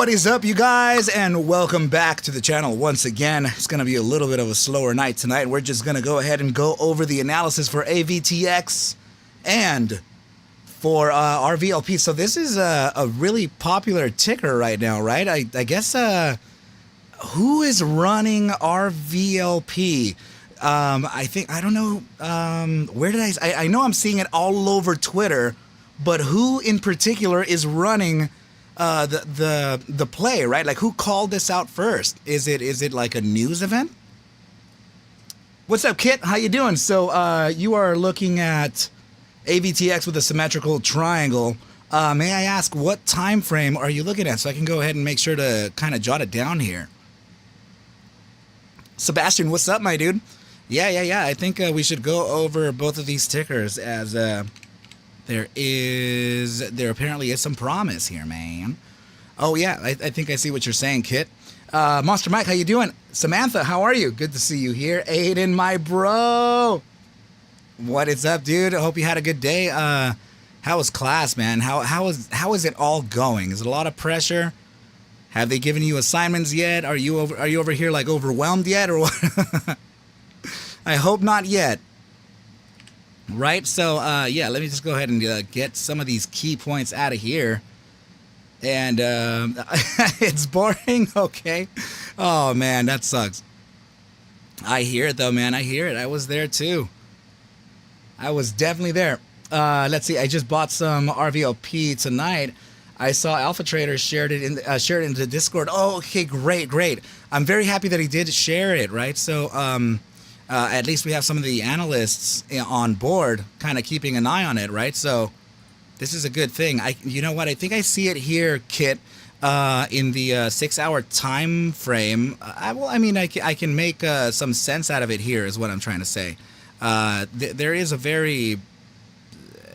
What is up, you guys, and welcome back to the channel once again. It's going to be a little bit of a slower night tonight. We're just going to go ahead and go over the analysis for AVTX and for RVLP. So this is a really popular ticker right now, right? I guess, who is running RVLP? I don't know, where did I know I'm seeing it all over Twitter, but who in particular is running the play, right? Like, who called this out first? Is it like a news event? What's up, Kit? How you doing? So you are looking at AVTX with a symmetrical triangle. May I ask, what time frame are you looking at, so I can go ahead and make sure to kind of jot it down here? Sebastian, what's up, my dude? Yeah. I think we should go over both of these tickers, as there apparently is some promise here, man. Oh yeah, I think I see what you're saying, Kit. Monster Mike, how you doing? Samantha, how are you? Good to see you here. Aiden, my bro. What is up, dude? I hope you had a good day. How was class, man? How is it all going? Is it a lot of pressure? Have they given you assignments yet? Are you over here like overwhelmed yet, or what? I hope not yet. Right, so yeah, let me just go ahead and get some of these key points out of here. And it's boring. Okay. Oh man, that sucks. I hear it though, man. I hear it. I was there too. I was definitely there. Let's see. I just bought some RVLP tonight. I saw Alpha Trader shared it into Discord. Oh, okay, great. I'm very happy that he did share it. Right, so at least we have some of the analysts on board kind of keeping an eye on it, right? So this is a good thing. You know what? I think I see it here, Kit, in the 6-hour time frame. I can make some sense out of it here, is what I'm trying to say. There is a very...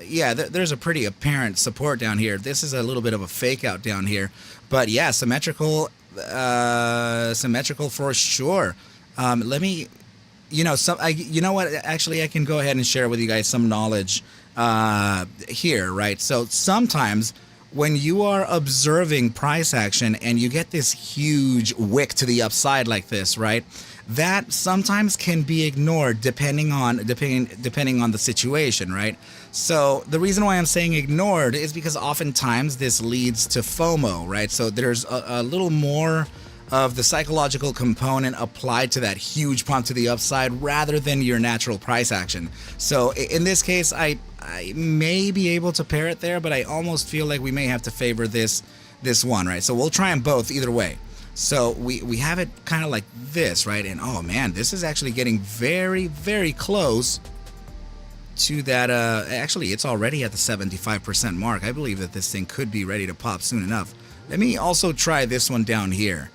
Yeah, there's a pretty apparent support down here. This is a little bit of a fake out down here. But yeah, symmetrical for sure. Let me... You know what? Actually, I can go ahead and share with you guys some knowledge here, right? So sometimes when you are observing price action and you get this huge wick to the upside like this, right? That sometimes can be ignored depending on the situation, right? So the reason why I'm saying ignored is because oftentimes this leads to FOMO, right? So there's a little more of the psychological component applied to that huge pump to the upside rather than your natural price action. So in this case, I may be able to pair it there, but I almost feel like we may have to favor this one, right? So we'll try them both either way. So we have it kind of like this, right? And oh man, this is actually getting very, very close to that. Actually, it's already at the 75% mark. I believe that this thing could be ready to pop soon enough. Let me also try this one down here.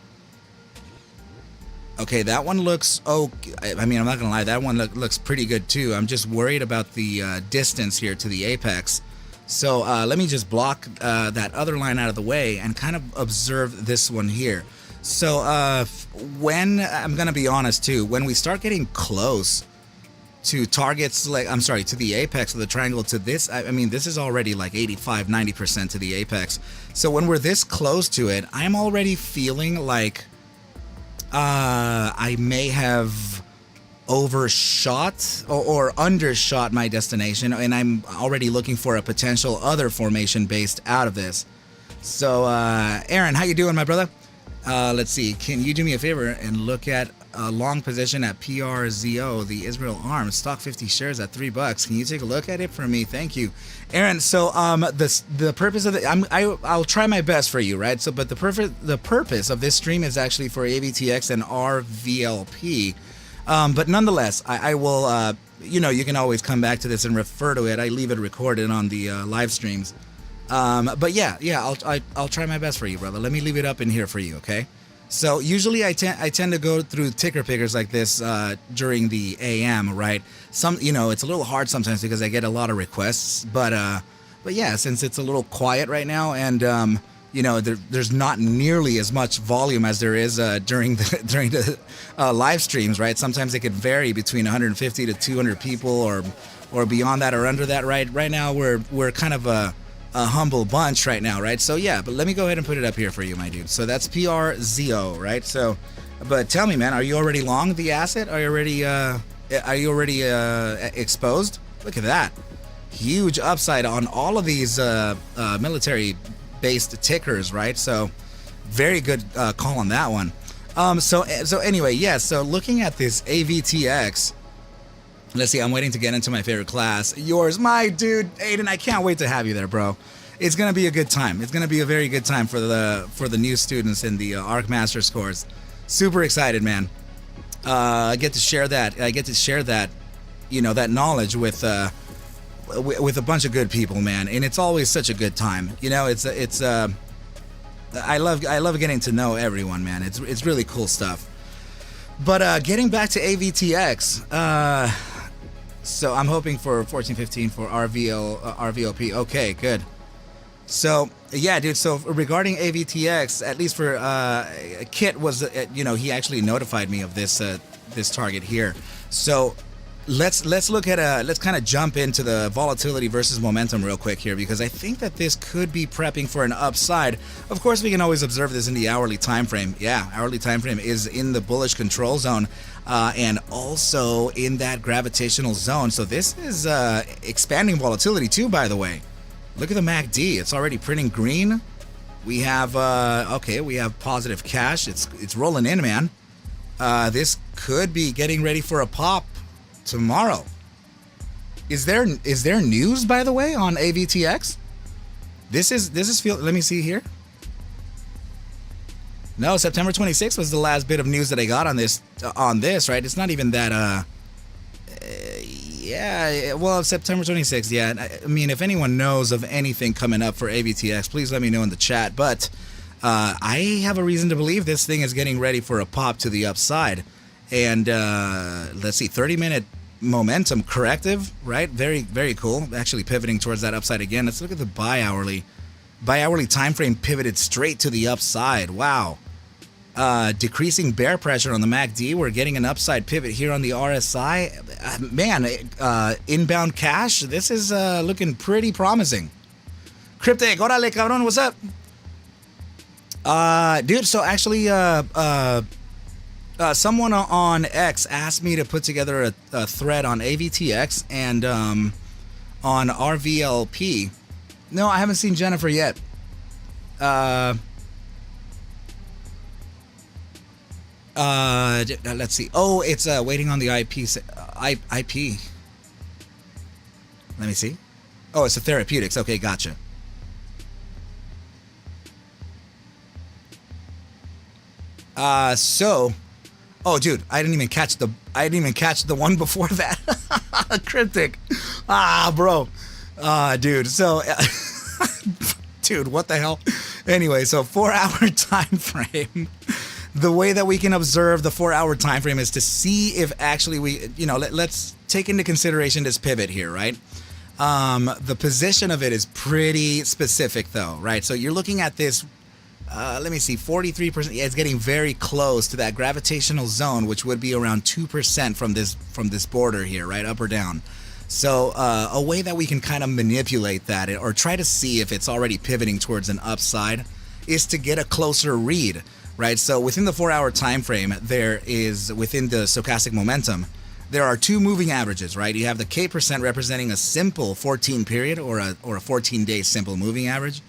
Okay, that one looks, oh, I mean, I'm not gonna lie, that one looks pretty good too. I'm just worried about the distance here to the apex. So let me just block that other line out of the way and kind of observe this one here. So when, I'm gonna be honest too, when we start getting close to targets, like, I'm sorry, to the apex of the triangle, to this, I mean, this is already like 85-90% to the apex. So when we're this close to it, I'm already feeling like I may have overshot or undershot my destination, and I'm already looking for a potential other formation based out of this. So Aaron, how you doing, my brother? Let's see, can you do me a favor and look at a long position at PRZO, the Israel Arms, stock 50 shares at $3. Can you take a look at it for me? Thank you, Aaron. So the purpose of I'll try my best for you, right? So but the purpose of this stream is actually for AVTX and RVLP. But nonetheless, I will, you know, you can always come back to this and refer to it. I leave it recorded on the live streams. But yeah, I'll try my best for you, brother. Let me leave it up in here for you, okay? So usually I tend to go through ticker pickers like this during the AM, right? You know, it's a little hard sometimes because I get a lot of requests, but yeah, since it's a little quiet right now, and you know, there's not nearly as much volume as there is during the live streams, right? Sometimes it could vary between 150 to 200 people, or beyond that, or under that. Right now we're kind of a humble bunch right now, right? So yeah, but let me go ahead and put it up here for you, my dude. So that's PRZO, right? So, but tell me, man, are you already long the asset? Are you already exposed? Look at that, huge upside on all of these military-based tickers, right? So, very good call on that one. So anyway, yeah. So looking at this AVTX. Let's see, I'm waiting to get into my favorite class. Yours, my dude, Aiden, I can't wait to have you there, bro. It's going to be a good time. It's going to be a very good time for the new students in the ArcMastersCourse. Super excited, man. I get to share that, you know, that knowledge with a bunch of good people, man. And it's always such a good time. You know, I love getting to know everyone, man. It's really cool stuff. But getting back to AVTX, so I'm hoping for 1415 for RVLP. Okay, good. So yeah, dude. So regarding AVTX, at least for Kit was, you know, he actually notified me of this target here. So let's look at let's kind of jump into the volatility versus momentum real quick here, because I think that this could be prepping for an upside. Of course, we can always observe this in the hourly time frame. Yeah, hourly time frame is in the bullish control zone, and also in that gravitational zone. So this is expanding volatility too, by the way. Look at the MACD. It's already printing green. We have okay, we have positive cash. It's rolling in, man. This could be getting ready for a pop tomorrow. Is there news, by the way, on AVTX? This is let me see here. No, September 26th was the last bit of news that I got on this, right? It's not even that yeah, well, September 26th, yeah. I mean, if anyone knows of anything coming up for AVTX, please let me know in the chat. But I have a reason to believe this thing is getting ready for a pop to the upside. And let's see, 30-minute momentum corrective, right? Very, very cool. Actually pivoting towards that upside again. Let's look at the bi-hourly. Bi-hourly time frame pivoted straight to the upside. Wow. Decreasing bear pressure on the MACD. We're getting an upside pivot here on the RSI. Man, inbound cash. This is looking pretty promising. Cryptic, órale, cabrón, what's up? Dude, so actually, someone on X asked me to put together a thread on AVTX and on RVLP. No, I haven't seen Jennifer yet. Let's see. Oh, it's waiting on the IP. Let me see. Oh, it's a therapeutics. Okay, gotcha. So, oh, dude, I didn't even catch the one before that. Cryptic. Bro. Dude. So, dude, what the hell? Anyway, so 4-hour time frame. the way that we can observe the 4-hour time frame is to see if actually we, let's take into consideration this pivot here, right? The position of it is pretty specific though, right? So you're looking at this, let me see, 43%. Yeah, it's getting very close to that gravitational zone, which would be around 2% from this border here, right? Up or down. So a way that we can kind of manipulate that or try to see if it's already pivoting towards an upside is to get a closer read, right? So within the 4-hour time frame, there is, within the stochastic momentum, there are two moving averages, right? You have the K percent representing a simple 14 period or a 14-day simple moving average.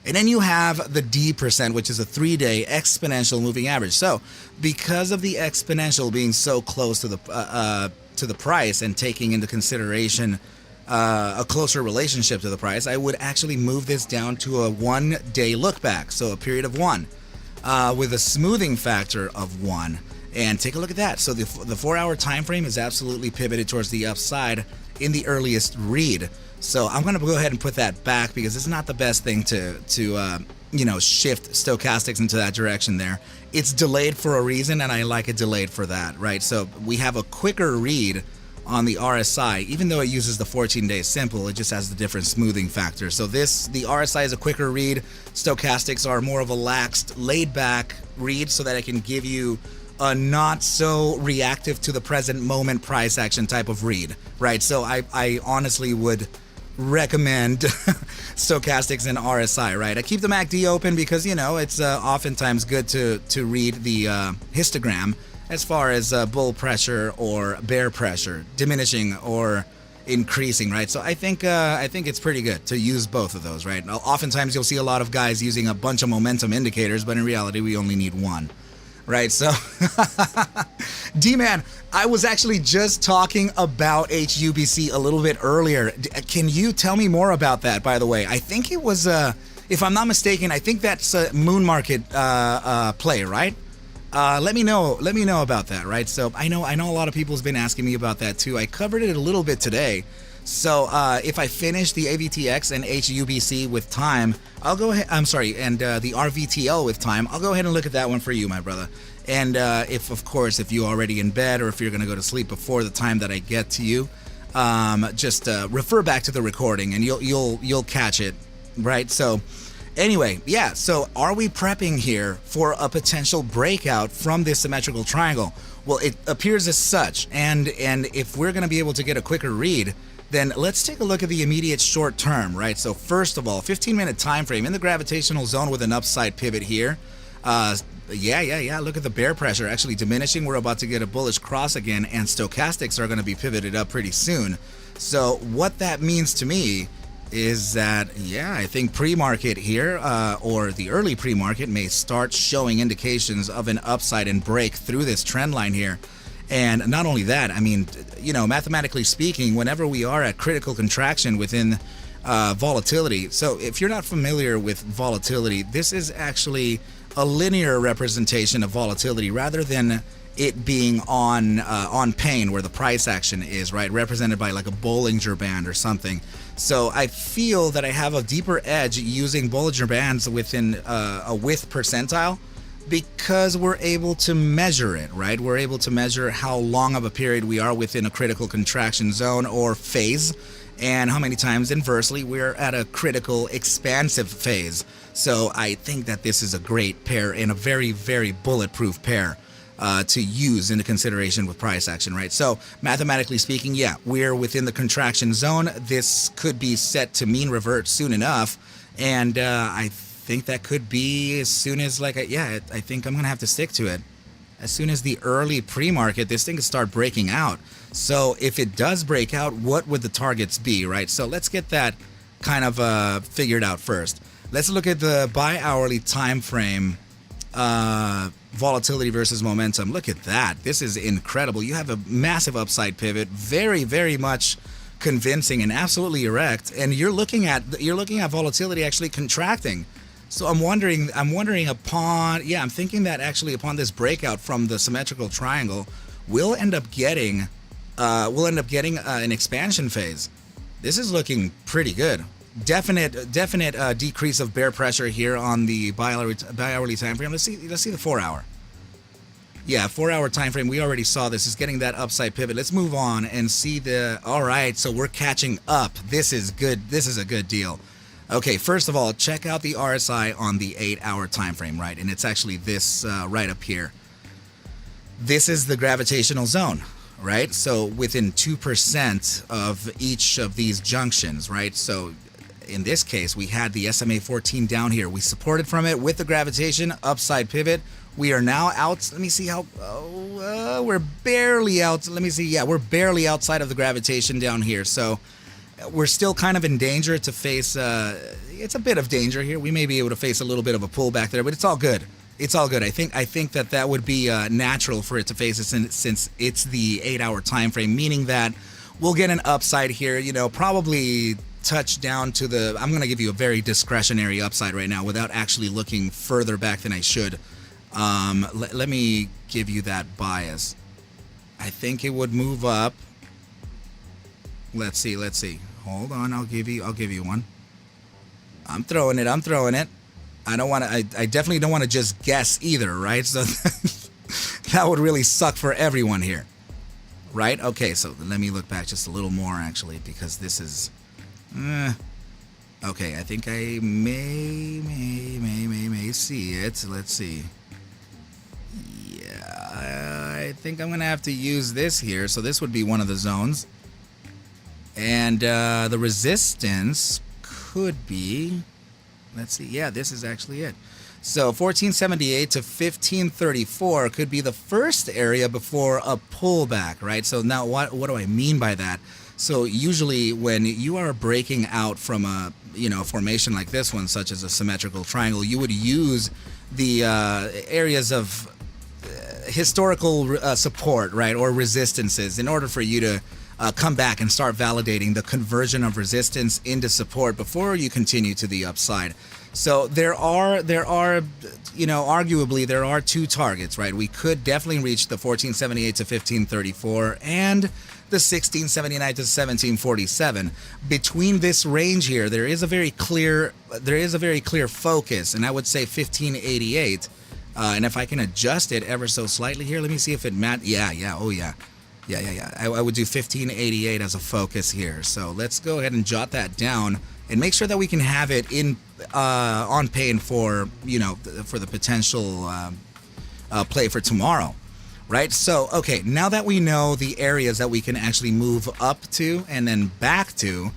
And then you have the D percent, which is a 3-day exponential moving average. So because of the exponential being so close to the price and taking into consideration a closer relationship to the price, I would actually move this down to a 1-day look back. So a period of 1 with a smoothing factor of 1. And take a look at that. So the 4-hour time frame is absolutely pivoted towards the upside in the earliest read. So I'm going to go ahead and put that back because it's not the best thing to shift stochastics into that direction there. It's delayed for a reason, and I like it delayed for that, right? So we have a quicker read on the RSI, even though it uses the 14-day simple, it just has the different smoothing factor. So the RSI is a quicker read. Stochastics are more of a laxed, laid-back read so that it can give you a not so reactive to the present moment price action type of read, right? So I honestly would recommend stochastics and RSI, right? I keep the MACD open because, it's oftentimes good to read the histogram as far as bull pressure or bear pressure, diminishing or increasing, right? So I think it's pretty good to use both of those, right? Oftentimes you'll see a lot of guys using a bunch of momentum indicators, but in reality we only need one. Right, so D-Man, I was actually just talking about HUBC a little bit earlier. Can you tell me more about that, by the way? I think it was, if I'm not mistaken, I think that's a moon market play, right? Let me know about that, right? So I know a lot of people's been asking me about that too. I covered it a little bit today. So if I finish the AVTX and HUBC with time, I'll go ahead, and the RVTL with time, I'll go ahead and look at that one for you, my brother. And if you're already in bed or if you're going to go to sleep before the time that I get to you, just refer back to the recording and you'll catch it, right? So anyway, yeah, so are we prepping here for a potential breakout from this symmetrical triangle? Well, it appears as such, and if we're going to be able to get a quicker read, then let's take a look at the immediate short term, right? So first of all, 15-minute time frame in the gravitational zone with an upside pivot here. Look at the bear pressure actually diminishing. We're about to get a bullish cross again, and stochastics are going to be pivoted up pretty soon. So what that means to me is that, I think pre-market here, or the early pre-market, may start showing indications of an upside and break through this trend line here. And not only that, I mean, mathematically speaking, whenever we are at critical contraction within volatility, so if you're not familiar with volatility, this is actually a linear representation of volatility rather than it being on pane where the price action is, right, represented by like a Bollinger Band or something. So I feel that I have a deeper edge using Bollinger Bands within a width percentile, because we're able to measure it, right? We're able to measure how long of a period we are within a critical contraction zone or phase, and how many times inversely we're at a critical expansive phase. So I think that this is a great pair and a very, very bulletproof pair to use into consideration with price action, right? So mathematically speaking, we're within the contraction zone. This could be set to mean revert soon enough, and I think that could be as soon as I think I'm gonna have to stick to it. As soon as the early pre-market, this thing could start breaking out. So if it does break out, what would the targets be, right? So let's get that kind of figured out first. Let's look at the bi-hourly time frame volatility versus momentum. Look at that. This is incredible. You have a massive upside pivot, very, very much convincing and absolutely erect, and you're looking at volatility actually contracting. So I'm thinking that actually upon this breakout from the symmetrical triangle, we'll end up getting an expansion phase. This is looking pretty good. Definite decrease of bear pressure here on the bi-hourly time frame. Let's see the 4-hour. Yeah, 4-hour time frame. We already saw this. Is getting that upside pivot. Let's move on and see the. All right, so we're catching up. This is good. This is a good deal. Okay, first of all, check out the RSI on the 8-hour time frame, right? And it's actually this right up here. This is the gravitational zone, right? So within 2% of each of these junctions, right? So in this case, we had the SMA 14 down here. We supported from it with the gravitation, upside pivot. We are now out. Let me see how. We're barely out. Let me see. Yeah, we're barely outside of the gravitation down here. So we're still kind of in danger to face. It's a bit of danger here. We may be able to face a little bit of a pullback there, but it's all good. It's all good. I think that would be natural for it to face it since it's the 8-hour time frame, meaning that we'll get an upside here. You know, probably touch down to the. I'm going to give you a very discretionary upside right now without actually looking further back than I should. Let me give you that bias. I think it would move up. Let's see. Hold on, I'll give you one. I'm throwing it. I don't want to. I definitely don't want to just guess either, right? So that would really suck for everyone here, right? Okay, so let me look back just a little more actually, because this is. Okay, I think I may see it. Let's see. Yeah, I think I'm gonna have to use this here. So this would be one of the zones, and the resistance could be. Let's see. Yeah, this is actually it. So 1478 to 1534 could be the first area before a pullback, right? So now what do I mean by that? So usually when you are breaking out from a formation like this one, such as a symmetrical triangle, you would use the areas of historical support, right, or resistances in order for you to come back and start validating the conversion of resistance into support before you continue to the upside. So there are arguably there are two targets, right? We could definitely reach the 1478 to 1534 and the 1679 to 1747. Between this range here, there is a very clear focus, and I would say 1588. And if I can adjust it ever so slightly here, let me see if it Yeah. I would do 1588 as a focus here. So let's go ahead and jot that down and make sure that we can have it in on paying for for the potential play for tomorrow, right? So okay, now that we know the areas that we can actually move up to and then back to,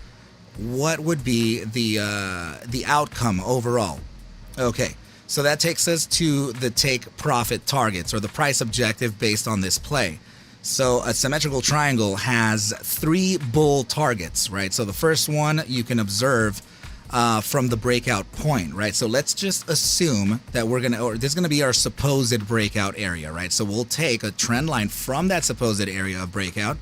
what would be the outcome overall? Okay, so that takes us to the take profit targets or the price objective based on this play. So a symmetrical triangle has 3 bull targets, right? So the first one you can observe from the breakout point, right? So let's just assume that this is gonna be our supposed breakout area, right? So we'll take a trend line from that supposed area of breakout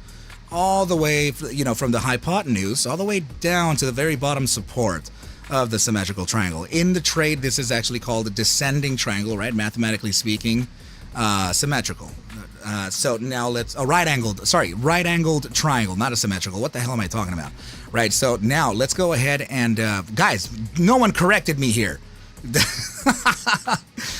all the way, from the hypotenuse all the way down to the very bottom support of the symmetrical triangle. In the trade, this is actually called a descending triangle, right? Mathematically speaking, symmetrical. So now let's right-angled triangle, not a symmetrical. What the hell am I talking about? Right. So now let's go ahead and guys, no one corrected me here.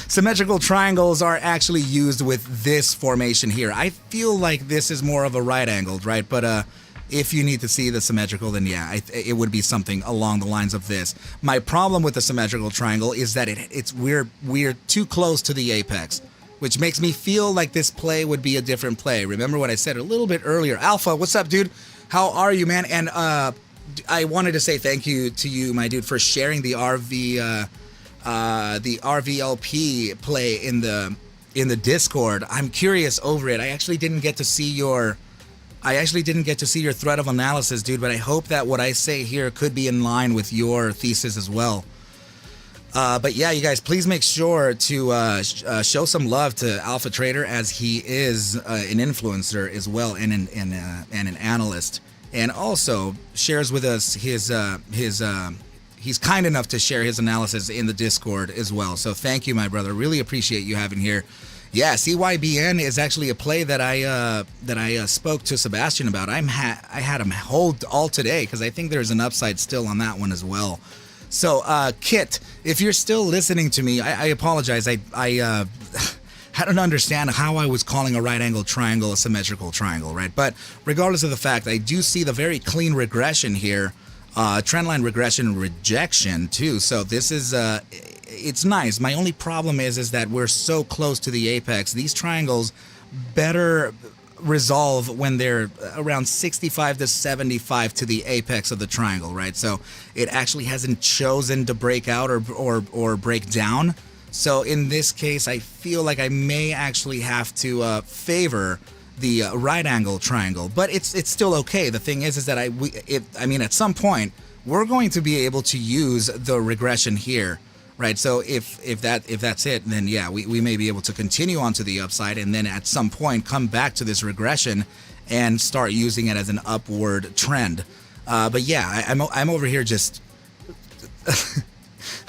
Symmetrical triangles are actually used with this formation here. I feel like this is more of a right-angled, right? But if you need to see the symmetrical, then yeah, it would be something along the lines of this. My problem with the symmetrical triangle is that we're too close to the apex, which makes me feel like this play would be a different play. Remember what I said a little bit earlier. Alpha, what's up, dude? How are you, man? And I wanted to say thank you to you, my dude, for sharing the RVLP play in the Discord. I'm curious over it. I actually didn't get to see your thread of analysis, dude, but I hope that what I say here could be in line with your thesis as well. But yeah, you guys, please make sure to show some love to Alpha Trader, as he is an influencer as well and an analyst, and also shares with us his he's kind enough to share his analysis in the Discord as well. So thank you, my brother. Really appreciate you having here. Yeah, CYBN is actually a play that I spoke to Sebastian about. I had him hold all today because I think there's an upside still on that one as well. So, Kit, if you're still listening to me, I apologize. I I don't understand how I was calling a right angle triangle a symmetrical triangle, right? But regardless of the fact, I do see the very clean regression here, trendline regression rejection too. So this is, it's nice. My only problem is that we're so close to the apex. These triangles better resolve when they're around 65 to 75 to the apex of the triangle, right? So it actually hasn't chosen to break out or break down. So in this case, I feel like I may actually have to favor the right angle triangle, but it's still okay. The thing is that I mean, at some point we're going to be able to use the regression here, right? So if that's it, then yeah, we may be able to continue on to the upside, and then at some point come back to this regression and start using it as an upward trend. But yeah, I'm over here just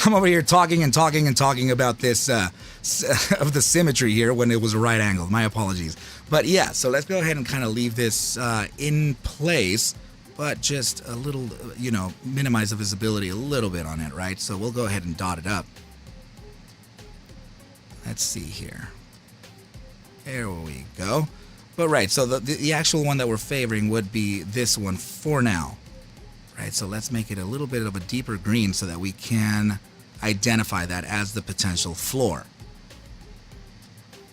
I'm over here talking about this of the symmetry here when it was a right angle. My apologies. But yeah, so let's go ahead and kind of leave this in place, but just a little, you know, minimize the visibility a little bit on it, right? So we'll go ahead and dot it up. Let's see here. There we go. But right, so the actual one that we're favoring would be this one for now. Right, so let's make it a little bit of a deeper green so that we can identify that as the potential floor.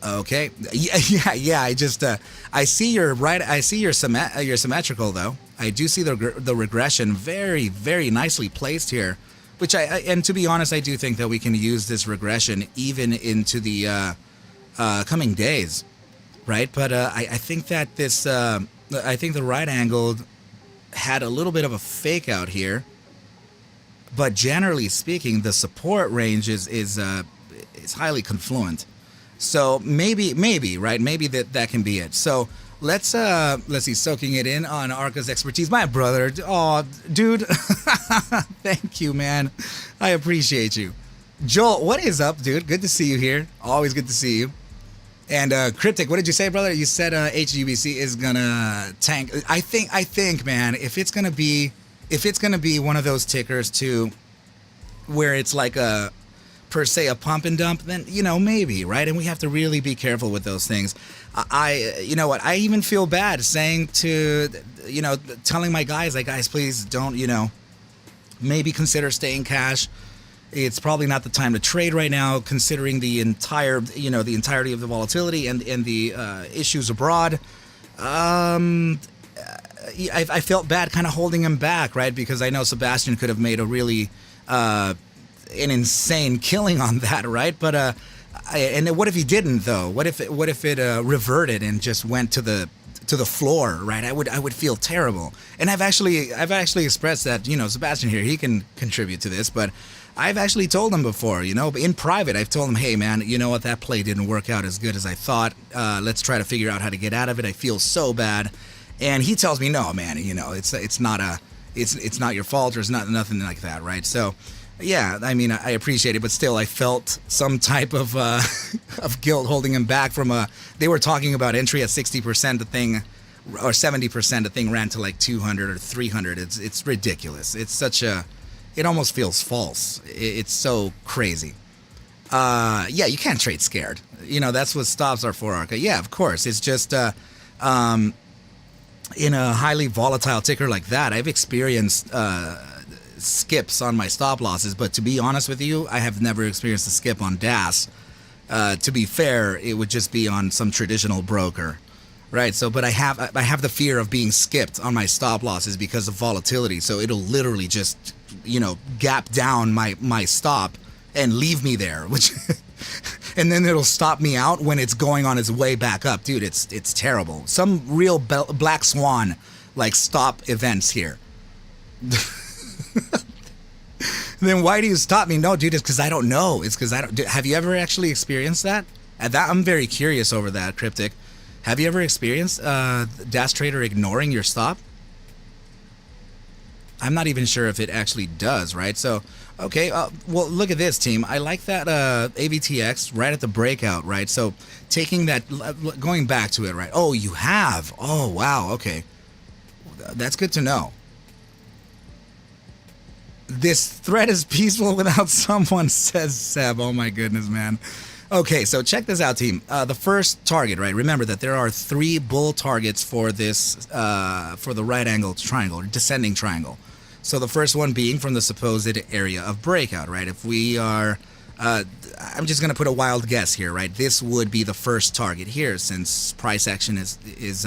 Okay, yeah. I just I see your right. I see your symmetrical though. I do see the regression very, very nicely placed here. Which and to be honest, I do think that we can use this regression even into the coming days, right? But I think that this I think the right angled had a little bit of a fake out here, but generally speaking, the support range is highly confluent. So maybe right, maybe that can be it. So let's see, soaking it in on ARCa's expertise, my brother. Oh, dude, thank you, man. I appreciate you, Joel. What is up, dude? Good to see you here. Always good to see you. And Cryptic, what did you say, brother? You said HGBC is gonna tank. I think, man, if it's gonna be one of those tickers too, where it's like a per se a pump and dump, then you know, maybe, right? And we have to really be careful with those things. You know what? I even feel bad saying to, you know, telling my guys, like, guys, please don't, you know, maybe consider staying cash. It's probably not the time to trade right now, considering the entire, you know, the entirety of the volatility and the issues abroad. I felt bad kind of holding him back, right? Because I know Sebastian could have made a really an insane killing on that, right? But and what if he didn't though? What if it reverted and just went to the floor, right? I would feel terrible. And I've actually expressed that, you know, Sebastian here, he can contribute to this, but I've actually told him before, you know, in private, I've told him, hey man, you know what, that play didn't work out as good as I thought. Let's try to figure out how to get out of it. I feel so bad. And he tells me, no, man, you know, it's not your fault, or it's nothing like that, right? So yeah, I mean, I appreciate it, but still I felt some type of of guilt holding him back from they were talking about entry at 60%, the thing, or 70%, the thing ran to like 200 or 300. It's ridiculous. It's such a, it almost feels false. It's so crazy. Yeah, you can't trade scared. You know, that's what stops are for, ARCa. Yeah, of course. It's just in a highly volatile ticker like that, I've experienced skips on my stop losses, but to be honest with you, I have never experienced a skip on DAS. To be fair, it would just be on some traditional broker, right? So, but I have the fear of being skipped on my stop losses because of volatility. So it'll literally just, you know, gap down my stop and leave me there, which and then it'll stop me out when it's going on its way back up. Dude, it's terrible. Some real black swan like stop events here. Then why do you stop me? No, dude, it's because I don't know. It's because I don't. Have you ever actually experienced that? I'm very curious over that, Cryptic. Have you ever experienced DAS trader ignoring your stop? I'm not even sure if it actually does, right? So, okay, well, look at this, team. I like that AVTX right at the breakout, right? So taking that, going back to it, right? Oh, you have. Oh, wow, okay. That's good to know. This thread is peaceful without someone, says Seb. Oh my goodness, man. Okay, so check this out, team. The first target, right? Remember that there are 3 bull targets for this, for the right angle triangle, or descending triangle. So the first one being from the supposed area of breakout, right? If we are, I'm just going to put a wild guess here, right? This would be the first target here, since price action is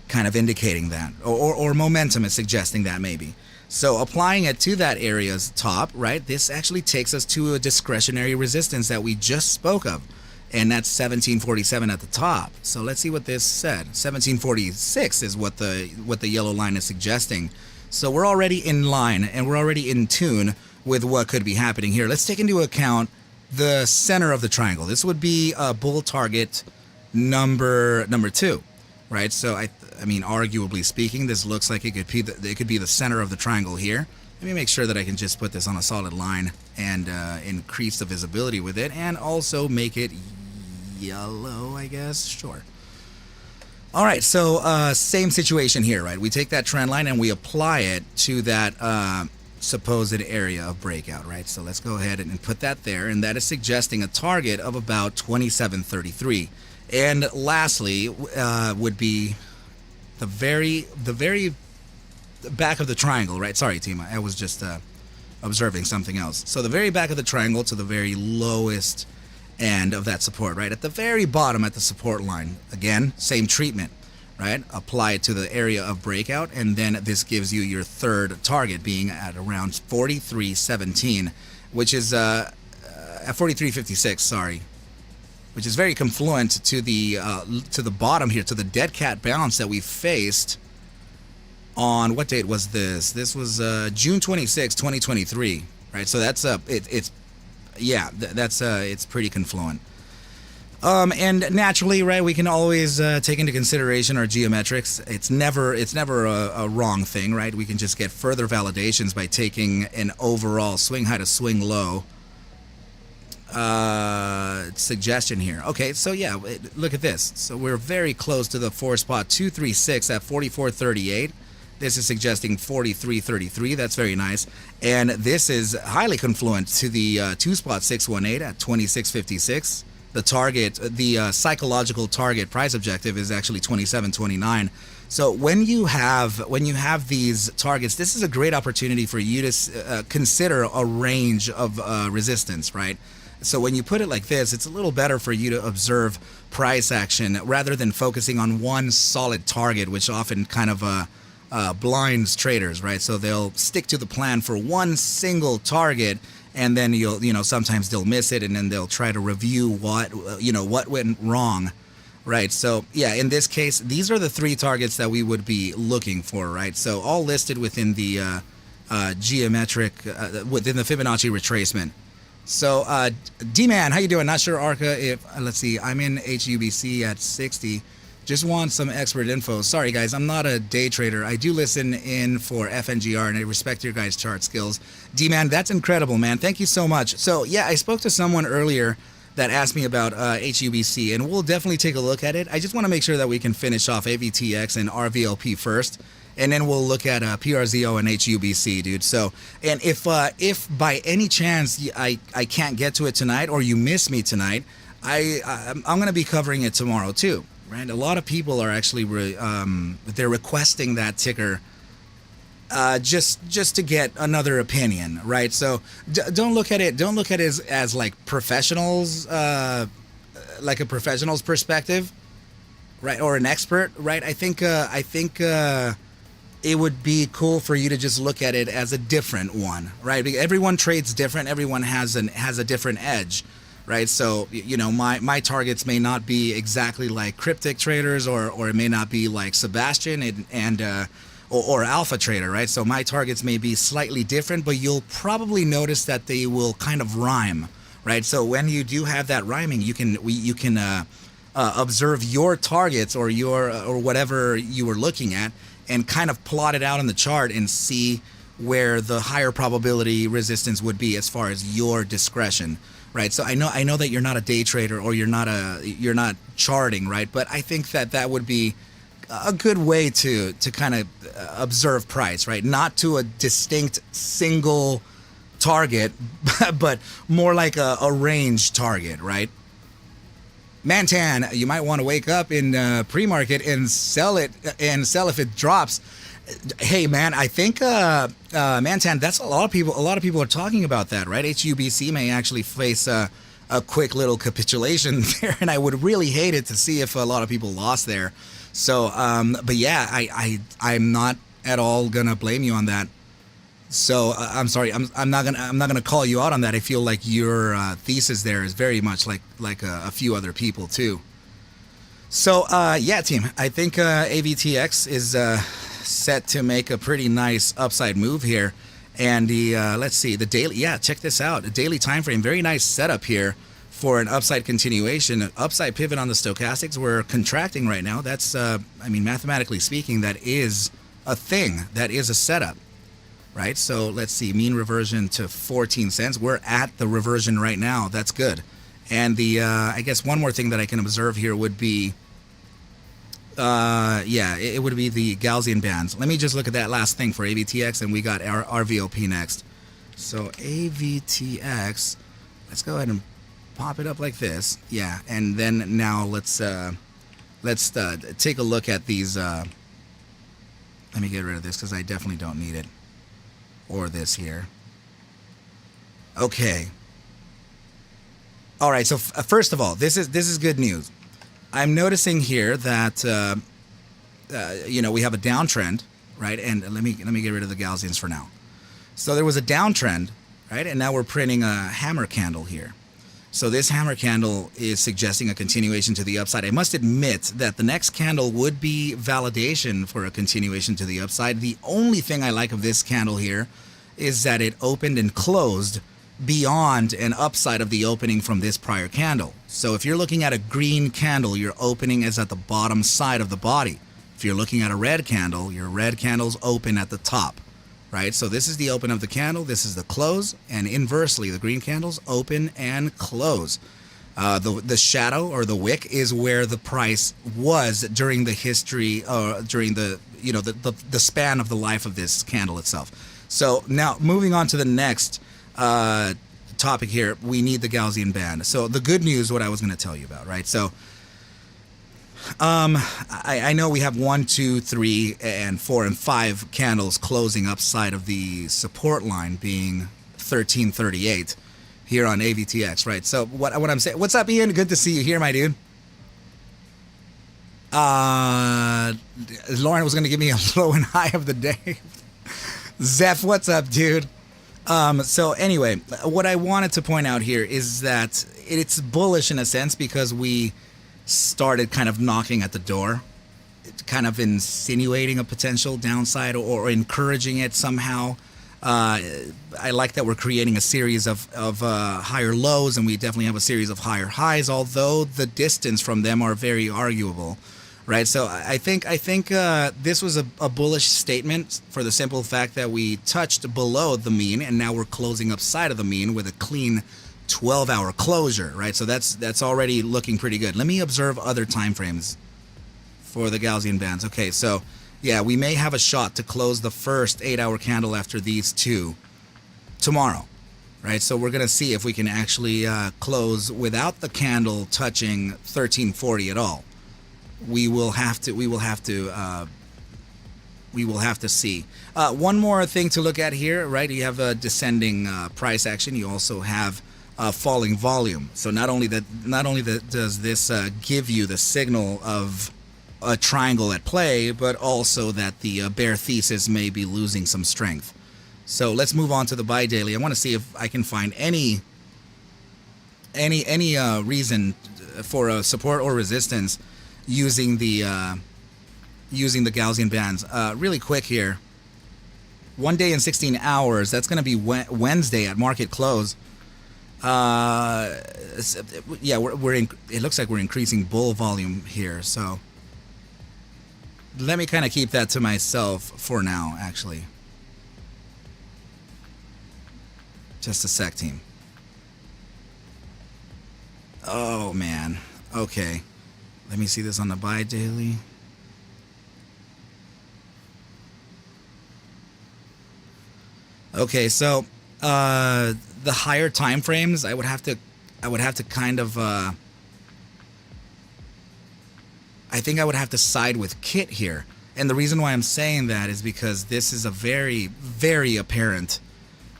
kind of indicating that, or momentum is suggesting that maybe. So applying it to that area's top, right, this actually takes us to a discretionary resistance that we just spoke of, and that's 1747 at the top. So let's see what this said. 1746 is what the yellow line is suggesting. So we're already in line, and we're already in tune with what could be happening here. Let's take into account the center of the triangle. This would be bull target number 2. Right, so I mean, arguably speaking, this looks like it could be the center of the triangle here. Let me make sure that I can just put this on a solid line and increase the visibility with it, and also make it yellow, I guess. Sure. All right, so same situation here, right? We take that trend line and we apply it to that supposed area of breakout, right? So let's go ahead and put that there, and that is suggesting a target of about 2733. And lastly, would be the very back of the triangle, right? Sorry, team, I was just observing something else. So the very back of the triangle to the very lowest end of that support, right? At the very bottom at the support line, again, same treatment, right? Apply it to the area of breakout, and then this gives you your third target being at around 4317, which is at 4356, sorry. Which is very confluent to the bottom here, to the dead cat bounce that we faced on, what date was this? This was June 26, 2023, right? So that's it's pretty confluent. And naturally, right, we can always take into consideration our geometrics. It's never a wrong thing, right? We can just get further validations by taking an overall swing high to swing low suggestion here. Okay, so yeah, look at this. So we're very close to the 4 spot 236 at 4438. This is suggesting 4333. That's very nice. And this is highly confluent to the 2 spot 618 at 2656. The target, the psychological target price objective is actually 2729. So when you have these targets, this is a great opportunity for you to consider a range of resistance, right? So when you put it like this, it's a little better for you to observe price action rather than focusing on one solid target, which often kind of blinds traders, right? So they'll stick to the plan for one single target, and then sometimes they'll miss it, and then they'll try to review what went wrong, right? So yeah, in this case, these are the 3 targets that we would be looking for, right? So all listed within the geometric, within the Fibonacci retracement. So, D-Man, how you doing? Not sure, ARCa, if, let's see, I'm in HUBC at 60. Just want some expert info. Sorry, guys, I'm not a day trader. I do listen in for FNGR, and I respect your guys' chart skills. D-Man, that's incredible, man. Thank you so much. So, yeah, I spoke to someone earlier that asked me about HUBC, and we'll definitely take a look at it. I just want to make sure that we can finish off AVTX and RVLP first, and then we'll look at PRZO and HUBC, dude. So, and if by any chance I can't get to it tonight, or you miss me tonight, I'm going to be covering it tomorrow too, right? A lot of people are actually they're requesting that ticker just to get another opinion, right? So don't look at it as like professionals, like a professional's perspective, right, or an expert, right? I think it would be cool for you to just look at it as a different one, right? Because everyone trades different. Everyone has a different edge, right? So, my targets may not be exactly like cryptic traders, or it may not be like Sebastian or Alpha Trader, right? So my targets may be slightly different, but you'll probably notice that they will kind of rhyme, right? So when you do have that rhyming, you can observe your targets or whatever you were looking at, and kind of plot it out in the chart and see where the higher probability resistance would be as far as your discretion, right? So I know that you're not a day trader, or you're not charting, right? But I think that would be a good way to kind of observe price, right? Not to a distinct single target, but more like a range target, right? Mantan, you might want to wake up in pre-market and sell it, and sell if it drops. Hey man, I think Mantan, that's a lot of people are talking about that, right? HUBC may actually face a quick little capitulation there, and I would really hate it to see if a lot of people lost there. So, but yeah, I'm not at all gonna blame you on that. So I'm sorry, I'm not gonna call you out on that. I feel like your thesis there is very much like a few other people too. So yeah, team, I think AVTX is set to make a pretty nice upside move here. And the let's see, the daily, yeah, check this out, a daily time frame, very nice setup here for an upside continuation, an upside pivot on the stochastics. We're contracting right now. That's I mean, mathematically speaking, that is a thing, that is a setup, right? So let's see, mean reversion to 14 cents. We're at the reversion right now. That's good. And the I guess one more thing that I can observe here would be yeah, it would be the Gaussian bands. Let me just look at that last thing for AVTX, and we got our RVLP next. So AVTX, let's go ahead and pop it up like this. Yeah, and then now let's take a look at these. Let me get rid of this because I definitely don't need it, or this here. Okay. All right. So first of all, this is good news. I'm noticing here that you know, we have a downtrend, right? And let me get rid of the Gaussians for now. So there was a downtrend, right? And now we're printing a hammer candle here. So this hammer candle is suggesting a continuation to the upside. I must admit that the next candle would be validation for a continuation to the upside. The only thing I like of this candle here is that it opened and closed beyond an upside of the opening from this prior candle. So if you're looking at a green candle, your opening is at the bottom side of the body. If you're looking at a red candle, your red candle's open at the top, right? So this is the open of the candle, this is the close, and inversely, the green candles open and close. The shadow or the wick is where the price was during the history, during the, you know, the span of the life of this candle itself. So now moving on to the next topic here, we need the Gaussian band. So the good news, what I was going to tell you about, right? So I know we have 1, 2, 3, and 4, and 5 candles closing upside of the support line being 1338 here on AVTX, right? So what I'm saying, what's up, Ian? Good to see you here, my dude. Lauren was going to give me a low and high of the day. Zeph, what's up, dude? So anyway, what I wanted to point out here is that it's bullish in a sense because we started kind of knocking at the door, kind of insinuating a potential downside or encouraging it somehow. I like that we're creating a series of higher lows, and we definitely have a series of higher highs, although the distance from them are very arguable. Right, so I think this was a bullish statement for the simple fact that we touched below the mean, and now we're closing upside of the mean with a clean 12-hour closure. Right, so that's already looking pretty good. Let me observe other time frames for the Gaussian bands. Okay, so yeah, we may have a shot to close the first 8-hour candle after these two tomorrow. Right, so we're gonna see if we can actually close without the candle touching 1340 at all. We will have to see. One more thing to look at here, right? You have a descending price action. You also have falling volume. So not only does this give you the signal of a triangle at play, but also that the bear thesis may be losing some strength. So let's move on to the buy daily. I want to see if I can find any reason for a support or resistance using the Gaussian bands. Really quick here, 1 day and 16 hours, that's going to be Wednesday at market close. Yeah, it looks like we're increasing bull volume here, so let me kind of keep that to myself for now, actually. Just a sec, team. Oh man, okay. Let me see this on the buy daily. Okay, so The higher time frames, I would have to kind of I think I would have to side with Kit here. And the reason why I'm saying that is because this is a very, very apparent,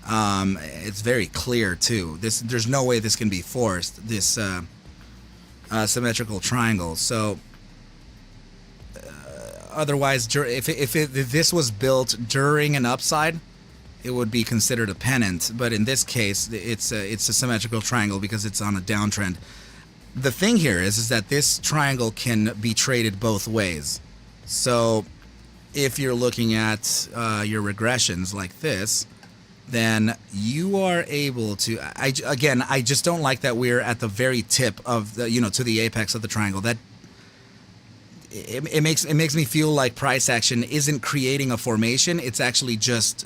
it's very clear too. There's no way this can be forced, this symmetrical triangle. So otherwise, if this was built during an upside, it would be considered a pennant. But in this case, it's a symmetrical triangle because it's on a downtrend. The thing here is that this triangle can be traded both ways. So if you're looking at your regressions like this, then you are able to, I just don't like that we're at the very tip of the, to the apex of the triangle. That it makes me feel like price action isn't creating a formation. It's actually just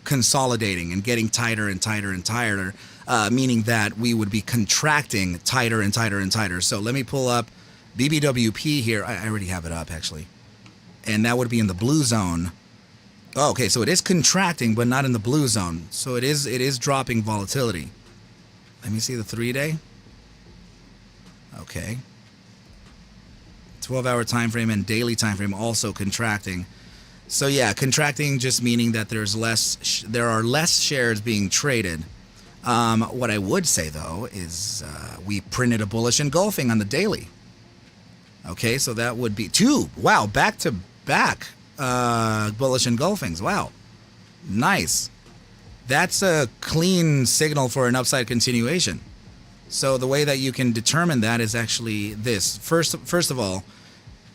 consolidating and getting tighter and tighter and tighter, meaning that we would be contracting tighter and tighter and tighter. So let me pull up BBWP here. I already have it up actually, and that would be in the blue zone. Oh, okay, so it is contracting, but not in the blue zone. So it is dropping volatility. Let me see the 3-day. Okay. 12-hour time frame and daily time frame also contracting. So yeah, contracting just meaning that there are less shares being traded. What I would say though is we printed a bullish engulfing on the daily. Okay, so that would be back to back bullish engulfings. Wow, nice. That's a clean signal for an upside continuation. So the way that you can determine that is actually this. First of all,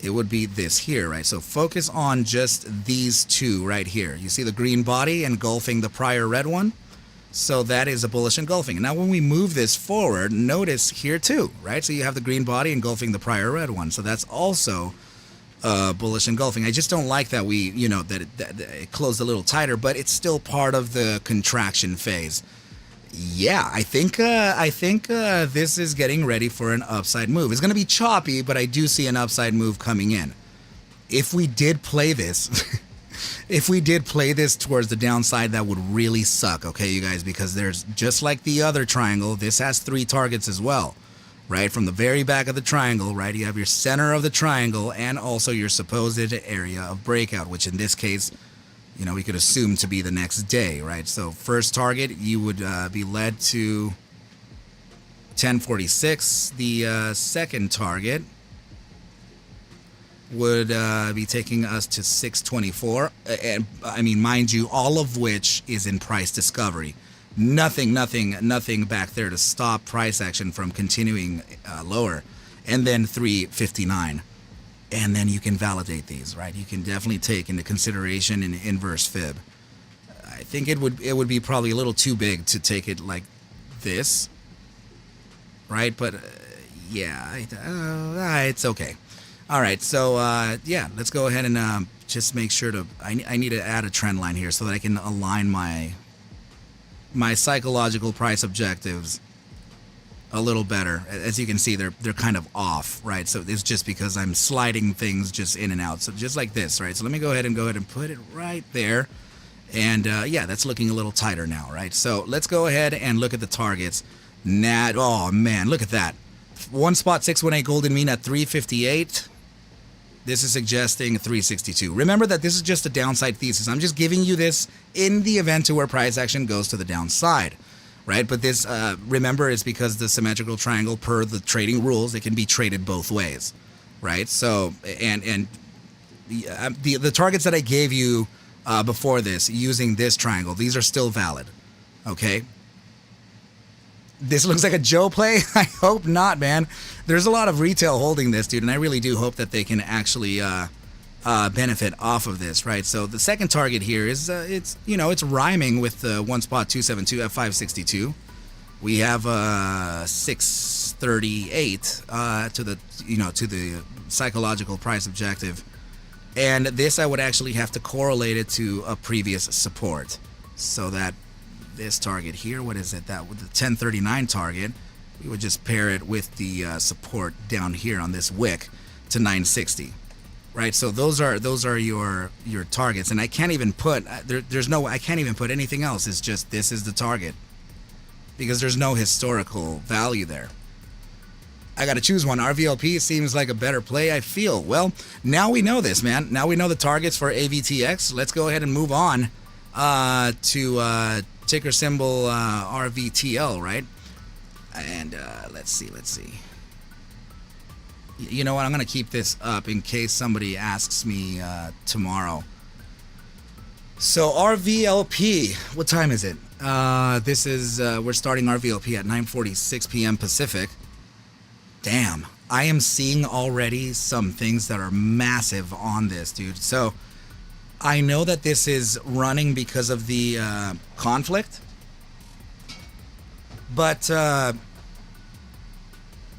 it would be this here, right? So focus on just these two right here. You see the green body engulfing the prior red one? So that is a bullish engulfing. Now when we move this forward, notice here too, right? So you have the green body engulfing the prior red one. So that's also bullish engulfing. I just don't like that we, that it closed a little tighter, but it's still part of the contraction phase. Yeah, I think this is getting ready for an upside move. It's going to be choppy, but I do see an upside move coming in. If we did play this, towards the downside, that would really suck, okay, you guys, because there's, just like the other triangle, this has 3 targets as well, right? From the very back of the triangle, right, you have your center of the triangle and also your supposed area of breakout, which in this case, we could assume to be the next day, right? So first target, you would be led to 1046. The second target would be taking us to 624. And I mean, mind you, all of which is in price discovery. Nothing back there to stop price action from continuing lower. And then 359. And then you can validate these, right? You can definitely take into consideration an inverse fib. I think it would be probably a little too big to take it like this, right? But yeah, it's okay. All right, so yeah, let's go ahead and just make sure to. I need to add a trend line here so that I can align my psychological price objectives a little better. As you can see, they're kind of off, right? So it's just because I'm sliding things just in and out. So just like this, right? So let me go ahead and put it right there. And yeah, that's looking a little tighter now, right? So let's go ahead and look at the targets. Oh man, look at that. One spot 618 golden mean at 358. This is suggesting 362. Remember that this is just a downside thesis. I'm just giving you this in the event to where price action goes to the downside. Right, but this, remember, is because the symmetrical triangle, per the trading rules, it can be traded both ways, right? So, and the targets that I gave you before this, using this triangle, these are still valid, okay? This looks like a Joe play? I hope not, man. There's a lot of retail holding this, dude, and I really do hope that they can actually benefit off of this, right? So the second target here is it's rhyming with the one spot 272 at 562. We have 638 to the psychological price objective, and this I would actually have to correlate it to a previous support, so that this target here, what is it? That with the 1039 target, we would just pair it with the support down here on this wick to 960. right? So those are your targets, and I can't even put I can't even put anything else. It's just this is the target because there's no historical value there. I got to choose one. RVLP seems like a better play, I feel. Well, now we know this, man. Now we know the targets for AVTX. Let's go ahead and move on to ticker symbol RVTL, right? And let's see. You know what? I'm going to keep this up in case somebody asks me tomorrow. So RVLP, what time is it? This is, we're starting RVLP at 9:46 p.m. Pacific. Damn, I am seeing already some things that are massive on this, dude. So I know that this is running because of the conflict, but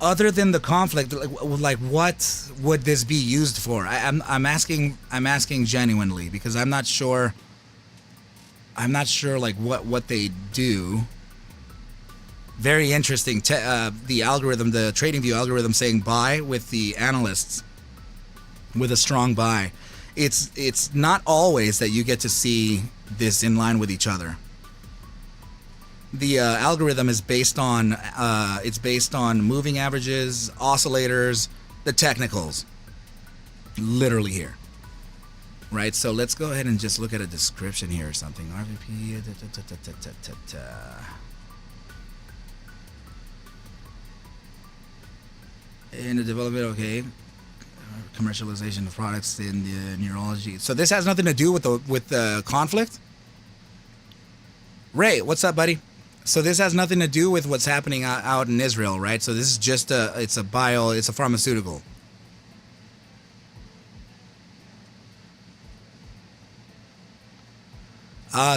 other than the conflict, like what would this be used for? I'm asking genuinely because I'm not sure like what they do. Very interesting. The algorithm, the TradingView algorithm, saying buy with the analysts with a strong buy. It's not always that you get to see this in line with each other. The algorithm is based on moving averages, oscillators, the technicals, literally here. Right. So let's go ahead and just look at a description here or something. RVP. In the development, okay, commercialization of products in the neurology. So this has nothing to do with the conflict. Ray, what's up, buddy? So this has nothing to do with what's happening out in Israel, right? So this is just it's a pharmaceutical.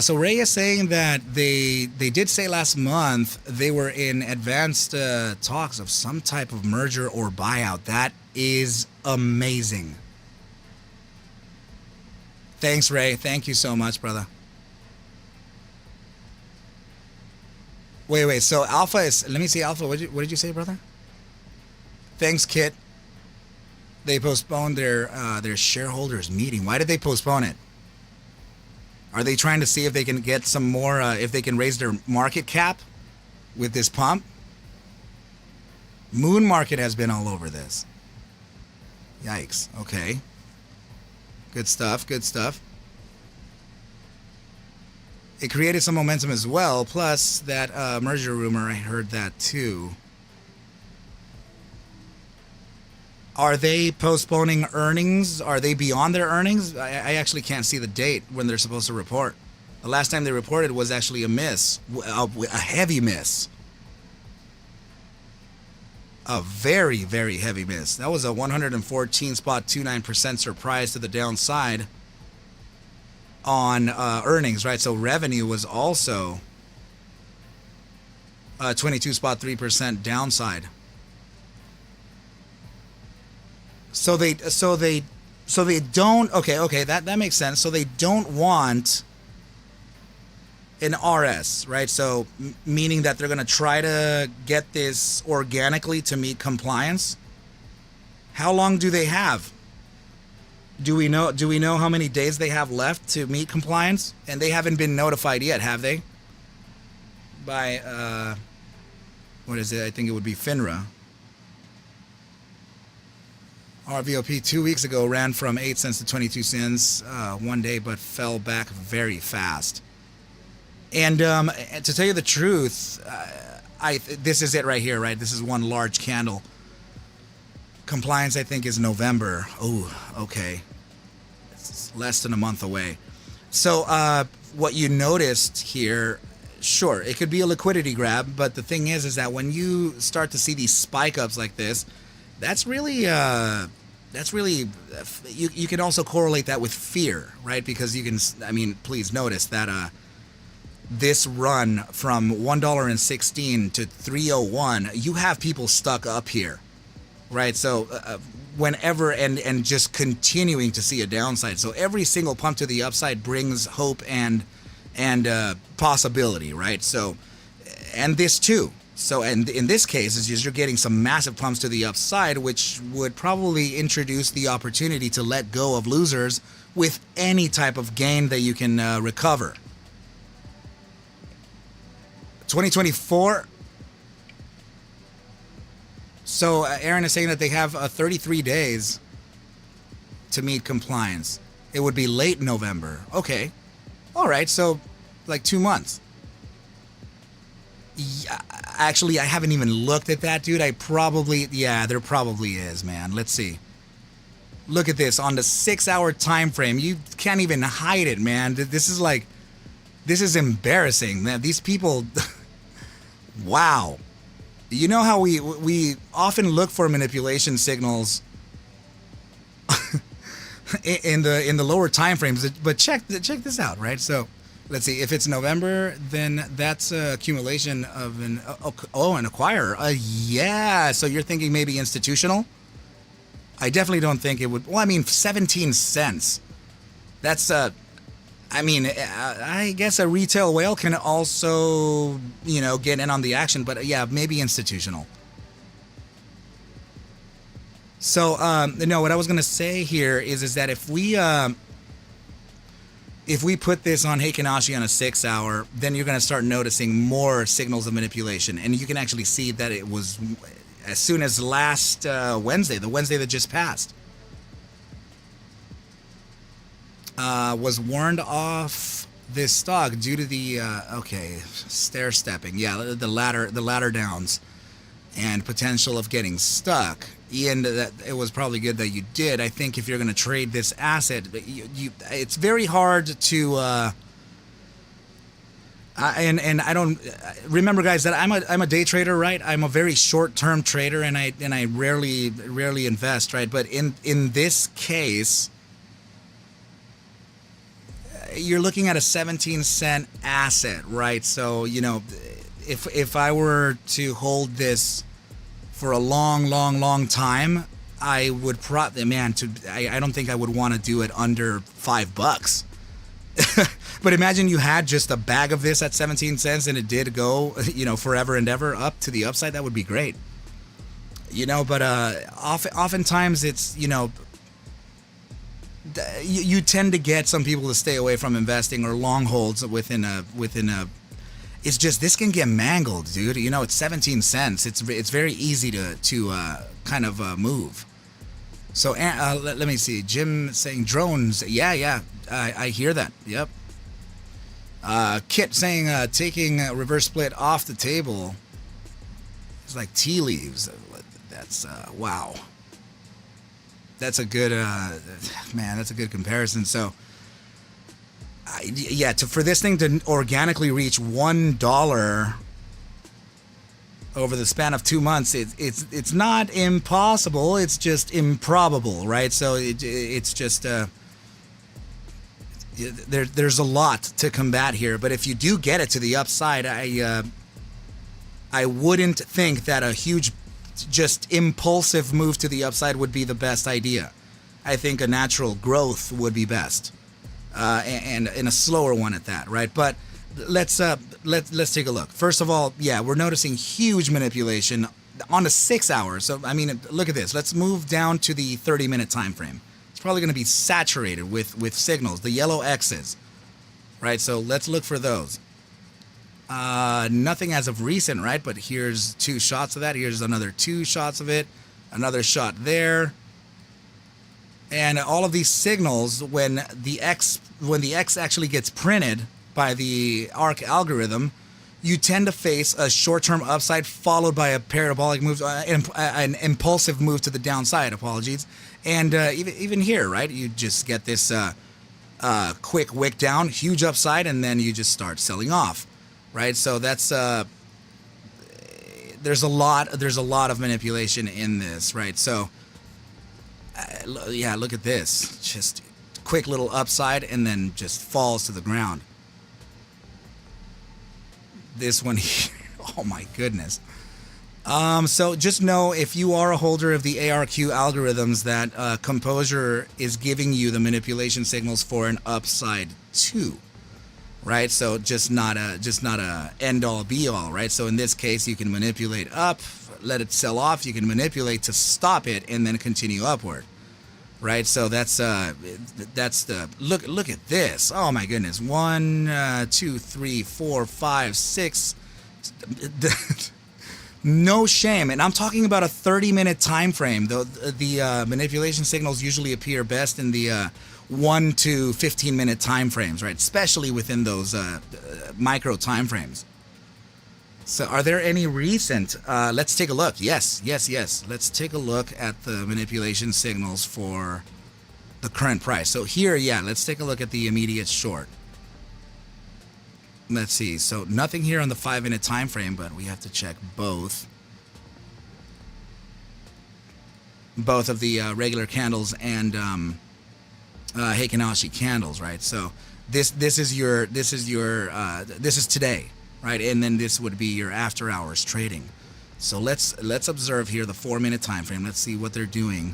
So Ray is saying that they did say last month they were in advanced talks of some type of merger or buyout. That is amazing. Thanks, Ray. Thank you so much, brother. Wait. So Alpha is... Let me see, Alpha. What did you say, brother? Thanks, Kit. They postponed their shareholders meeting. Why did they postpone it? Are they trying to see if they can get some more, if they can raise their market cap with this pump? Moon Market has been all over this. Yikes. Okay. Good stuff. It created some momentum as well. Plus, that merger rumor, I heard that too. Are they postponing earnings? Are they beyond their earnings? I actually can't see the date when they're supposed to report. The last time they reported was actually a miss, a heavy miss. A very, very heavy miss. That was a 114.29% surprise to the downside on earnings, right? So revenue was also 22.3% downside. So they don't, okay, that makes sense. So they don't want an RS, right? So meaning that they're going to try to get this organically to meet compliance. How long do they have? Do we know how many days they have left to meet compliance? And they haven't been notified yet, have they? By what is it? I think it would be FINRA. RVLP 2 weeks ago ran from 8 cents to 22 cents one day, but fell back very fast. And to tell you the truth, this is it right here, right? This is one large candle. Compliance, I think, is November. Oh, okay. It's less than a month away. So what you noticed here, sure, it could be a liquidity grab, but the thing is that when you start to see these spike ups like this, that's really you can also correlate that with fear, right? Because you can, I mean, please notice that this run from $1.16 to $3.01, you have people stuck up here, right? So whenever and just continuing to see a downside. So every single pump to the upside brings hope and possibility, right? So, and this too. So, and in this case, is you're getting some massive pumps to the upside, which would probably introduce the opportunity to let go of losers with any type of gain that you can recover. 2024. So Aaron is saying that they have 33 days to meet compliance. It would be late November. Okay. All right. So like 2 months. Yeah, actually, I haven't even looked at that, dude. Yeah, there probably is, man. Let's see. Look at this on the 6-hour time frame. You can't even hide it, man. This is embarrassing, man. These people, wow. You know how we often look for manipulation signals in the lower time frames, but check this out, right? So let's see, if it's November, then that's accumulation of an acquirer. Yeah, so you're thinking maybe institutional? I definitely don't think it would. Well, I mean, 17 cents. That's I mean, I guess a retail whale can also, get in on the action, but yeah, maybe institutional. So, no, what I was going to say here is that if we put this on Heikinashi on a 6-hour, then you're going to start noticing more signals of manipulation. And you can actually see that it was as soon as last Wednesday, the Wednesday that just passed. Was warned off this stock due to the stair stepping. Yeah, the ladder downs and potential of getting stuck. Ian, that it was probably good that you did. I think if you're going to trade this asset, it's very hard to. And I don't remember, guys, that I'm a day trader, right? I'm a very short-term trader, and I rarely invest, right? But in this case, you're looking at a 17-cent asset, right? So, if I were to hold this for a long time, I would I don't think I would want to do it under $5. But imagine you had just a bag of this at 17 cents and it did go, forever and ever up to the upside. That would be great. But oftentimes it's, you tend to get some people to stay away from investing or long holds within a. It's just, this can get mangled, dude. It's 17 cents. It's very easy to kind of move. So let me see. Jim saying drones. Yeah. I hear that. Yep. Kit saying taking a reverse split off the table. It's like tea leaves. That's wow. That's a good that's a good comparison. So for this thing to organically reach $1 over the span of 2 months, it's not impossible. It's just improbable, right? So it's just there's a lot to combat here. But if you do get it to the upside, I wouldn't think that a huge, just impulsive move to the upside would be the best idea. I think a natural growth would be best, and a slower one at that, right? But let's take a look. First of all, we're noticing huge manipulation on the 6 hours. So I mean, look at this. Let's move down to the 30-minute time frame. It's probably going to be saturated with signals, the yellow X's, right? So let's look for those. Nothing as of recent, right? But here's 2 shots of that. Here's another 2 shots of it. Another shot there. And all of these signals, when the X actually gets printed by the ARCa algorithm, you tend to face a short-term upside followed by a parabolic move, an impulsive move to the downside. Apologies. And even here, right? You just get this quick wick down, huge upside, and then you just start selling off. Right, so that's there's a lot of manipulation in this, right? So look at this, just quick little upside and then just falls to the ground. This one here, oh my goodness. So just know, if you are a holder of the ARQ algorithms, that Composure is giving you the manipulation signals for an upside too. right? So just not a end all be all, right? So in this case, you can manipulate up, let it sell off. You can manipulate to stop it and then continue upward, right? So that's the look at this. Oh my goodness, 1, 2, 3, 4, 5, 6. No shame, and I'm talking about a 30-minute time frame. The manipulation signals usually appear best in the 1 to 15-minute time frames, right? Especially within those micro time frames. So, are there any recent? Let's take a look. Yes. Let's take a look at the manipulation signals for the current price. So here, yeah, let's take a look at the immediate short. Let's see. So nothing here on the 5-minute time frame, but we have to check both of the regular candles and Heikin Ashi candles, right? So this is today, right? And then this would be your after hours trading. So let's observe here the 4-minute time frame. Let's see what they're doing.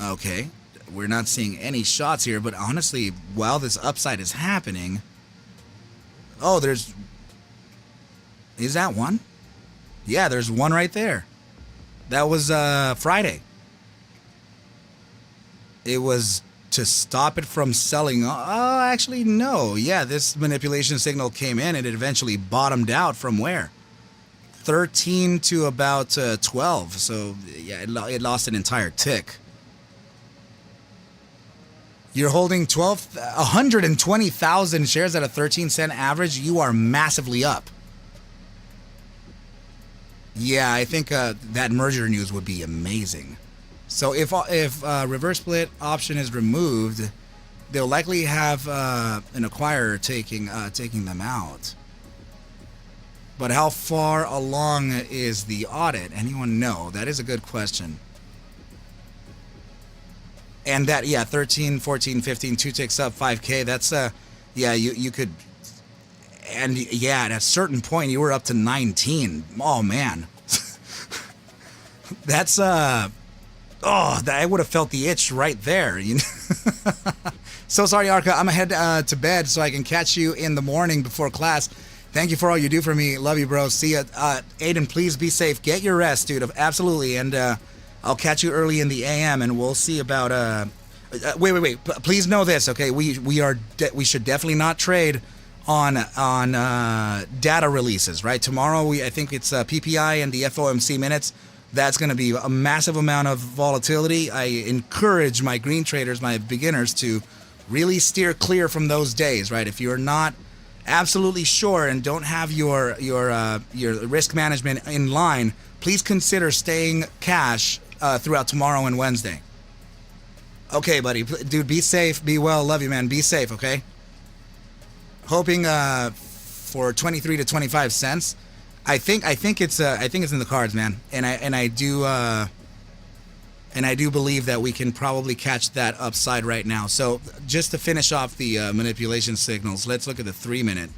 Okay. We're not seeing any shots here, but honestly, while this upside is happening... Oh, is that one? Yeah, there's one right there. That was Friday. It was to stop it from selling... Oh, actually, no. Yeah, this manipulation signal came in and it eventually bottomed out from where? 13 to about 12. So, yeah, it lost an entire tick. You're holding 120,000 shares at a 13-cent average. You are massively up. Yeah, I think that merger news would be amazing. So if reverse split option is removed, they'll likely have an acquirer taking them out. But how far along is the audit? Anyone know? That is a good question. And that, yeah, 13, 14, 15, 2 ticks up, 5K. That's, yeah, you could, and yeah, at a certain point, you were up to 19. Oh, man. That's, I would have felt the itch right there. You know? So sorry, ARCa. I'm going to head to bed so I can catch you in the morning before class. Thank you for all you do for me. Love you, bro. See ya. Aiden, please be safe. Get your rest, dude. Absolutely. And, I'll catch you early in the AM, and we'll see about. Wait. Please know this, okay? We should definitely not trade on data releases, right? Tomorrow, I think it's PPI and the FOMC minutes. That's going to be a massive amount of volatility. I encourage my green traders, my beginners, to really steer clear from those days, right? If you're not absolutely sure and don't have your risk management in line, please consider staying cash throughout tomorrow and Wednesday. Okay, buddy. Dude, be safe. Be well. Love you, man. Be safe, okay? Hoping for 23 to 25 cents. I think it's in the cards, man. And I do believe that we can probably catch that upside right now. So just to finish off the manipulation signals, let's look at the 3-minute.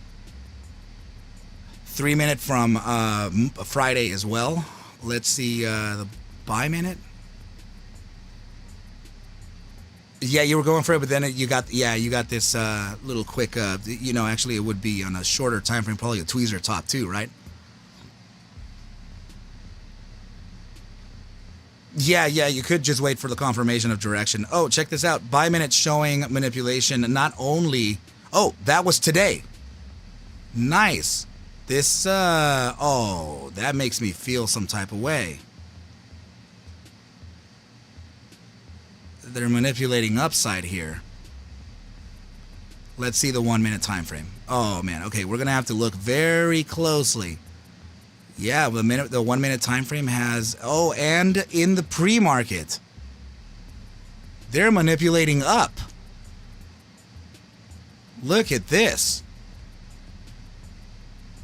3-minute from Friday as well. Let's see the buy minute. Yeah, you were going for it, but then you got this little quick. Actually, it would be on a shorter time frame, probably a tweezer top too, right? Yeah, you could just wait for the confirmation of direction. Oh, check this out. Buy minute showing manipulation. Not only. Oh, that was today. Nice. This. That makes me feel some type of way. They're manipulating upside here. Let's see the 1-minute time frame. Oh man, okay, we're gonna have to look very closely. Yeah, the 1-minute time frame has and in the pre-market, they're manipulating up. Look at this.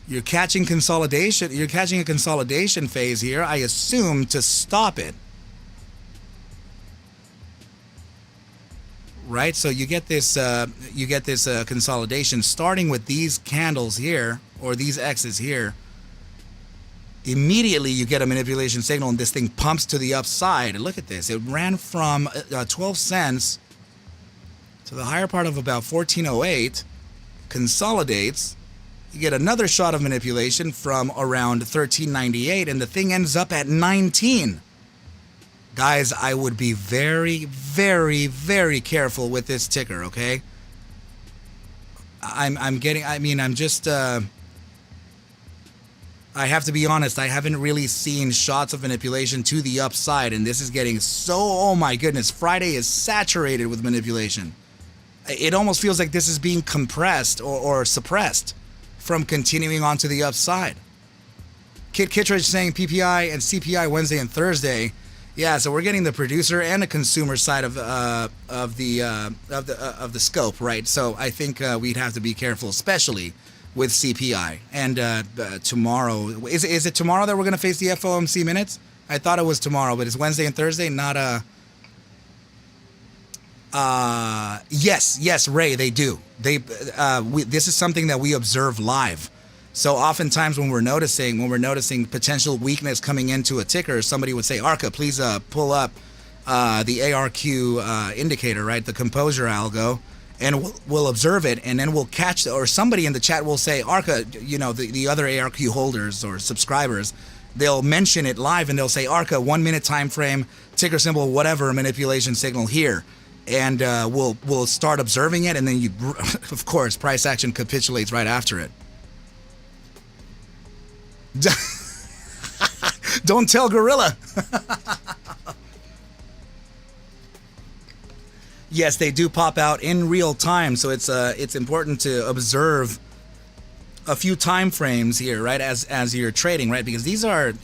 You're catching consolidation. You're catching a consolidation phase here, I assume, to stop it. Right, so you get this consolidation starting with these candles here, or these X's here. Immediately you get a manipulation signal and this thing pumps to the upside. And look at this, it ran from 12 cents to the higher part of about 1408, consolidates. You get another shot of manipulation from around 1398, and the thing ends up at 19. Guys, I would be very, very, very careful with this ticker, okay? I have to be honest, I haven't really seen shots of manipulation to the upside, and this is getting so, oh my goodness, Friday is saturated with manipulation. It almost feels like this is being compressed or suppressed from continuing on to the upside. Kid Kittredge saying PPI and CPI Wednesday and Thursday. Yeah, so we're getting the producer and the consumer side of the scope, right? So I think we'd have to be careful, especially with CPI. And tomorrow, is it tomorrow that we're going to face the FOMC minutes? I thought it was tomorrow, but it's Wednesday and Thursday, not yes, Ray, they do. This is something that we observe live. So oftentimes when we're noticing potential weakness coming into a ticker, somebody would say, ARCa, please pull up the ARQ indicator, right? The composure algo, and we'll observe it, and then we'll catch, or somebody in the chat will say, ARCa, you know, the other ARQ holders or subscribers, they'll mention it live and they'll say, ARCa, 1 minute time frame, ticker symbol, whatever, manipulation signal here. And we'll start observing it, and then of course, price action capitulates right after it. Don't tell Gorilla. Yes, they do pop out in real time, so it's important to observe a few time frames here, right, as you're trading, right, because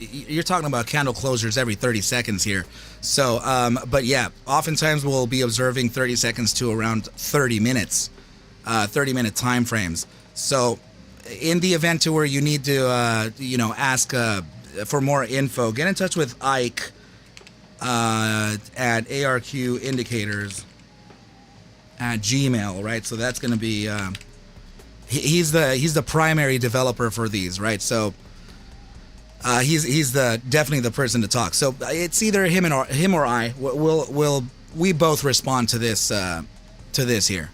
you're talking about candle closures every 30 seconds here. So but yeah, oftentimes we'll be observing 30 seconds to around 30 minutes, 30-minute time frames. So in the event to where you need to ask for more info, get in touch with Ike at ARQ Indicators at Gmail, right? So that's going to be he's the primary developer for these, right? So he's definitely the person to talk. So it's either him or I. We both respond to this here.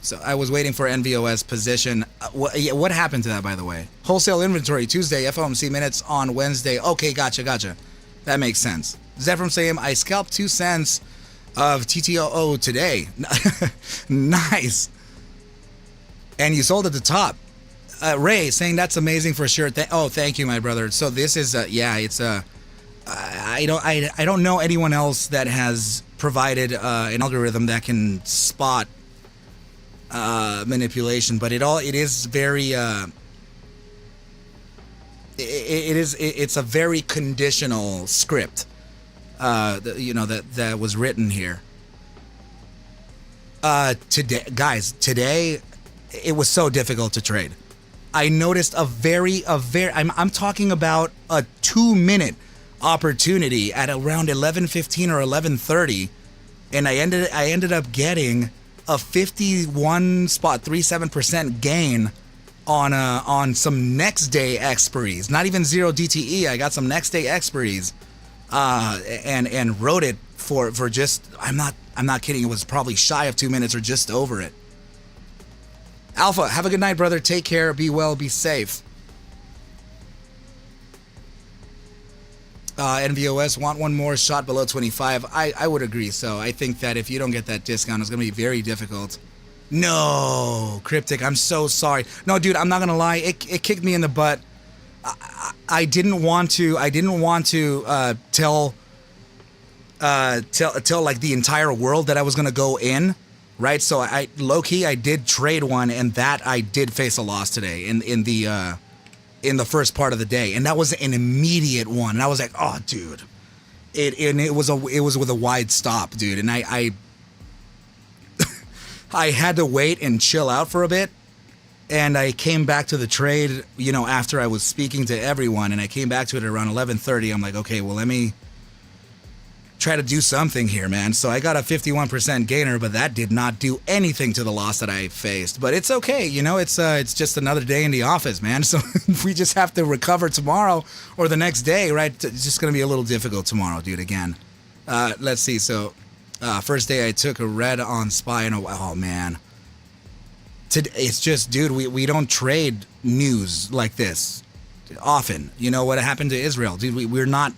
So I was waiting for NVOS position. What happened to that, by the way? Wholesale inventory Tuesday, FOMC minutes on Wednesday. Okay, gotcha. That makes sense. Zephram saying, I scalped 2 cents of TTOO today. Nice. And you sold at the top. Ray saying that's amazing for sure. Thank you, my brother. So this is I don't know anyone else that has provided an algorithm that can spot manipulation, but it is very it's a very conditional script that was written here. Today it was so difficult to trade. I noticed I'm talking about a 2-minute opportunity at around 11:15 or 11:30, and I ended up getting a 51.37% gain on some next day expiries. Not even 0 DTE. I got some next day expiries, and wrote it for just, I'm not kidding, it was probably shy of 2 minutes or just over it. Alpha, have a good night, brother. Take care. Be well. Be safe. NVOS, want one more shot below 25. I would agree. So I think that if you don't get that discount, it's going to be very difficult. No, Cryptic, I'm so sorry. No, dude, I'm not going to lie. It kicked me in the butt. I didn't want to tell like the entire world that I was going to go in. Right, so I low-key I did trade one, and that I did face a loss today in the first part of the day, and that was an immediate one. And I was like, oh, dude, it was with a wide stop, dude, and I I had to wait and chill out for a bit, and I came back to the trade, after I was speaking to everyone, and I came back to it around 11:30. I'm like, okay, well, let me try to do something here, man. So I got a 51% gainer, but that did not do anything to the loss that I faced. But it's okay, it's just another day in the office, man. So we just have to recover tomorrow or the next day, right? It's just gonna be a little difficult tomorrow, dude. Again, let's see. So First day I took a red on SPY and oh man. It's just, dude, we don't trade news like this often. You know what happened to Israel? Dude, we're not,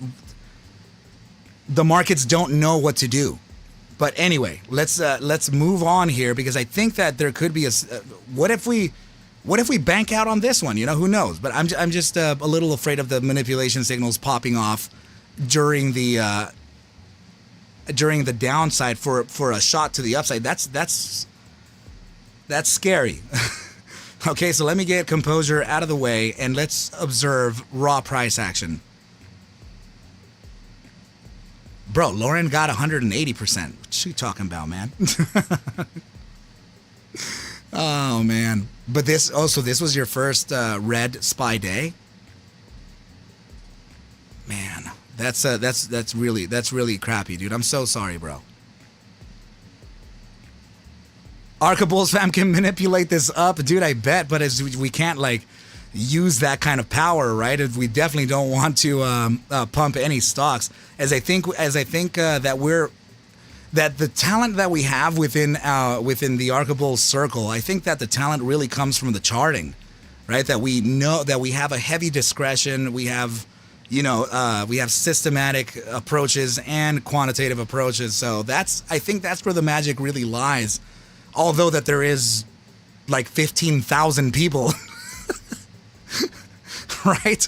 the markets don't know what to do. But anyway, let's move on here, because I think that there could be what if we bank out on this one? You know, who knows? But I'm just a little afraid of the manipulation signals popping off during the downside for a shot to the upside. That's scary. Okay, so let me get composure out of the way and let's observe raw price action. Bro, Lauren got 180%. What you talking about, man? Oh man. But this was your first red SPY day? Man, that's really crappy, dude. I'm so sorry, bro. ARCa Bulls fam can manipulate this up, dude, I bet, but we can't like use that kind of power, right? We definitely don't want to pump any stocks, as I think that the talent that we have within the ARCa Bulls circle, I think that the talent really comes from the charting, right? That we know that we have a heavy discretion, we have systematic approaches and quantitative approaches. So I think that's where the magic really lies. Although that there is like 15,000 people, right?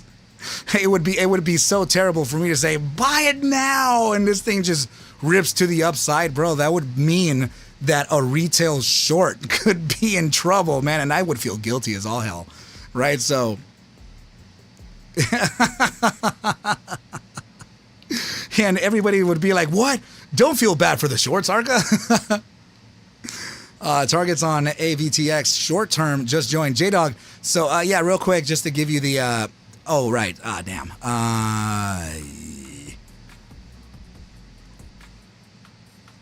It would be so terrible for me to say buy it now and this thing just rips to the upside, bro. That would mean that a retail short could be in trouble, man, and I would feel guilty as all hell, right? So and everybody would be like, what? Don't feel bad for the shorts, ARCa. Targets on AVTX short term just joined. J-Dog. So yeah, real quick, just to give you the oh right. Damn.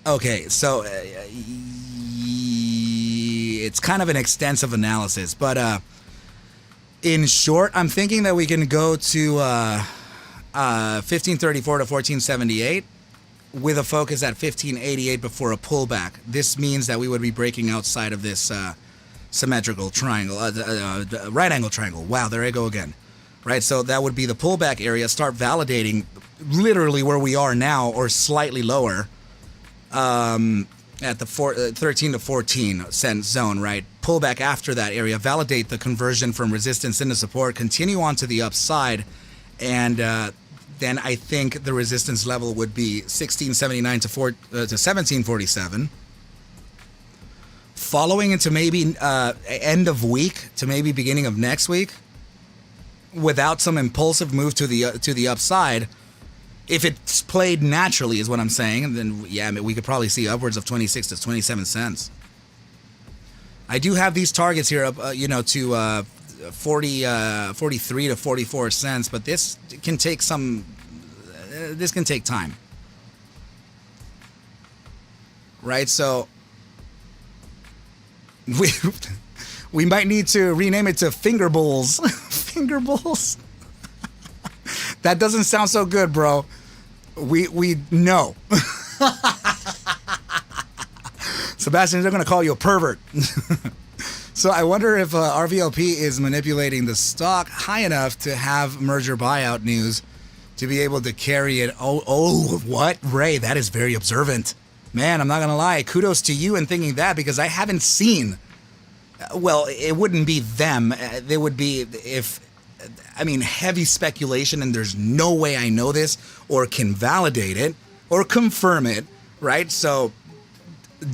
Okay, so it's kind of an extensive analysis, but in short, I'm thinking that we can go to 1534 to 1478 with a focus at 1588 before a pullback. This means that we would be breaking outside of this symmetrical triangle, right angle triangle. Wow, there I go again. Right, so that would be the pullback area. Start validating literally where we are now or slightly lower at the 13 to 14 cent zone, right? Pullback after that area, validate the conversion from resistance into support, continue on to the upside, and then I think the resistance level would be 1679 to 1747. Following into maybe end of week to maybe beginning of next week, without some impulsive move to the upside, if it's played naturally, is what I'm saying, then yeah, I mean, we could probably see upwards of 26 to 27 cents. I do have these targets here, to 43 to 44 cents, but this can take time, right? So we might need to rename it to Finger Bulls. Finger Bulls. That doesn't sound so good, bro. We know. Sebastian, they're gonna call you a pervert. So I wonder if RVLP is manipulating the stock high enough to have merger buyout news to be able to carry it. Oh, what? Ray, that is very observant. Man, I'm not going to lie. Kudos to you in thinking that, because I haven't seen. Well, it wouldn't be them. They would be heavy speculation, and there's no way I know this or can validate it or confirm it, right? So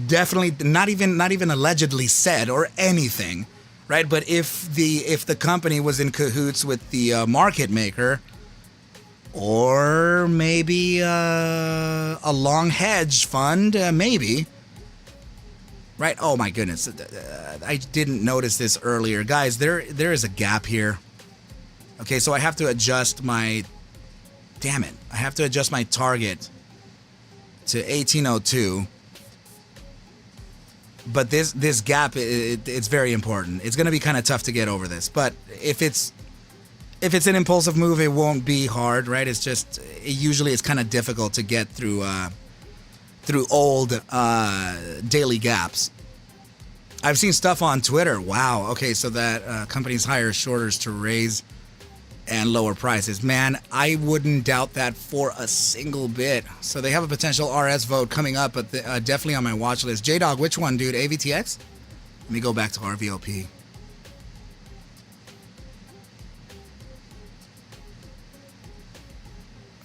definitely not even allegedly said or anything, right? But if the company was in cahoots with the market maker, or maybe a long hedge fund, maybe, right? Oh my goodness, I didn't notice this earlier, guys. There is a gap here. Okay, so I have to adjust my. Damn it! I have to adjust my target to 1802. But this gap, it's very important. It's going to be kind of tough to get over this. But if it's an impulsive move, it won't be hard, right? It's just usually it's kind of difficult to get through through old daily gaps. I've seen stuff on Twitter. Wow. Okay, so that companies hire shorters to raise and lower prices. Man, I wouldn't doubt that for a single bit. So they have a potential RS vote coming up, but definitely on my watch list. J-Dog, which one, dude? AVTX? Let me go back to RVLP.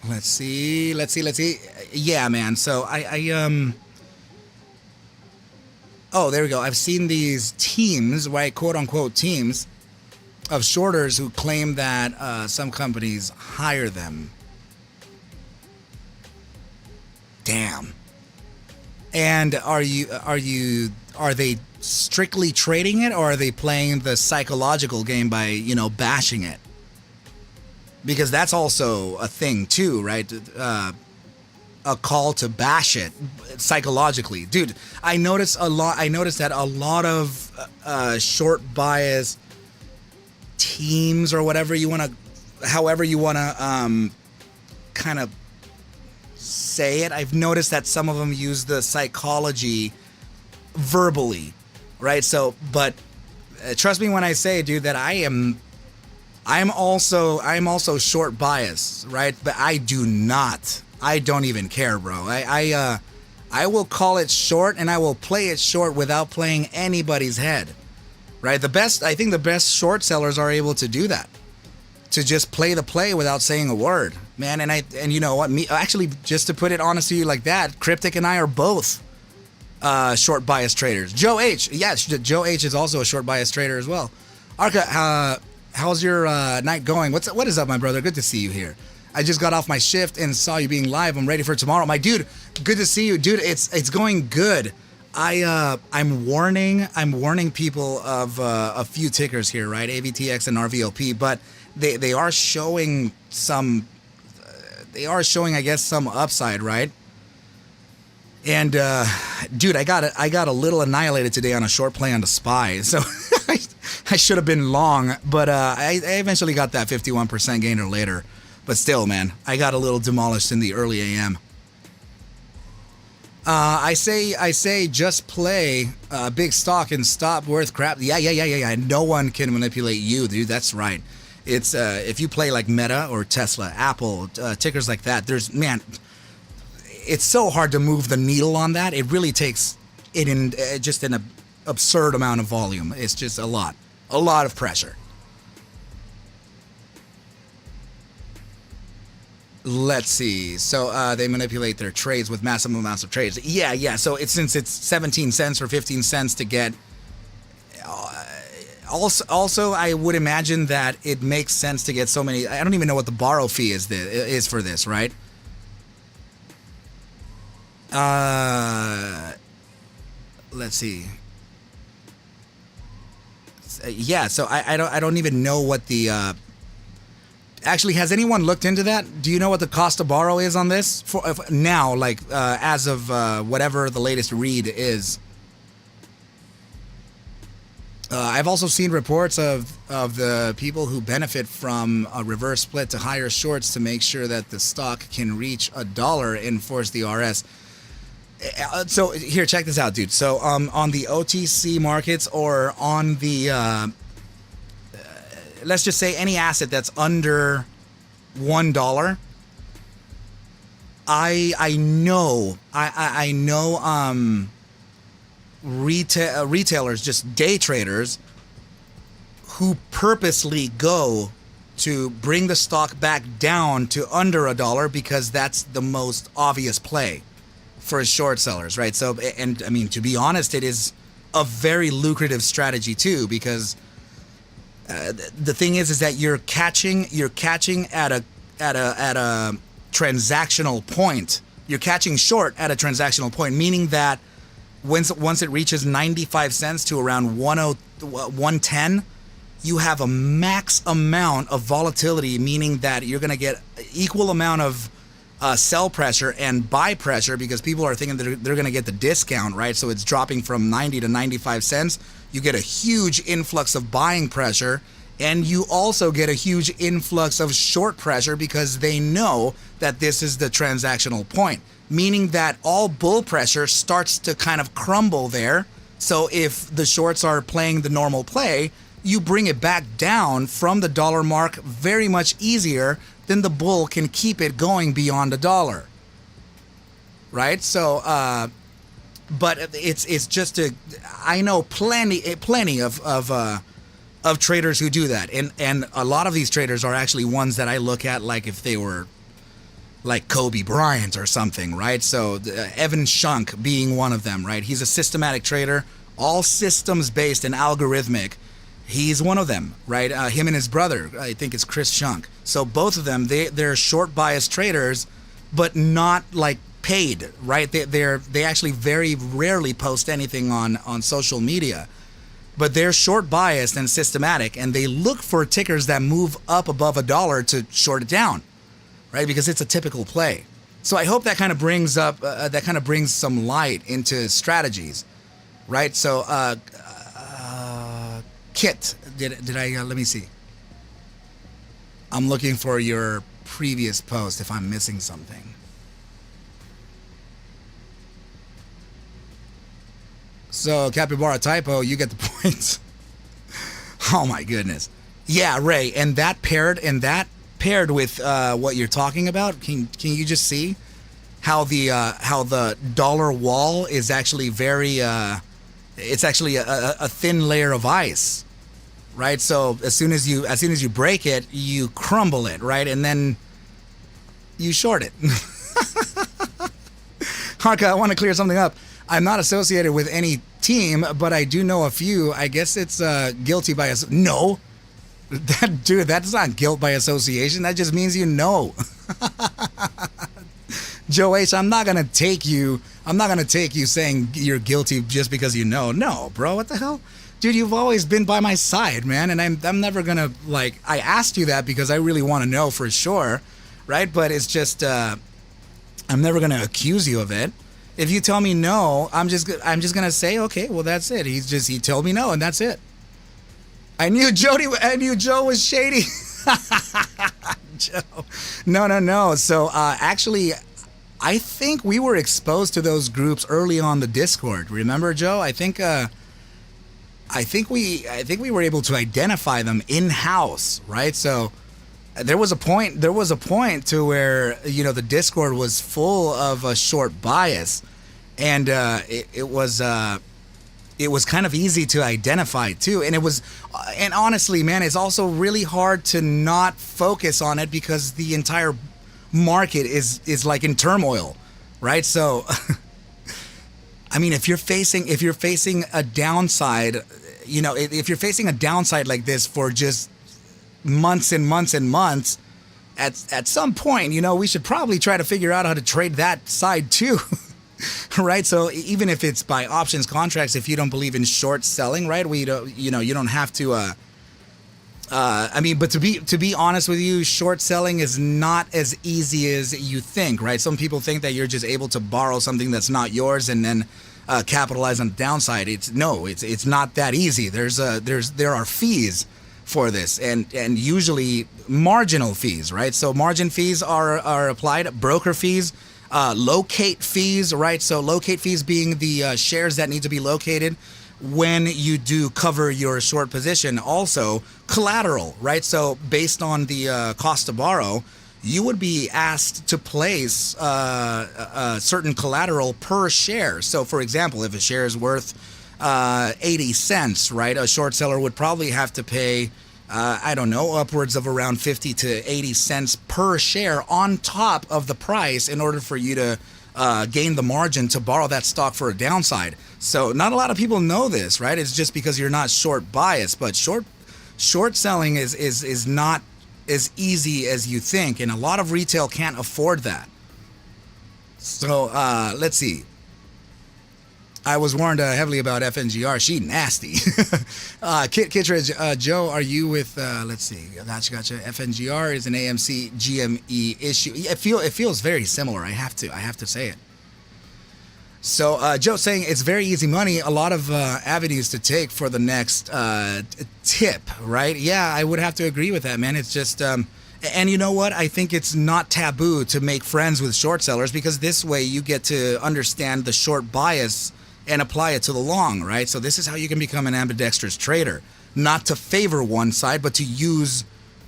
Let's see. Yeah, man. So oh, there we go. I've seen these teams, right? Quote unquote teams of shorters who claim that some companies hire them. Damn. And are they strictly trading it, or are they playing the psychological game by, you know, bashing it? Because that's also a thing too, right? A call to bash it psychologically. Dude, I noticed that a lot of short bias teams, or however you want to kind of say it, I've noticed that some of them use the psychology verbally, right? So, but trust me when I say, dude, that I'm also short bias, right? But I don't even care, bro. I will call it short, and I will play it short without playing anybody's head, right? I think the best short sellers are able to do that, to just play the play without saying a word, man. And you know what? Actually, just to put it honest to you like that, Cryptic and I are both short bias traders. Joe H, yes, Joe H is also a short bias trader as well. ARCa, how's your night going? What is up, my brother? Good to see you here. I just got off my shift and saw you being live. I'm ready for tomorrow. My dude, good to see you. Dude, it's going good. I'm warning people of a few tickers here, right? AVTX and RVLP, but they are showing I guess some upside, right? And dude, I got a little annihilated today on a short play on the SPY. So I should have been long, but I eventually got that 51% gainer later. But still, man, I got a little demolished in the early AM. I say just play big stock and stop worth crap. Yeah. No one can manipulate you, dude. That's right. It's if you play like Meta or Tesla, Apple, tickers like that, it's so hard to move the needle on that. It really takes it in just an absurd amount of volume. It's just a lot of pressure. Let's see. So they manipulate their trades with massive amounts of trades. Yeah. So since it's 17 cents or 15 cents to get. Also, I would imagine that it makes sense to get so many. I don't even know what the borrow fee is for this, right? Let's see. Yeah. So I don't even know what the. Actually, has anyone looked into that? Do you know what the cost to borrow is on this for now? Like as of whatever the latest read is. I've also seen reports of the people who benefit from a reverse split to higher shorts to make sure that the stock can reach $1 and force the RS. So here, check this out, dude. So on the OTC markets, or on the let's just say any asset that's under $1, I know retailers, just day traders, who purposely go to bring the stock back down to under $1 because that's the most obvious play for short sellers, right? So, and I mean, to be honest, it is a very lucrative strategy too, because the thing is that you're catching at a transactional point. You're catching short at a transactional point, meaning that once it reaches 95 cents to around 110, you have a max amount of volatility, meaning that you're going to get equal amount of sell pressure and buy pressure, because people are thinking that they're going to get the discount, right? So it's dropping from 90 to 95 cents. You get a huge influx of buying pressure, And you also get a huge influx of short pressure because they know that this is the transactional point, meaning that all bull pressure starts to kind of crumble there. So if the shorts are playing the normal play, you bring it back down from the dollar mark very much easier than the bull can keep it going beyond a dollar. Right? So, but it's just I know plenty of traders who do that, and a lot of these traders are actually ones that I look at like if they were like Kobe Bryant or something, right? So Evan Shunk being one of them, right? He's a systematic trader, all systems based and algorithmic. He's one of them, right? Him and his brother, I think it's Chris Shunk. So both of them, they're short bias traders, but not like paid, right? They actually very rarely post anything on social media, but they're short biased and systematic, and they look for tickers that move up above a dollar to short it down, right? Because it's a typical play. So I hope that kind of brings up brings some light into strategies, right? So Kit, did I let me see. I'm looking for your previous post if I'm missing something. So Capybara Typo, you get the points. Oh my goodness. Yeah, Ray, and that paired with what you're talking about, can you just see how the dollar wall is actually very it's actually a thin layer of ice, right? So as soon as you break it, you crumble it, right? And then you short it. ARCa, I want to clear something up. I'm not associated with any team, but I do know a few. I guess it's guilty by no. That's not guilt by association. That just means you know. Joe H, I'm not gonna take you saying you're guilty just because you know. No, bro, what the hell? Dude, you've always been by my side, man, and I'm never gonna, like, I asked you that because I really want to know for sure, right? But it's just I'm never gonna accuse you of it. If you tell me no, I'm just gonna say, okay, well, that's it. He told me no, and that's it. I knew Joe was shady. Joe. No. So actually, I think we were exposed to those groups early on the Discord. Remember, Joe? I think we were able to identify them in-house, right? So there was a point to where, you know, the Discord was full of a short bias, and it was kind of easy to identify too. And honestly, man, it's also really hard to not focus on it because the entire market is like in turmoil, right? So I mean, if you're facing a downside, you know, if you're facing a downside like this for just months and months and months, at some point, you know, we should probably try to figure out how to trade that side too. Right? So even if it's by options contracts, if you don't believe in short selling, right, you don't have to I mean, but to be honest with you, short selling is not as easy as you think, right? Some people think that you're just able to borrow something that's not yours and then capitalize on the downside. It's not that easy. There are fees for this, and usually marginal fees, right? So margin fees are applied, broker fees, locate fees, right? So locate fees being the shares that need to be located when you do cover your short position. Also collateral, right? So based on the cost to borrow, you would be asked to place a certain collateral per share. So for example, if a share is worth 80 cents, right, a short seller would probably have to pay I don't know, upwards of around 50 to 80 cents per share on top of the price in order for you to gain the margin to borrow that stock for a downside. So not a lot of people know this, right? It's just because you're not short biased, but short selling is not as easy as you think, and a lot of retail can't afford that. So let's see. I was warned heavily about FNGR. She nasty. Kittredge, Joe, are you with, let's see, gotcha. FNGR is an AMC GME issue. It feels very similar. I have to say it. So Joe saying it's very easy money, a lot of avenues to take for the next tip, right? Yeah, I would have to agree with that, man. It's just, and you know what? I think it's not taboo to make friends with short sellers, because this way you get to understand the short bias and apply it to the long, right? So this is how you can become an ambidextrous trader, not to favor one side, but to use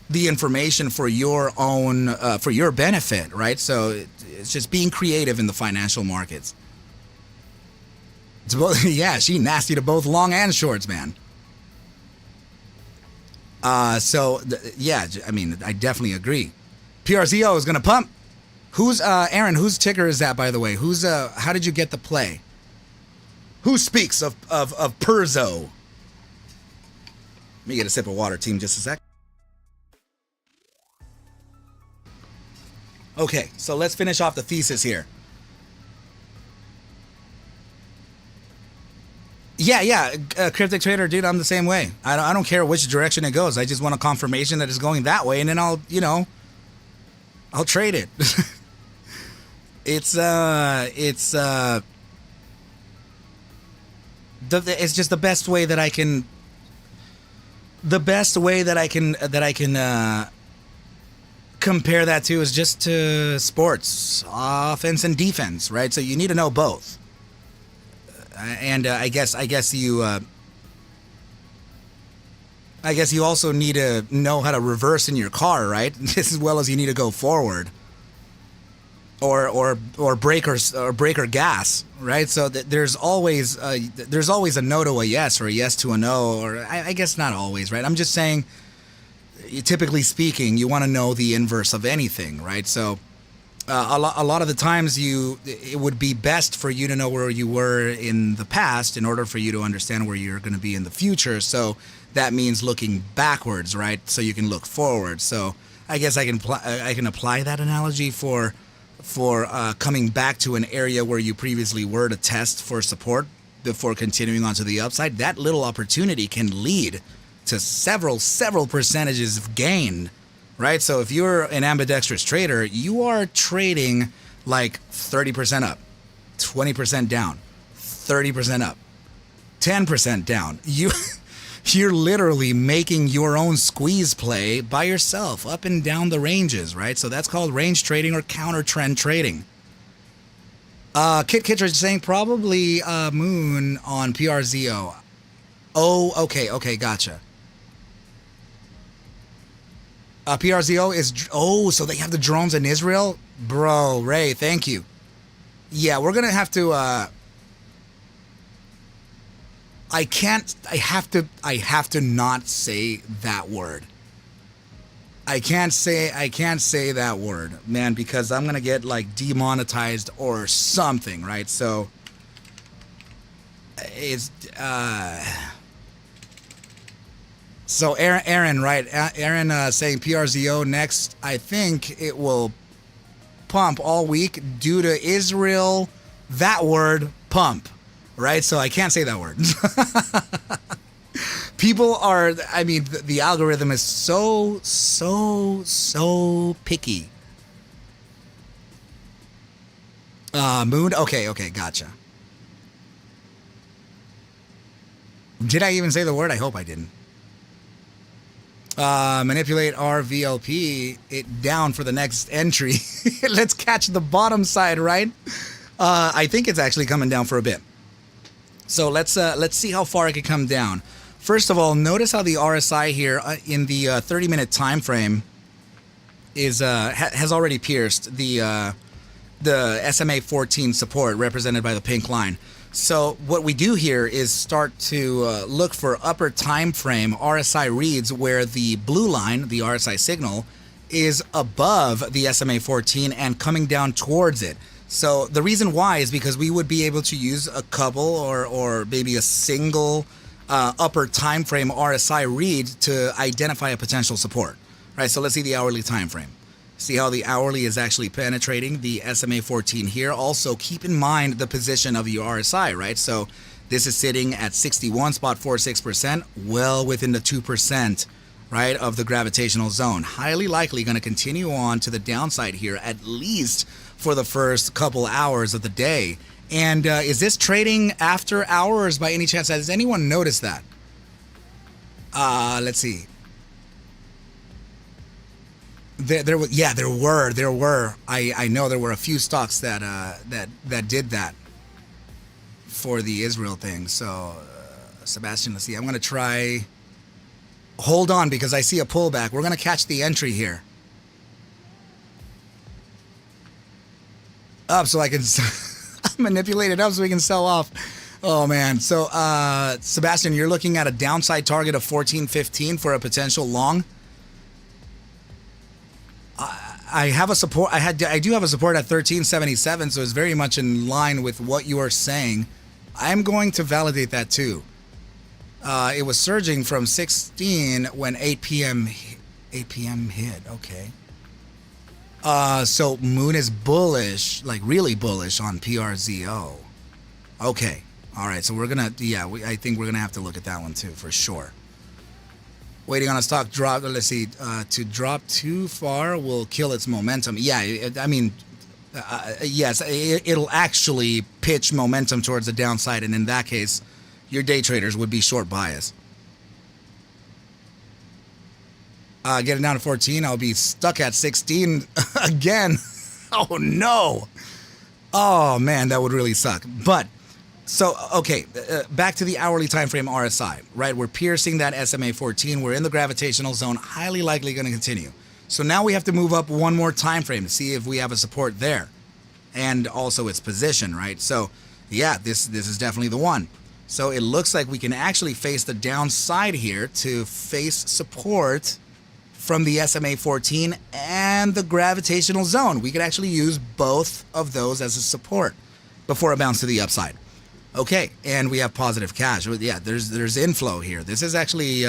the information for your own, for your benefit, right? So it's just being creative in the financial markets. It's both, yeah, she nasty to both long and shorts, man. Yeah, I mean, I definitely agree. PRZO is gonna pump. Who's Aaron? Whose ticker is that, by the way? Who's how did you get the play? Who speaks of Perzo? Let me get a sip of water, team, just a sec. Okay, so let's finish off the thesis here. Yeah, cryptic trader, dude, I'm the same way. I don't care which direction it goes. I just want a confirmation that it's going that way, and then I'll trade it. It's just the best way that I can. The best way that I can compare that to is just to sports, offense and defense, right? So you need to know both. And I guess you also need to know how to reverse in your car, right? Just as well as you need to go forward, or brake or gas, right? So there's always a no to a yes, or a yes to a no, or I guess not always, right? I'm just saying, typically speaking, you want to know the inverse of anything, right? So. A lot of the times it would be best for you to know where you were in the past in order for you to understand where you're going to be in the future. So that means looking backwards, right? So you can look forward. So I guess I can apply that analogy for coming back to an area where you previously were to test for support before continuing on to the upside. That little opportunity can lead to several percentages of gain. Right, so if you're an ambidextrous trader, you are trading like 30% up, 20% down, 30% up, 10% down. You're literally making your own squeeze play by yourself up and down the ranges, right? So that's called range trading or counter trend trading. Kit Kittredge saying probably Moon on PRZO. Oh, okay, gotcha. PRZO is, so they have the drones in Israel? Bro, Ray, thank you. Yeah, we're going to have to, I have to not say that word. I can't say that word, man, because I'm going to get like demonetized or something, right? So it's, So Aaron, right? Aaron saying PRZO next. I think it will pump all week due to Israel. That word, pump, right? So I can't say that word. People are. I mean, the algorithm is so picky. Moon. Okay, gotcha. Did I even say the word? I hope I didn't. Manipulate RVLP it down for the next entry. Let's catch the bottom side, right? I think it's actually coming down for a bit. So let's see how far it can come down. First of all, notice how the RSI here in the 30-minute time frame is has already pierced the SMA 14 support represented by the pink line. So what we do here is start to look for upper time frame RSI reads where the blue line, the RSI signal, is above the SMA 14 and coming down towards it. So the reason why is because we would be able to use a couple or maybe a single upper time frame RSI read to identify a potential support. Right, so let's see the hourly time frame. See how the hourly is actually penetrating the SMA 14 here. Also, keep in mind the position of your RSI, right? So this is sitting at 61.46%, well within the 2%, right, of the gravitational zone. Highly likely going to continue on to the downside here, at least for the first couple hours of the day. And is this trading after hours by any chance? Has anyone noticed that? Let's see. There were. I know there were a few stocks that did that for the Israel thing. So, Sebastian, let's see. I'm gonna try. Hold on, because I see a pullback. We're gonna catch the entry here. Up so I can manipulate it up so we can sell off. Oh man. So, Sebastian, you're looking at a downside target of 14.15 for a potential long. I have a support. I do have a support at 13.77, so it's very much in line with what you are saying. I'm going to validate that too. It was surging from 16 when 8 p.m. hit. Okay. So Moon is bullish, like really bullish on PRZO. Okay. All right. So we're gonna, I think we're gonna have to look at that one too for sure. Waiting on a stock drop. Let's see. To drop too far will kill its momentum. Yeah, I mean, yes, it'll actually pitch momentum towards the downside, and in that case, your day traders would be short bias. Getting down to 14, I'll be stuck at 16 again. Oh no. Oh man, that would really suck. But so, okay, back to the hourly time frame RSI, right? We're piercing that SMA 14. We're in the gravitational zone, highly likely going to continue. So now we have to move up one more time frame to see if we have a support there, and also its position, right? So, yeah, this is definitely the one. So it looks like we can actually face the downside here to face support from the SMA 14 and the gravitational zone. We could actually use both of those as a support before it bounces to the upside. Okay, and we have positive cash. Yeah, there's inflow here. This is actually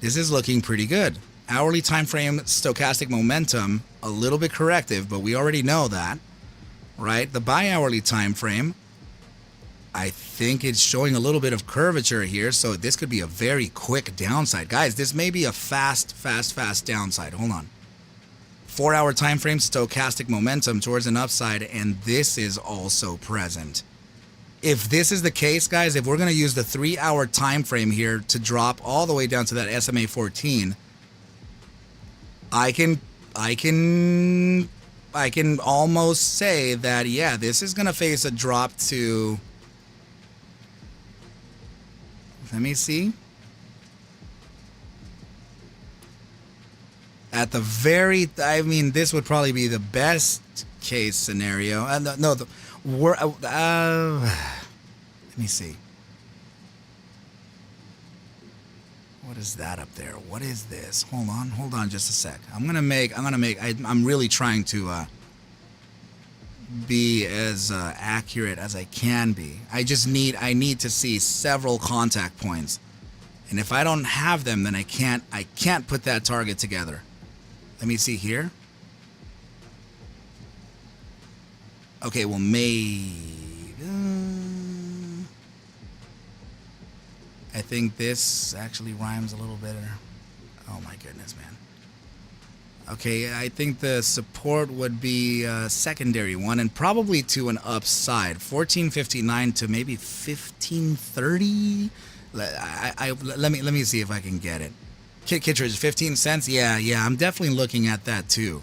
this is looking pretty good. Hourly time frame stochastic momentum a little bit corrective, but we already know that, right? The bi-hourly time frame, I think it's showing a little bit of curvature here, so this could be a very quick downside. Guys, this may be a fast downside. Hold on. 4-hour time frame stochastic momentum towards an upside, and this is also present. If this is the case, guys, if we're going to use the 3-hour time frame here to drop all the way down to that SMA 14, I can almost say that, yeah, this is going to face a drop to, let me see. At the very, I mean, this would probably be the best case scenario. Let me see. What is that up there? What is this? Hold on just a sec. I'm really trying to be as accurate as I can be. I need to see several contact points. And if I don't have them, then I can't put that target together. Let me see here. Okay, well, I think this actually rhymes a little better. Oh my goodness, man. Okay, I think the support would be a secondary one, and probably to an upside. 1459 to maybe 1530. Let me see if I can get it. Kittredge, 15 cents. Yeah, I'm definitely looking at that too.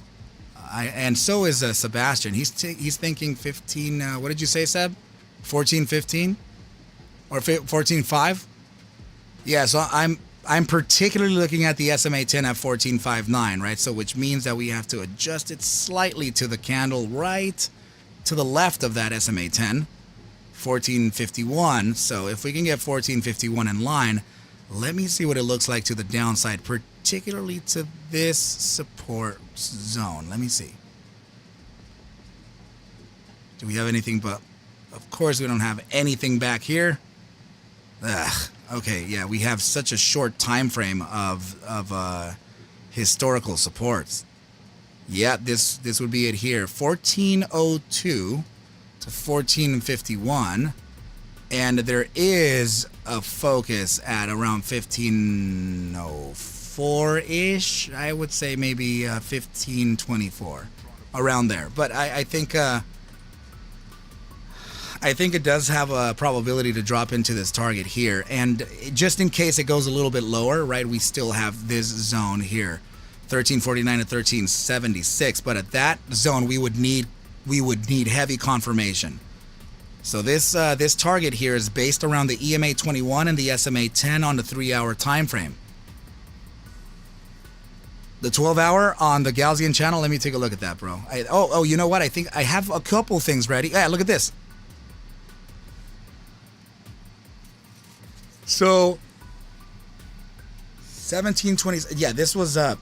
And so is Sebastian. He's thinking 15. What did you say, Seb? 14.15 or 14.5? Yeah. So I'm particularly looking at the SMA 10 at 14.59, right? So which means that we have to adjust it slightly to the candle right to the left of that SMA 10, 14.51. So if we can get 14.51 in line, let me see what it looks like to the downside, particularly to this support zone. Let me see. Do we have anything? But of course we don't have anything back here. Ugh. Okay, yeah, we have such a short time frame of historical supports. Yeah, this would be it here. 1402 to 1451. And there is a focus at around 1504-ish. I would say maybe 1524, around there. But I think I think it does have a probability to drop into this target here. And just in case it goes a little bit lower, right, we still have this zone here, 1349 to 1376. But at that zone, we would need heavy confirmation. So this target here is based around the EMA 21 and the SMA 10 on the 3-hour time frame. The 12-hour on the Gaussian channel, let me take a look at that, bro. You know what? I think I have a couple things ready. Yeah, look at this. So 1720. Yeah, this was I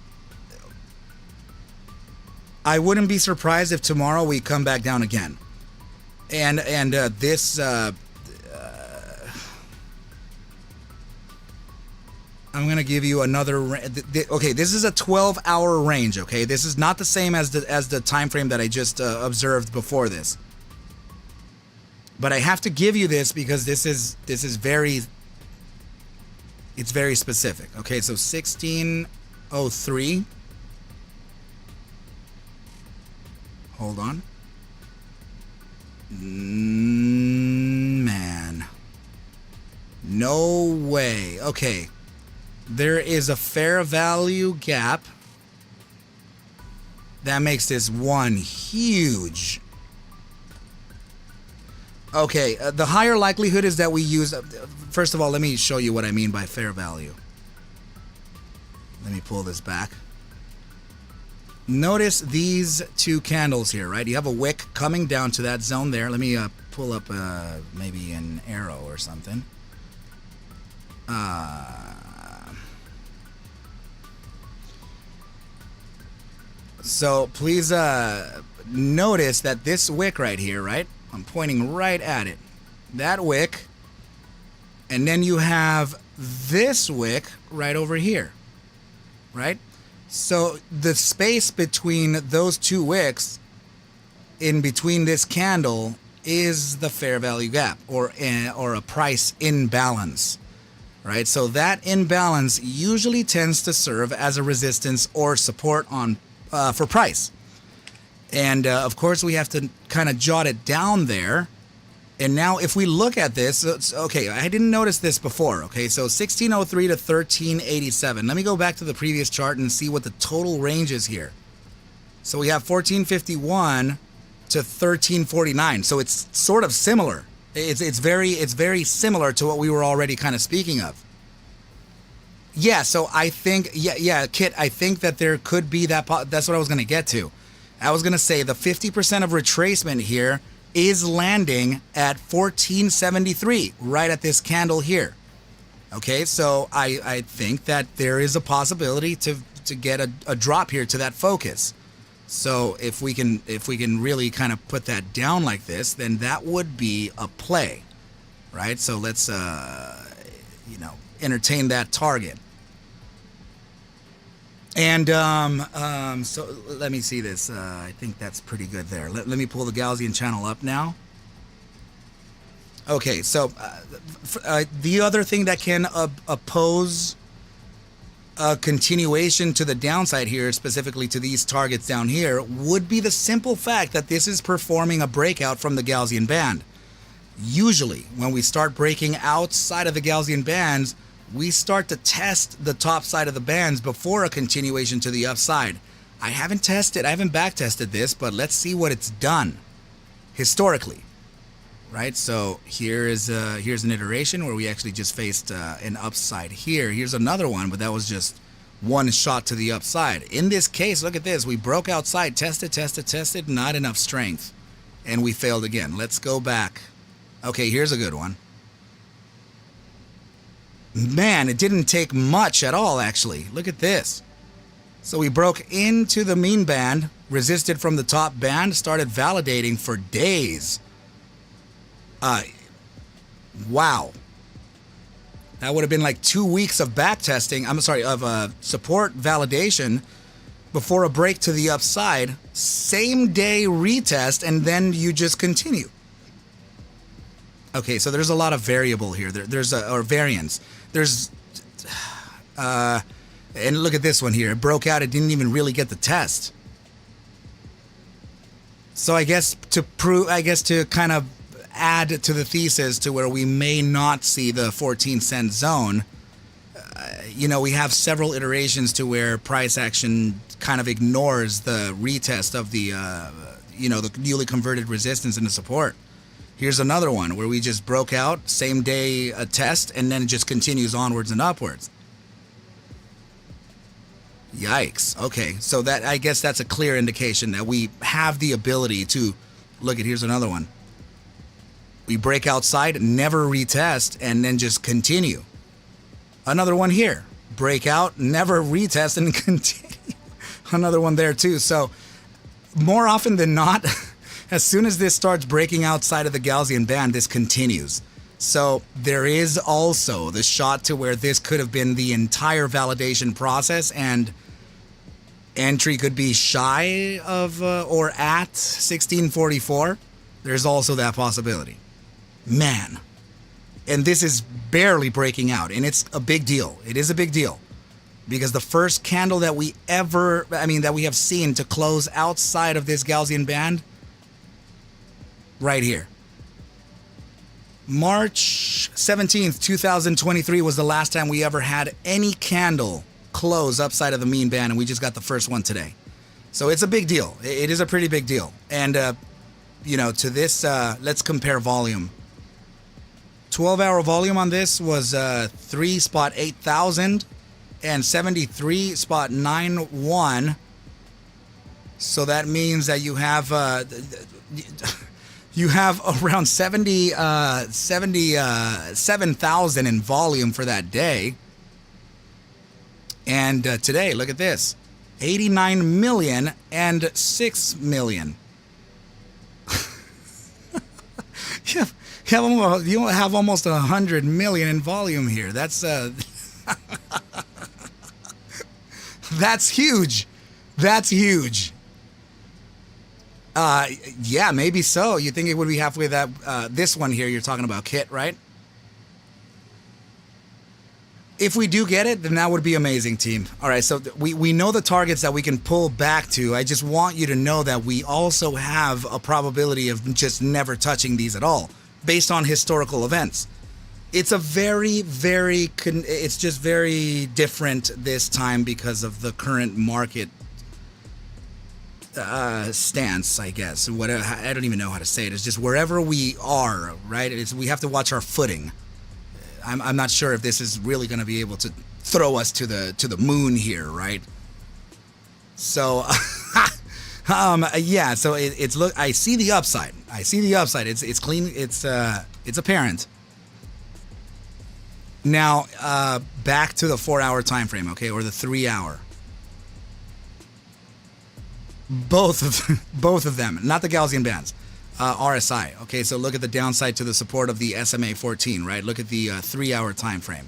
wouldn't be surprised if tomorrow we come back down again. And this I'm gonna give you another. Okay, this is a 12-hour range. Okay, this is not the same as the time frame that I just observed before this. But I have to give you this because this is very. It's very specific. Okay, so 1603. Hold on. Man. No way. Okay. There is a fair value gap that makes this one huge. Okay, the higher likelihood is that we use... First of all, let me show you what I mean by fair value. Let me pull this back. Notice these two candles here, right? You have a wick coming down to that zone there. Let me pull up maybe an arrow or something. So please notice that this wick right here, right? I'm pointing right at it. That wick. And then you have this wick right over here, right? So the space between those two wicks, in between this candle, is the fair value gap, or a price imbalance, right? So that imbalance usually tends to serve as a resistance or support on for price. And of course, we have to kind of jot it down there. And now if we look at this, okay, I didn't notice this before, okay? So 1603 to 1387. Let me go back to the previous chart and see what the total range is here. So we have 1451 to 1349. So it's sort of similar. It's very similar to what we were already kind of speaking of. Yeah, so I think, yeah, Kit, I think that there could be that, that's what I was going to get to. I was going to say the 50% of retracement here is landing at 1473, right at this candle here. Okay, so I think that there is a possibility to get a drop here to that focus. So if we can really kind of put that down like this, then that would be a play, right? So let's entertain that target. And so let me see this. I think that's pretty good there. Let me pull the Gaussian channel up now. Okay, so the other thing that can oppose a continuation to the downside here, specifically to these targets down here, would be the simple fact that this is performing a breakout from the Gaussian band. Usually, when we start breaking outside of the Gaussian bands, we start to test the top side of the bands before a continuation to the upside. I haven't back tested this, but let's see what it's done historically, right? So here's an iteration where we actually just faced an upside here. Here's another one, but that was just one shot to the upside. In this case, look at this. We broke outside, tested, not enough strength, and we failed again. Let's go back. Okay, here's a good one. Man, it didn't take much at all, actually. Look at this. So we broke into the mean band, resisted from the top band, started validating for days. Wow. That would have been like 2 weeks of back testing. I'm sorry, of support validation before a break to the upside. Same day retest, and then you just continue. Okay, so there's a lot of variable here. There's or variance. There's, and look at this one here. It broke out. It didn't even really get the test. So I guess to kind of add to the thesis to where we may not see the 14-cent zone, we have several iterations to where price action kind of ignores the retest of the, the newly converted resistance into support. Here's another one where we just broke out, same day a test, and then it just continues onwards and upwards. Yikes. Okay, so that, I guess that's a clear indication that we have the ability to, look at, here's another one. We break outside, never retest, and then just continue. Another one here. Break out, never retest, and continue. Another one there too. So more often than not, as soon as this starts breaking outside of the Gaussian band, this continues. So there is also the shot to where this could have been the entire validation process and entry could be shy of or at 1644. There's also that possibility. Man. And this is barely breaking out, and it's a big deal. It is a big deal because the first candle that we have seen to close outside of this Gaussian band, right here. March 17th, 2023 was the last time we ever had any candle close upside of the mean band, and we just got the first one today. So it's a big deal. It is a pretty big deal. And, to this, let's compare volume. 12-hour volume on this was 3.8000 and 73.91. So that means that you have around 77,000 in volume for that day. And today, look at this, 89 million and 6 million. You have almost 100 million in volume here. That's that's huge. That's huge. Yeah, maybe so. You think it would be halfway that this one here you're talking about, Kit, right? If we do get it, then that would be amazing, team. All right, so we know the targets that we can pull back to. I just want you to know that we also have a probability of just never touching these at all, based on historical events. It's a very, it's just very different this time because of the current market stance, I guess. Whatever, I don't even know how to say it. It's just wherever we are, right? We have to watch our footing. I'm not sure if this is really going to be able to throw us to the moon here, right? So, yeah. So it's look. I see the upside. It's clean. It's apparent. Now, back to the 4-hour time frame, okay, or the 3-hour. Both of them, not the Gaussian bands. RSI. Okay, so look at the downside to the support of the SMA 14, right? Look at the 3-hour time frame.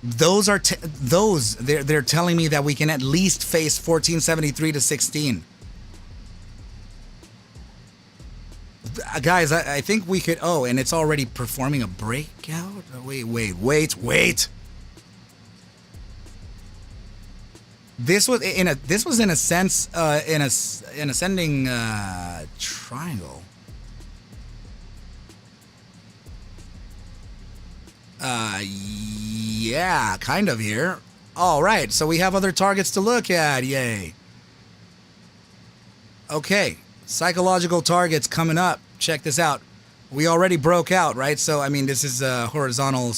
They're telling me that we can at least face 1473 to 16. Guys, I think we could. Oh, and it's already performing a breakout. Wait. This was in a sense in an ascending triangle. Yeah, kind of here. All right, so we have other targets to look at. Yay. Okay, psychological targets coming up. Check this out. We already broke out, right? So I mean, this is a horizontal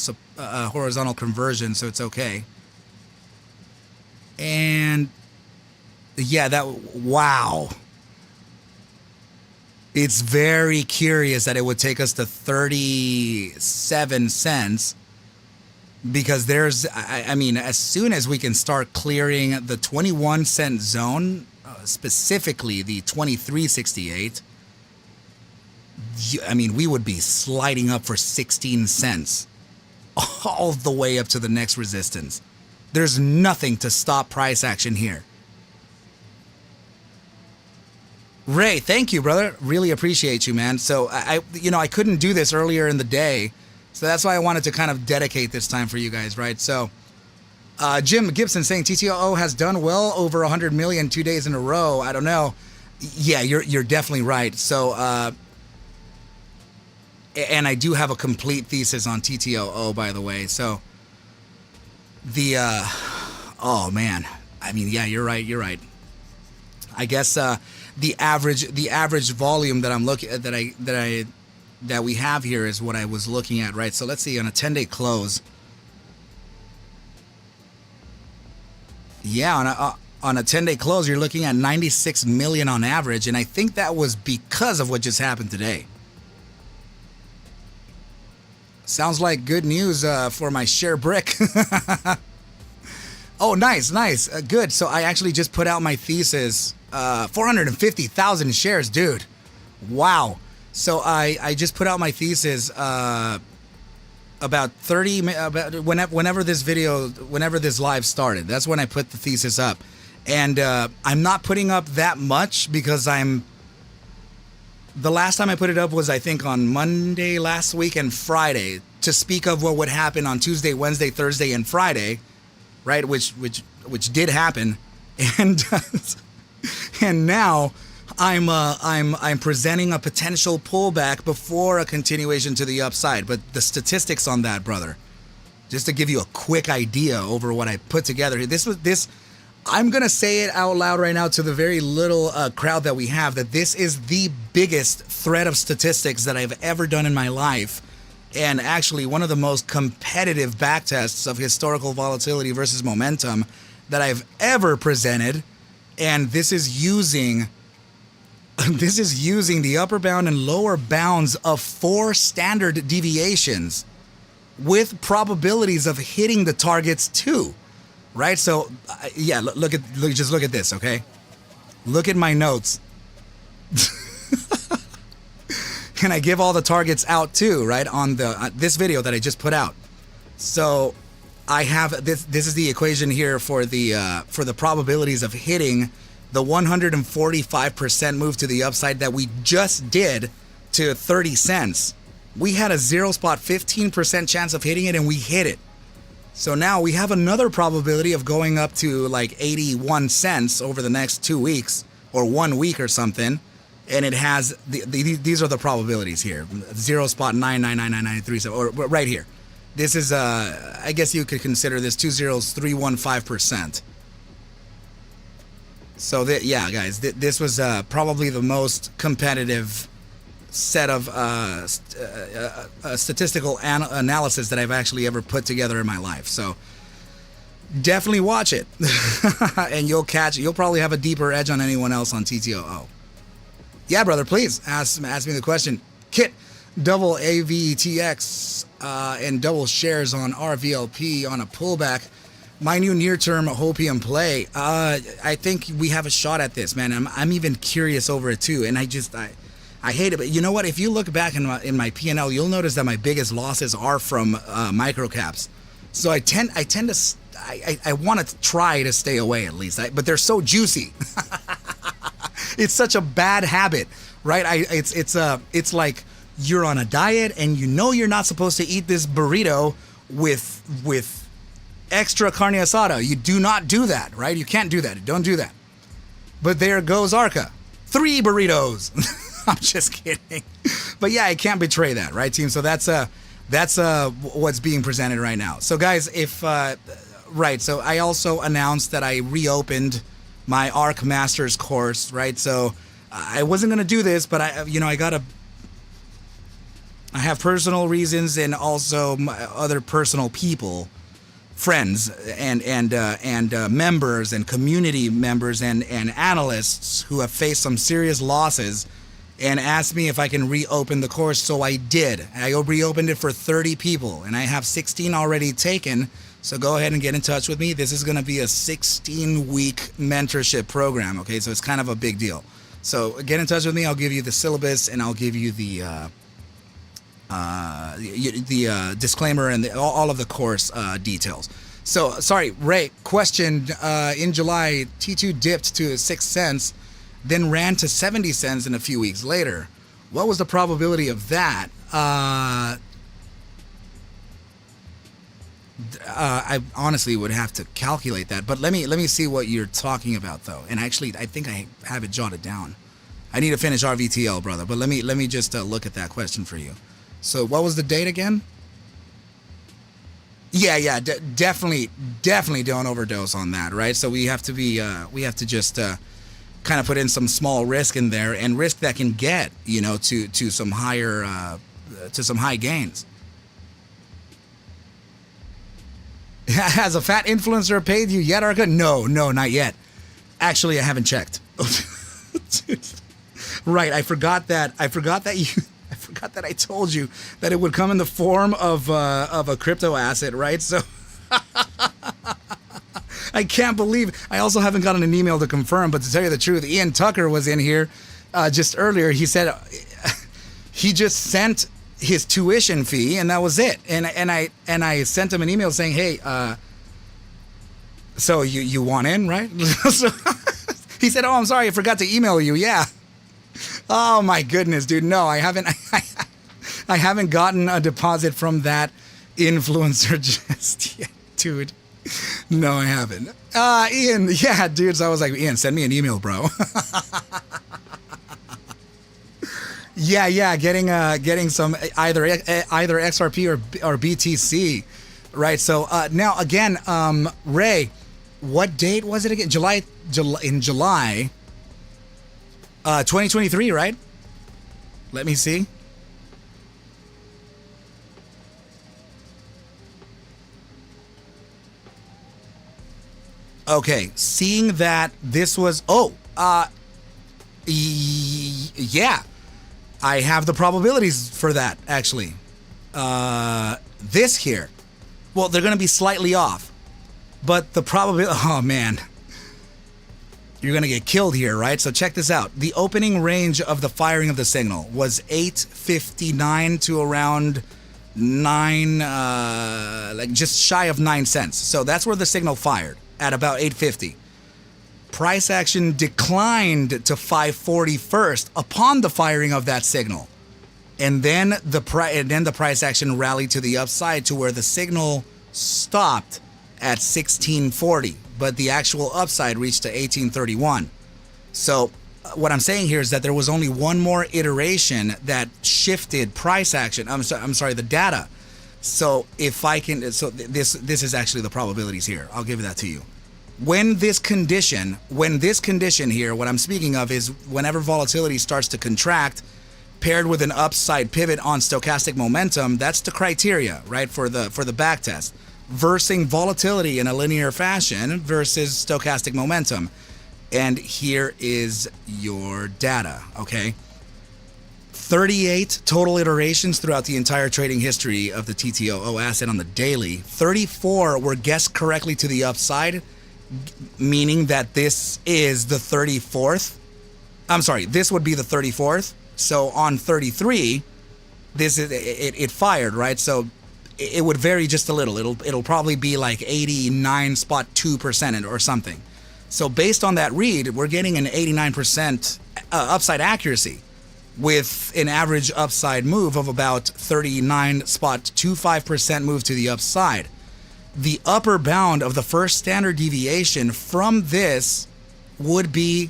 conversion, so it's okay. And yeah, wow. It's very curious that it would take us to 37 cents because I mean, as soon as we can start clearing the 21-cent zone, specifically the 23.68, I mean, we would be sliding up for 16 cents all the way up to the next resistance. There's nothing to stop price action here. Ray, thank you, brother. Really appreciate you, man. So I couldn't do this earlier in the day, so that's why I wanted to kind of dedicate this time for you guys, right? So Jim Gibson saying TTO has done well over 100 million 2 days in a row. I don't know. Yeah, you're definitely right. So, and I do have a complete thesis on TTOO, by the way. So the oh man, I mean, yeah, you're right. You're right. I guess the average volume that I'm looking at, that we have here is what I was looking at, right? So let's see, on a 10-day close. Yeah, on a 10-day close, you're looking at 96 million on average, and I think that was because of what just happened today. Sounds like good news for my share brick. Oh, nice. Good. So I actually just put out my thesis. 450,000 shares, dude. Wow. So I just put out my thesis about whenever this live started. That's when I put the thesis up. And I'm not putting up that much because the last time I put it up was, I think, on Monday last week and Friday, to speak of what would happen on Tuesday, Wednesday, Thursday, and Friday, right? Which did happen, and and now I'm presenting a potential pullback before a continuation to the upside. But the statistics on that, brother, just to give you a quick idea over what I put together here. I'm going to say it out loud right now to the very little crowd that we have, that this is the biggest thread of statistics that I've ever done in my life. And actually one of the most competitive backtests of historical volatility versus momentum that I've ever presented. And this is using the upper bound and lower bounds of 4 standard deviations with probabilities of hitting the targets too. Right? So, yeah, just look at this, okay? Look at my notes. And I give all the targets out too, right? On this video that I just put out. So, I have this is the equation here for the probabilities of hitting the 145% move to the upside that we just did to 30 cents. We had a 15% chance of hitting it, and we hit it. So now we have another probability of going up to like 81 cents over the next 2 weeks or 1 week or something. And it has, these are the probabilities here, 0.9999937, or right here. This is, I guess you could consider this 20315%. So yeah, guys, this was probably the most competitive set of statistical analysis that I've actually ever put together in my life. So definitely watch it. And you'll probably have a deeper edge on anyone else on TTOO. Yeah, brother, please ask me the question. Kit, double AVTX and double shares on RVLP on a pullback. My new near-term hopium play. I think we have a shot at this, man. I'm even curious over it too, and I hate it, but you know what? If you look back in my P&L, you'll notice that my biggest losses are from microcaps. So I want to try to stay away at least, but they're so juicy. It's such a bad habit, right? It's like you're on a diet and you know you're not supposed to eat this burrito with extra carne asada. You do not do that, right? You can't do that. Don't do that. But there goes ARCa. 3 burritos. I'm just kidding. But yeah, I can't betray that, right, team? So that's what's being presented right now. So guys, right, so I also announced that I reopened my ArcMastersCourse, right? So I wasn't going to do this, but I have personal reasons, and also my other personal people, friends and members and community members and analysts who have faced some serious losses and asked me if I can reopen the course. So I did. I reopened it for 30 people, and I have 16 already taken. So go ahead and get in touch with me. This is going to be a 16-week mentorship program, okay? So it's kind of a big deal. So get in touch with me. I'll give you the syllabus, and I'll give you the disclaimer and all of the course details. So, sorry, Ray, question, in July, T2 dipped to 6 cents, then ran to 70 cents in a few weeks later. What was the probability of that? I honestly would have to calculate that, but let me see what you're talking about, though. And actually, I think I have it jotted down. I need to finish RVTL, brother. But let me just look at that question for you. So what was the date again? Yeah, definitely don't overdose on that, right? So we have to be, we have to just kind of put in some small risk in there, and risk that can get, you know, to some higher, to some high gains. Has a fat influencer paid you yet, ARCa? No, not yet. Actually, I haven't checked. Right, I forgot that I told you that it would come in the form of a crypto asset, right? So I can't believe I also haven't gotten an email to confirm. But to tell you the truth, Ian Tucker was in here just earlier. He said he just sent his tuition fee, and that was it. And I sent him an email saying, hey, so you want in, right? So he said, oh, I'm sorry, I forgot to email you. Yeah. Oh my goodness, dude. No, I haven't. I haven't gotten a deposit from that influencer just yet, dude. No, I haven't. Ian, yeah, dude. So I was like, Ian, send me an email, bro. Yeah, getting some either XRP or BTC, right? So now again, Ray, what date was it again? July, 2023, right? Let me see. Okay, seeing that this was yeah, I have the probabilities for that actually. This here, well, they're going to be slightly off, but the probability. Oh man. You're going to get killed here, right? So check this out. The opening range of the firing of the signal was 8.59 to around 9, like just shy of 9 cents. So that's where the signal fired, at about 8.50. Price action declined to 5.40 first upon the firing of that signal. And then the price action rallied to the upside to where the signal stopped at 16.40. But the actual upside reached to 1831. So what I'm saying here is that there was only one more iteration that shifted price action. I'm sorry, the data. So if I can, so this is actually the probabilities here. I'll give that to you. When this condition here, what I'm speaking of is whenever volatility starts to contract, paired with an upside pivot on stochastic momentum, that's the criteria, right, for the back test. Versing volatility in a linear fashion versus stochastic momentum. And here is your data, okay? 38 total iterations throughout the entire trading history of the TTOO asset on the daily. 34 were guessed correctly to the upside, meaning that this is the 34th. I'm sorry, this would be the 34th. So on 33, it fired, right? So it would vary just a little. It'll probably be like 89.2% or something. So based on that read, we're getting an 89% upside accuracy with an average upside move of about 39.25% move to the upside. The upper bound of the first standard deviation from this would be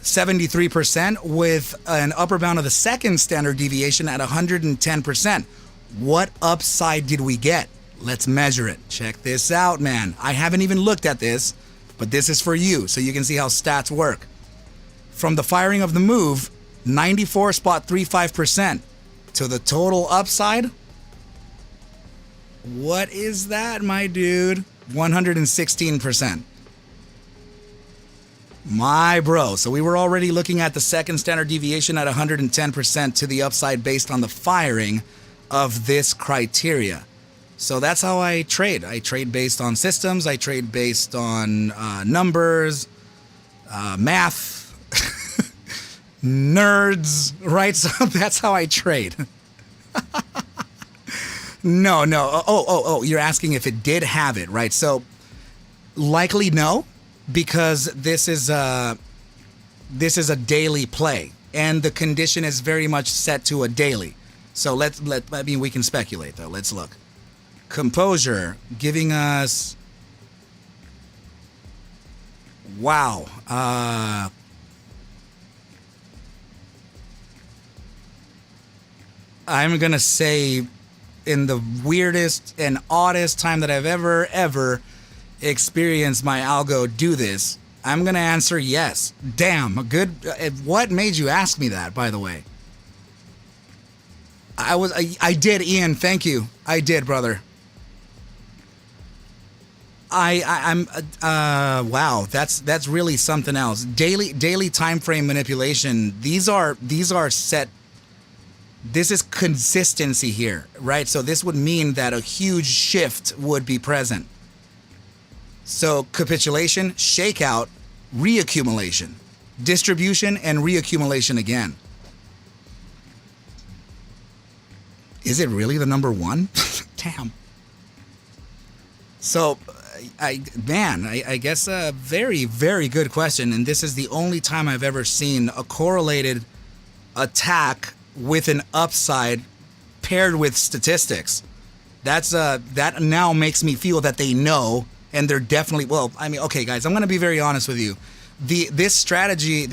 73%, with an upper bound of the second standard deviation at 110%. What upside did we get? Let's measure it. Check this out, man. I haven't even looked at this, but this is for you, so you can see how stats work. From the firing of the move, 94.35% to the total upside. What is that, my dude? 116%. My bro. So we were already looking at the second standard deviation at 110% to the upside based on the firing of this criteria. So that's how I trade. I trade based on systems. I trade based on numbers, math, nerds, right? So that's how I trade. No. Oh, you're asking if it did have it, right? So likely no, because this is a daily play, and the condition is very much set to a daily. So we can speculate though. Let's look. Composure giving us, wow, I'm going to say in the weirdest and oddest time that I've ever experienced my algo do this, I'm going to answer yes. Damn, a good... What made you ask me that, by the way? I did, Ian. Thank you. I did, brother. I'm wow, that's really something else. Daily time frame manipulation. These are set. This is consistency here, right? So this would mean that a huge shift would be present. So capitulation, shakeout, reaccumulation, distribution, and reaccumulation again. Is it really the number one? Damn. So, I guess a very, very good question. And this is the only time I've ever seen a correlated attack with an upside paired with statistics. That now makes me feel that they know, and they're definitely, well, I mean, okay, guys, I'm going to be very honest with you. This strategy,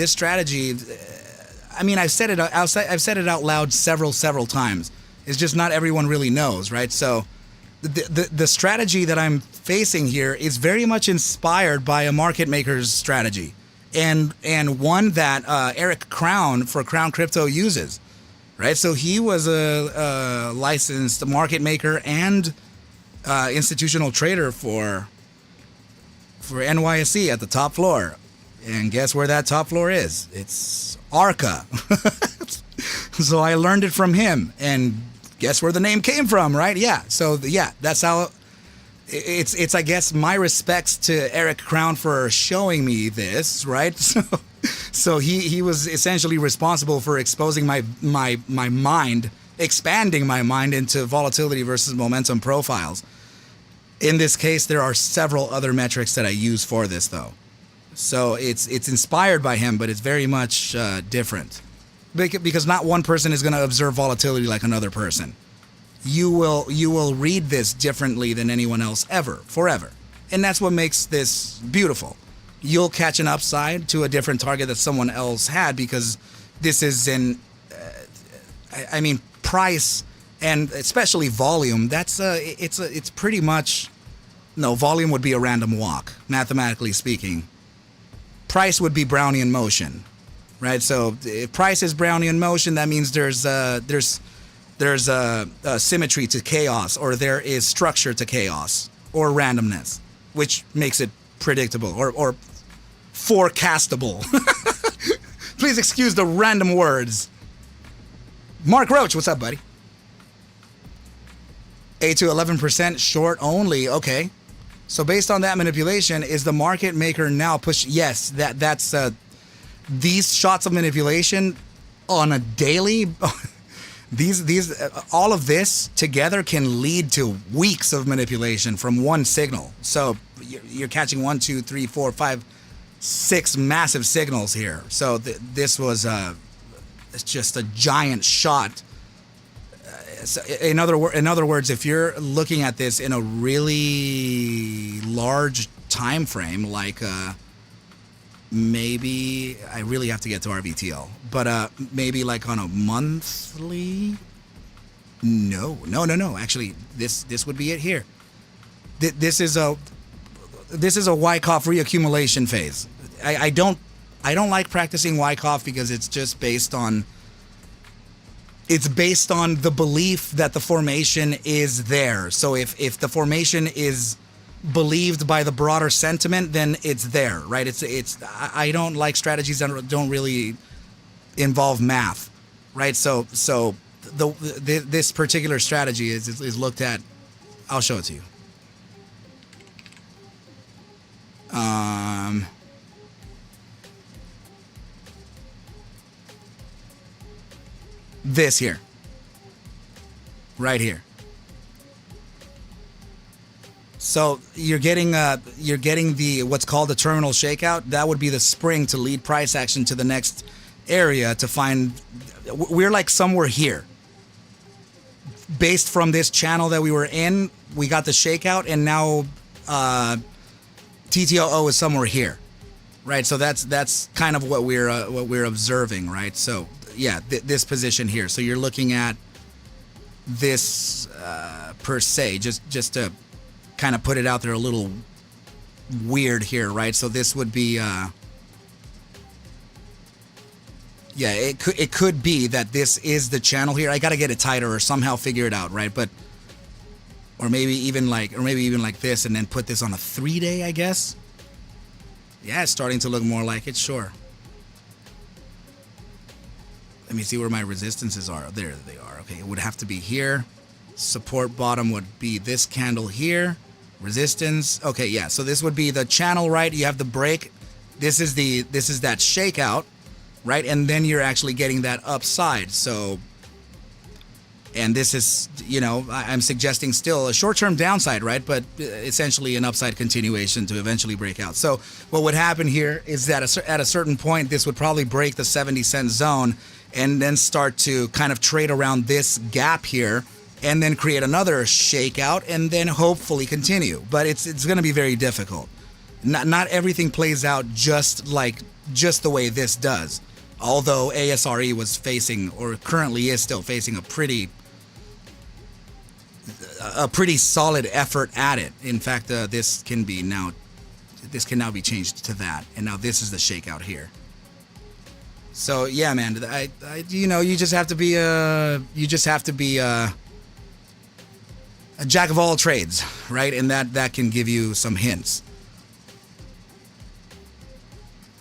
I mean, I've said it out loud several times. It's just not everyone really knows, right? So the strategy that I'm facing here is very much inspired by a market maker's strategy, and one that Eric Crown for Crown Crypto uses, right? So he was a licensed market maker and institutional trader for NYSE at the top floor. And guess where that top floor is? It's ARCa. So I learned it from him, and guess where the name came from, right? Yeah. So yeah, that's how it's I guess my respects to Eric Crown for showing me this, right? So he was essentially responsible for exposing my mind, expanding my mind into volatility versus momentum profiles. In this case, there are several other metrics that I use for this though. So it's inspired by him, but it's very much different. Because not one person is going to observe volatility like another person. You will read this differently than anyone else forever. And that's what makes this beautiful. You'll catch an upside to a different target that someone else had, because this is I mean, price and especially volume. It's pretty much, no, volume would be a random walk, mathematically speaking. Price would be Brownian motion. Right, so if price is Brownian motion, that means there's symmetry to chaos, or there is structure to chaos, or randomness, which makes it predictable or forecastable. Please excuse the random words. Mark Roach, what's up, buddy? 8 to 11% short only. Okay, so based on that manipulation, is the market maker now push? Yes, that's. These shots of manipulation on a daily, all of this together can lead to weeks of manipulation from one signal. So you're catching 1, 2, 3, 4, 5, 6 massive signals here. So this was just a giant shot. So in other words, if you're looking at this in a really large time frame, like maybe I really have to get to RVTL, but maybe like on a monthly. No. Actually, this would be it here. This is a Wyckoff reaccumulation phase. I don't like practicing Wyckoff because it's just based on the belief that the formation is there. So if the formation is believed by the broader sentiment, then it's there, right? I don't like strategies that don't really involve math, right? So this particular strategy is looked at. I'll show it to you. This here, right here. So you're getting the what's called the terminal shakeout. That would be the spring to lead price action to the next area to find. We're like somewhere here. Based from this channel that we were in, we got the shakeout, and now TTOO is somewhere here, right? So that's kind of what we're observing, right? So yeah, this position here. So you're looking at this per se, just to kind of put it out there a little weird here, right? So this would be yeah, it could be that this is the channel here. I got to get it tighter or somehow figure it out, right? But or maybe even like this, and then put this on a 3-day, I guess. Yeah, it's starting to look more like it, sure. Let me see where my resistances are. There they are. Okay, it would have to be here. Support bottom would be this candle here. Resistance. Okay, yeah. So this would be the channel, right? You have the break. This is that shakeout, right? And then you're actually getting that upside. So, and this is, you know, I'm suggesting still a short-term downside, right? But essentially an upside continuation to eventually break out. So what would happen here is that at a certain point, this would probably break the 70-cent zone and then start to kind of trade around this gap here and then create another shakeout and then hopefully continue. But it's going to be very difficult. Not everything plays out just the way this does. Although ASRE was facing, or currently is still facing, a pretty solid effort at it. In fact, this can now be changed to that, and now this is the shakeout here. So yeah, man, you just have to be a jack of all trades, right? And that can give you some hints.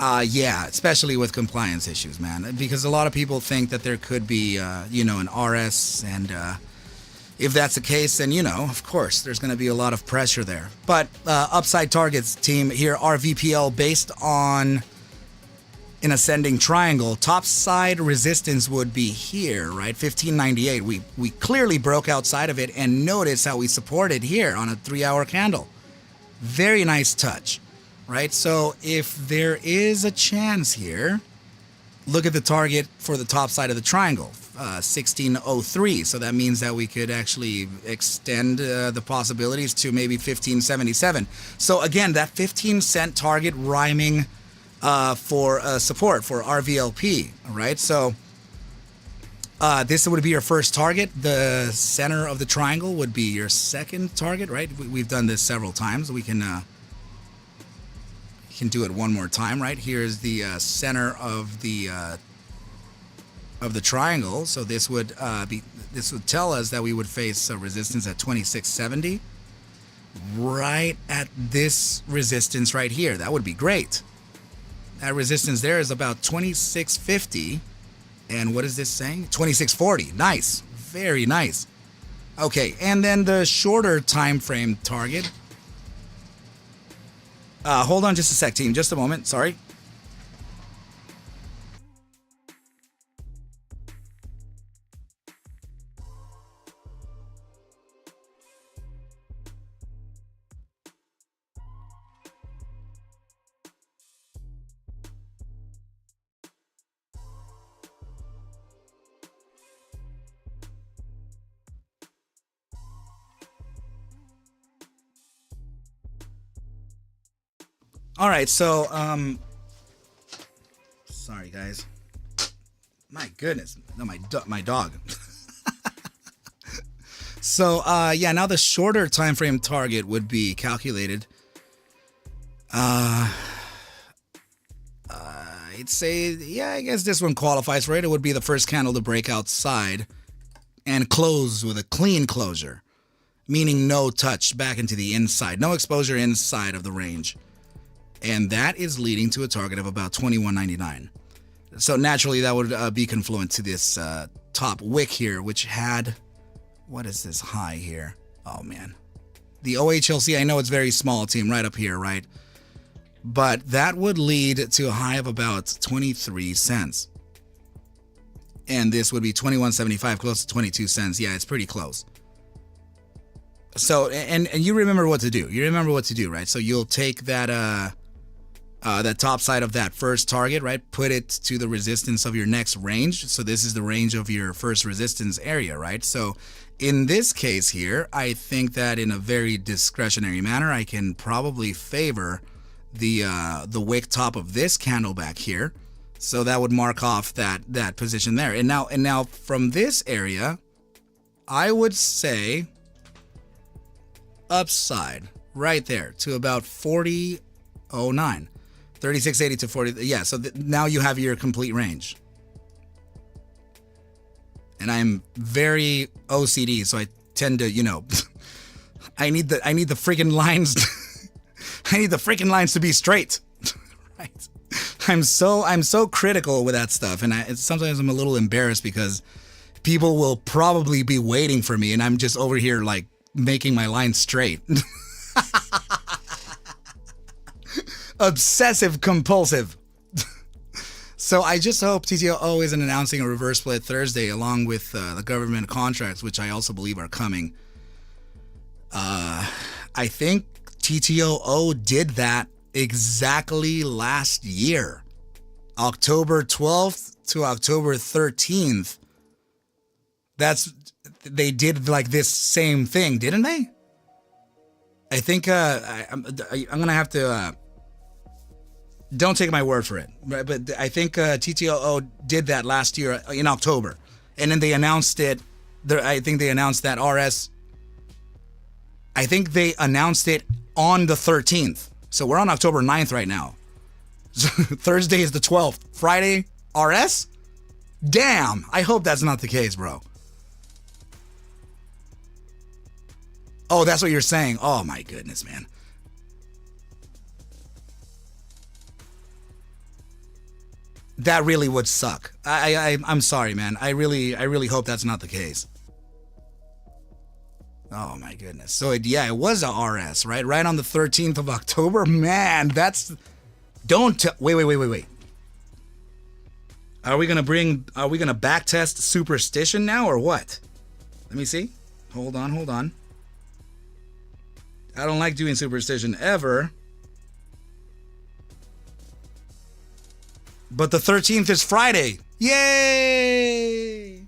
Yeah, especially with compliance issues, man, because a lot of people think that there could be, an RS, and if that's the case, then, of course, there's going to be a lot of pressure there. But upside targets, team, here, RVPL, based on an ascending triangle, top side resistance would be here, right? 1598. We clearly broke outside of it, and notice how we supported here on a 3-hour candle. Very nice touch. Right, so if there is a chance here, look at the target for the top side of the triangle, 1603. So that means that we could actually extend the possibilities to maybe 1577. So again, that 15-cent target rhyming for support for RVLP, right? So this would be your first target. The center of the triangle would be your second target, right? We've done this several times. We can do it one more time, right? Here's the center of the triangle. So this would tell us that we would face a resistance at 2670, right at this resistance right here. That would be great. That resistance there is about 2650, and what is this saying? 2640. Nice, very nice. Okay, and then the shorter time frame target. Hold on just a sec, team. Just a moment. Sorry. All right, so sorry guys. My goodness, no, my dog. So yeah, now the shorter time frame target would be calculated. I'd say, yeah, I guess this one qualifies, right? It would be the first candle to break outside and close with a clean closure, meaning no touch back into the inside, no exposure inside of the range. And that is leading to a target of about 21.99. So naturally, that would be confluent to this top wick here, which had, what is this high here? Oh man, the OHLC. I know it's very small, team, right up here, right? But that would lead to a high of about 23 cents, and this would be 21.75, close to 22 cents. Yeah, it's pretty close. So and you remember what to do. You remember what to do, right? So you'll take that that top side of that first target, right? Put it to the resistance of your next range. So this is the range of your first resistance area, right? So in this case here, I think that in a very discretionary manner, I can probably favor the wick top of this candle back here. So that would mark off that position there. And now from this area, I would say upside right there to about 40.09. 3680 to 40. Yeah, so now you have your complete range. And I'm very OCD, so I tend to, I need the freaking lines. I need the freaking lines to be straight. Right? I'm so critical with that stuff, and sometimes I'm a little embarrassed because people will probably be waiting for me, and I'm just over here like making my lines straight. Obsessive compulsive. So I just hope TTO isn't announcing a reverse split Thursday along with the government contracts, which I also believe are coming. I think TTO did that exactly last year. October 12th to October 13th. They did like this same thing, didn't they? I think I'm going to have to... don't take my word for it, but I think TTO did that last year in October. And then they announced it. I think they announced that RS. I think they announced it on the 13th. So we're on October 9th right now. So Thursday is the 12th. Friday, RS? Damn, I hope that's not the case, bro. Oh, that's what you're saying. Oh my goodness, man. That really would suck. I'm sorry, man. I really hope that's not the case. Oh my goodness. So it was a RS, right? Right on the 13th of October. Man, that's... Wait. Are we gonna backtest superstition now or what? Let me see. Hold on. I don't like doing superstition ever. But the 13th is Friday. Yay!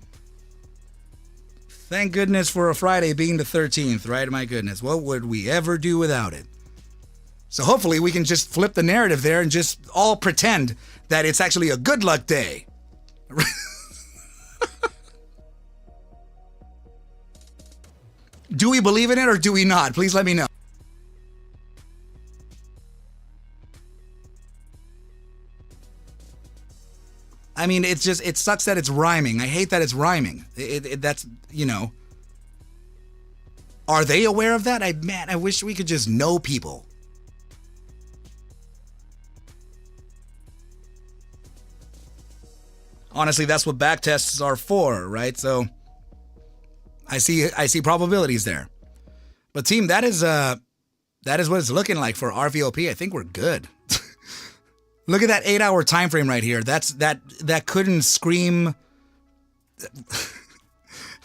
Thank goodness for a Friday being the 13th, right? My goodness, what would we ever do without it? So hopefully we can just flip the narrative there and just all pretend that it's actually a good luck day. Do we believe in it or do we not? Please let me know. I mean, it sucks that it's rhyming. I hate that it's rhyming. That's, Are they aware of that? I wish we could just know people. Honestly, that's what backtests are for, right? So I see probabilities there. But team, that is what it's looking like for RVLP. I think we're good. Look at that 8-hour time frame right here. That couldn't scream.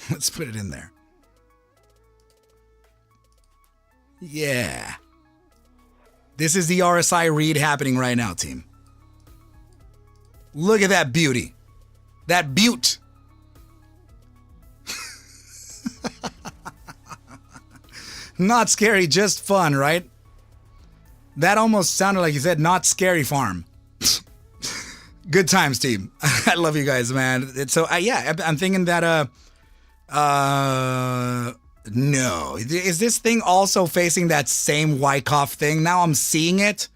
Let's put it in there. Yeah. This is the RSI read happening right now, team. Look at that beauty. That beaut. Not scary, just fun, right? That almost sounded like you said not scary farm. Good times, team. I love you guys, man. So I'm thinking that no. Is this thing also facing that same Wyckoff thing? Now I'm seeing it.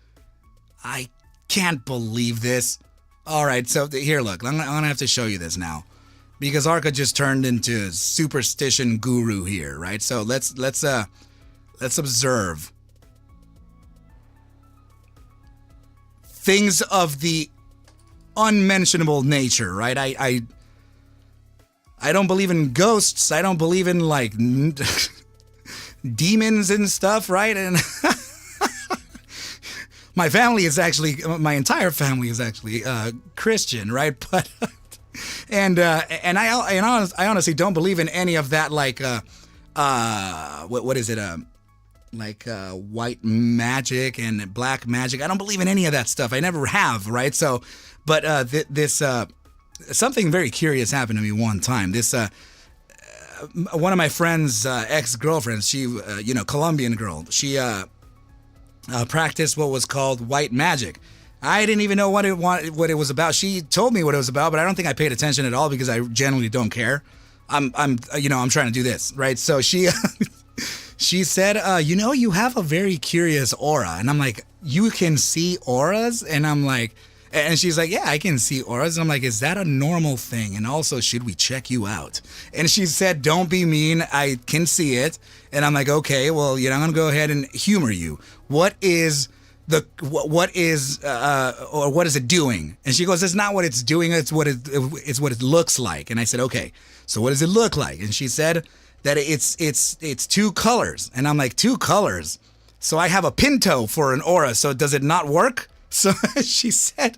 I can't believe this. All right, so here, look. I'm gonna have to show you this now, because ARCa just turned into superstition guru here, right? So let's observe things of the unmentionable nature, right? I don't believe in ghosts. I don't believe in like demons and stuff, right? And my entire family is actually Christian, right? But I honestly don't believe in any of that, like what is it? White magic and black magic. I don't believe in any of that stuff. I never have, right? So, but this something very curious happened to me one time. This one of my friend's ex-girlfriends, she Colombian girl, she practiced what was called white magic. I didn't even know what it was about. She told me what it was about, but I don't think I paid attention at all because I generally don't care. I'm trying to do this, right? So she she said, you have a very curious aura. And I'm like, you can see auras? And I'm like, and she's like, yeah, I can see auras. And I'm like, is that a normal thing? And also, should we check you out? And she said, don't be mean. I can see it. And I'm like, okay, well, I'm going to go ahead and humor you. What is it doing? And she goes, it's not what it's doing. It's what it looks like. And I said, okay, so what does it look like? And she said that it's two colors. And I'm like, two colors? So I have a Pinto for an aura. So does it not work? So she said,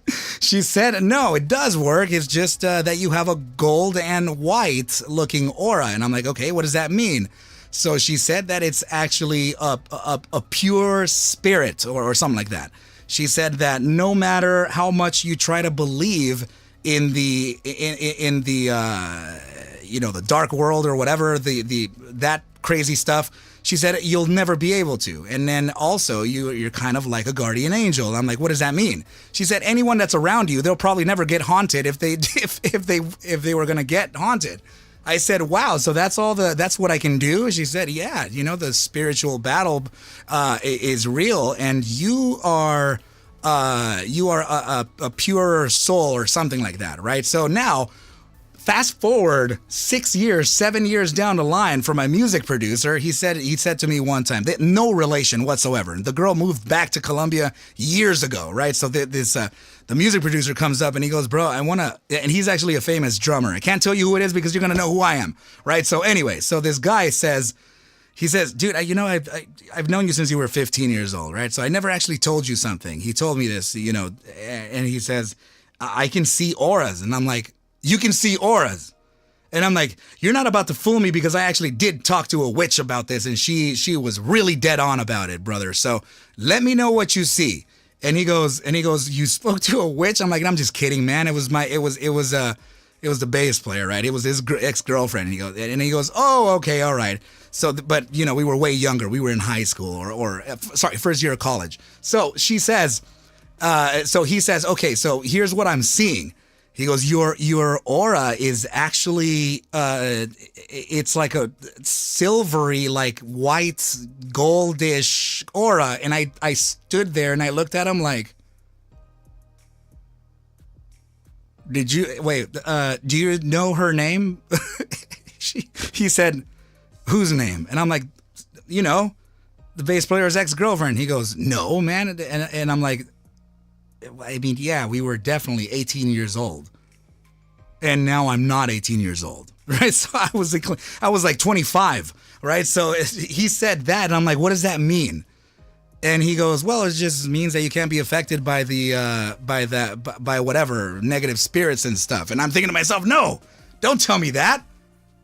no, it does work. It's just that you have a gold and white looking aura. And I'm like, okay, what does that mean? So she said that it's actually a pure spirit or something like that. She said that no matter how much you try to believe in the dark world or whatever, that crazy stuff, she said you'll never be able to. And then also you're kind of like a guardian angel. I'm like, what does that mean? She said anyone that's around you, they'll probably never get haunted if they were gonna get haunted. I said, wow, so that's what I can do? She said, yeah, the spiritual battle is real, and you are a pure soul or something like that, right? So now, fast forward 7 years down the line for my music producer, he said to me one time, no relation whatsoever. The girl moved back to Colombia years ago, right? So the music producer comes up and he goes, bro, and he's actually a famous drummer. I can't tell you who it is because you're going to know who I am, right? So anyway, so this guy says, dude, I've known you since you were 15 years old, right? So I never actually told you something. He told me this, and he says, I can see auras. And I'm like, you can see auras? And I'm like, you're not about to fool me because I actually did talk to a witch about this and she was really dead on about it, brother. So let me know what you see. And he goes, you spoke to a witch? I'm like, I'm just kidding, man. It was the bass player, right? It was his ex-girlfriend. And he goes, oh, okay, all right. So, but we were way younger. We were in high school or first year of college. So he says, okay, so here's what I'm seeing. He goes, your aura is actually, it's like a silvery, like white, goldish aura. And I stood there and I looked at him like, do you know her name? He said, whose name? And I'm like, the bass player's ex-girlfriend. He goes, no, man. And I'm like, I mean, yeah, we were definitely 18 years old. And now I'm not 18 years old, right? So I was like 25, right? So he said that, and I'm like, what does that mean? And he goes, well, it just means that you can't be affected by by whatever negative spirits and stuff. And I'm thinking to myself, no, don't tell me that.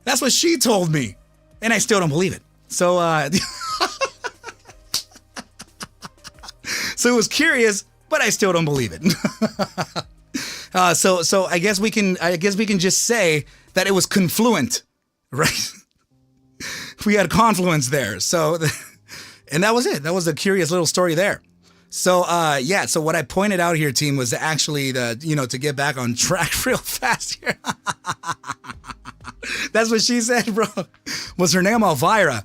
That's what she told me. And I still don't believe it. So, so it was curious, but I still don't believe it. So I guess we can just say that it was confluent, right? We had confluence there. So, and that was it. That was a curious little story there. So, yeah. So what I pointed out here, team, was actually to get back on track real fast here. That's what she said, bro. Was her name Elvira?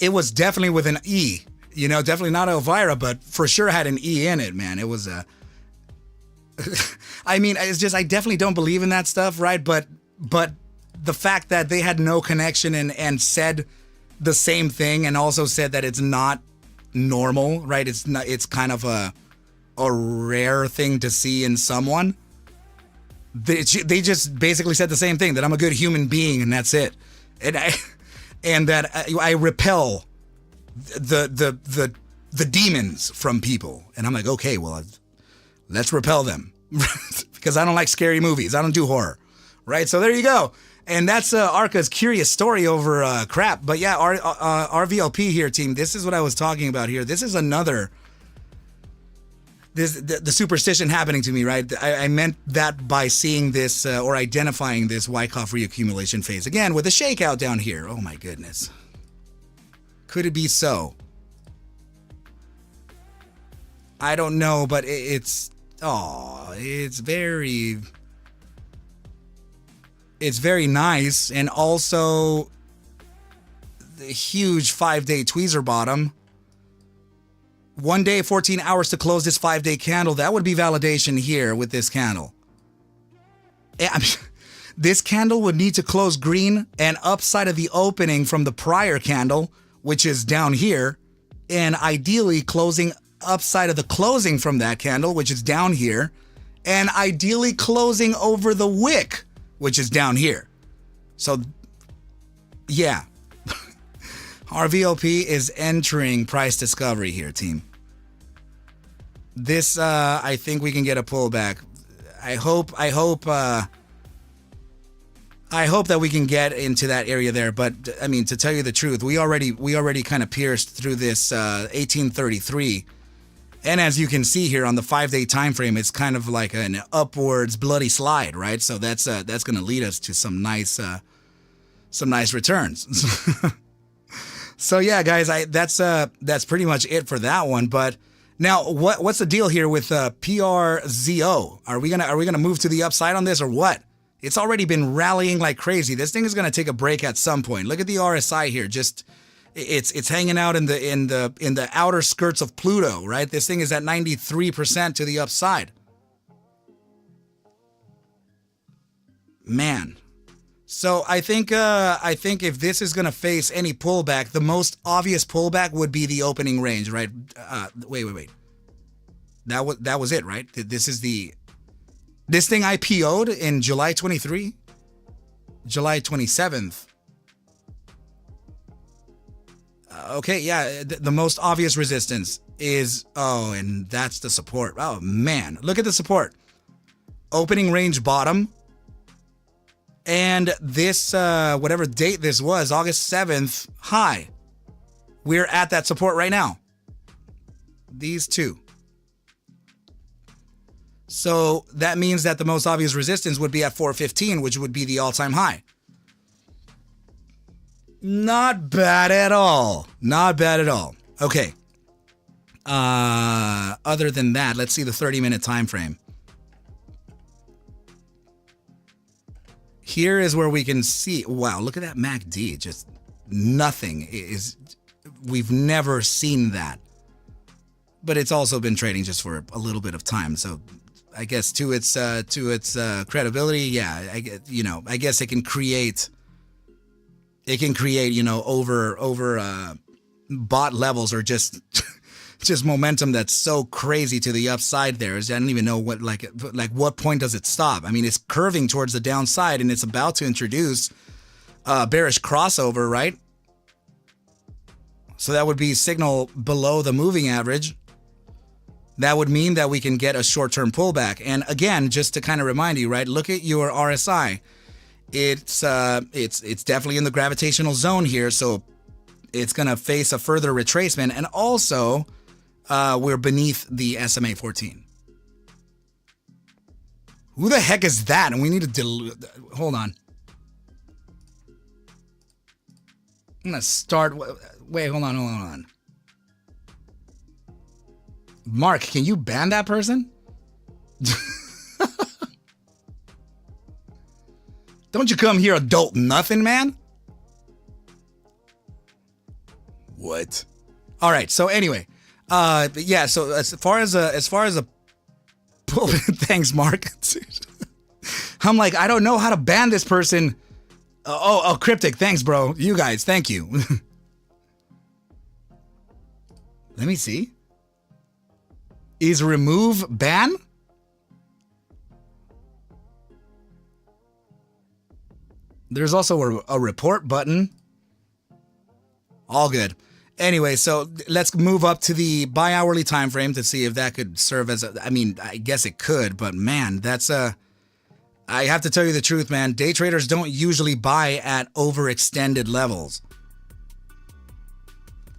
It was definitely with an E. Definitely not Elvira, but for sure had an E in it, man. It was I mean, it's just, I definitely don't believe in that stuff, right? But the fact that they had no connection and said the same thing and also said that it's not normal, right? It's kind of a rare thing to see in someone. They just basically said the same thing, that I'm a good human being and that's it. And that I repel the demons from people. And I'm like, okay, well, let's repel them because I don't like scary movies. I don't do horror, right? So there you go. And that's ARCa's curious story over crap. But yeah, RVLP here, team. This is what I was talking about here. This is another, the superstition happening to me, right? I meant that by seeing this or identifying this Wyckoff reaccumulation phase. Again, with a shakeout down here. Oh my goodness. Could it be so? I don't know, but it's very... It's very nice. And also the huge 5-day tweezer bottom. 1 day, 14 hours to close this 5-day candle. That would be validation here with this candle. This candle would need to close green and upside of the opening from the prior candle, which is down here, and ideally closing upside of the closing from that candle, which is down here, and ideally closing over the wick, which is down here. So, yeah. RVLP is entering price discovery here, team. This, I think we can get a pullback. I hope that we can get into that area there. But I mean, to tell you the truth, we already kind of pierced through this 1833, and as you can see here on the 5-day time frame, it's kind of like an upwards bloody slide, right? So that's going to lead us to some nice returns. So yeah, guys, that's pretty much it for that one. But now, what's the deal here with PRZO? Are we gonna move to the upside on this or what? It's already been rallying like crazy. This thing is gonna take a break at some point. Look at the RSI here. Just it's hanging out in the outer skirts of Pluto, right? This thing is at 93% to the upside. Man. So I think if this is gonna face any pullback, the most obvious pullback would be the opening range, right? Wait. That was it, right? This thing IPO'd in July 23, July 27th. Okay, yeah, the most obvious resistance is and that's the support. Oh man, look at the support. Opening range bottom. And this, whatever date this was, August 7th, high. We're at that support right now. These two. So that means that the most obvious resistance would be at 415, which would be the all-time high. Not bad at all. Not bad at all. Okay. Other than that, let's see the 30-minute time frame. Here is where we can see, wow, look at that MACD, just nothing is, we've never seen that. But it's also been trading just for a little bit of time. So I guess to its credibility, yeah, I guess it can create, over bot levels or just momentum that's so crazy to the upside there. I don't even know what what point does it stop? I mean, it's curving towards the downside and it's about to introduce bearish crossover, right? So that would be signal below the moving average. That would mean that we can get a short-term pullback. And again, just to kind of remind you, right? Look at your RSI. It's definitely in the gravitational zone here, so it's gonna face a further retracement, and also we're beneath the SMA 14. Who the heck is that? And we need to hold on. I'm gonna start. Wait, hold on. Mark, can you ban that person? Don't you come here adult nothing, man? What? All right. So anyway, yeah. So as far as a thanks, Mark. I'm like, I don't know how to ban this person. Cryptic. Thanks, bro. You guys, thank you. Let me see. Is remove ban? There's also a report button. All good. Anyway, so let's move up to the bi-hourly time frame to see if that could serve as I mean, I guess it could, but man, that's I have to tell you the truth, man. Day traders don't usually buy at overextended levels.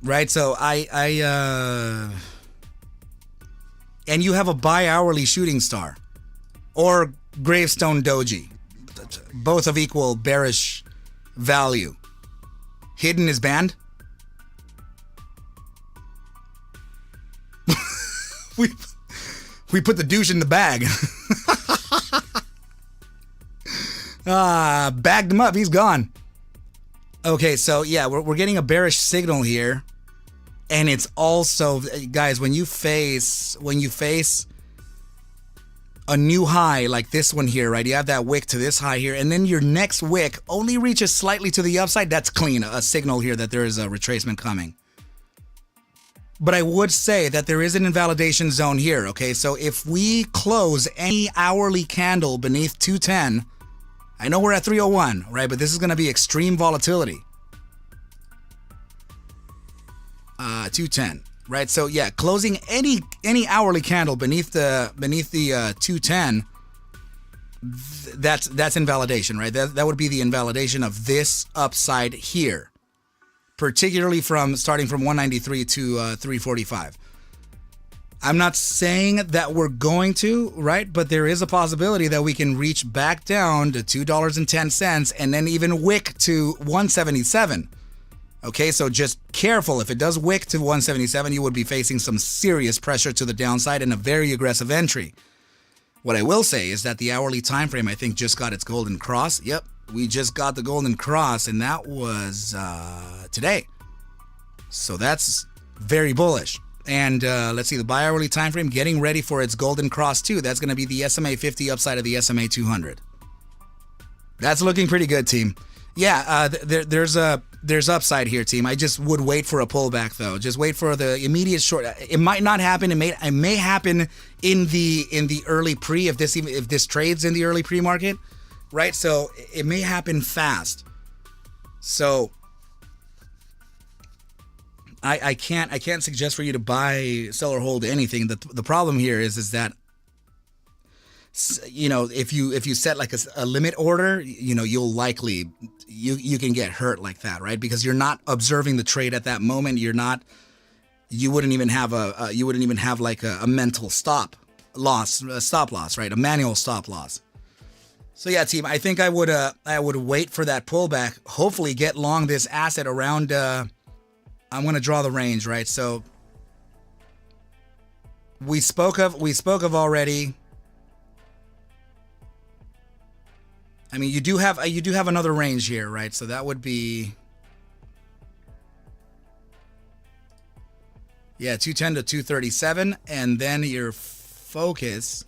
Right? So and you have a bi-hourly shooting star or gravestone doji, both of equal bearish value. Hidden is banned. We put the douche in the bag. Bagged him up. He's gone. Okay, so yeah, we're getting a bearish signal here. And it's also, guys, when you face a new high like this one here, right? You have that wick to this high here, and then your next wick only reaches slightly to the upside. That's clean, a signal here that there is a retracement coming. But I would say that there is an invalidation zone here, okay? So if we close any hourly candle beneath 210, I know we're at 301, right? But this is going to be extreme volatility. 210, right? So yeah, closing any hourly candle beneath the 210, that's invalidation, right? That would be the invalidation of this upside here, particularly starting from 193 to 345. I'm not saying that we're going to, right? But there is a possibility that we can reach back down to $2.10 and then even wick to 177. Okay, so just careful. If it does wick to 177, you would be facing some serious pressure to the downside and a very aggressive entry. What I will say is that the hourly time frame, I think, just got its golden cross. Yep, we just got the golden cross, and that was today. So that's very bullish. And let's see, the bi-hourly time frame getting ready for its golden cross too. That's going to be the SMA 50 upside of the SMA 200. That's looking pretty good, team. Yeah, there's upside here, team. I just would wait for a pullback though. Just wait for the immediate short. It might not happen. It may happen in the early pre if this trades in the early pre-market, right? So it may happen fast. So I can't suggest for you to buy, sell, or hold anything. The problem here is that, you know, if you set like a limit order, you know, you'll likely you can get hurt like that, right? Because you're not observing the trade at that moment. You wouldn't even have like a mental stop loss, right? A manual stop loss. So yeah, team, I think I would wait for that pullback. Hopefully get long this asset around. I'm going to draw the range, right? So we spoke of already. I mean, you do have another range here, right? So that would be, yeah, 210 to 237, and then your focus.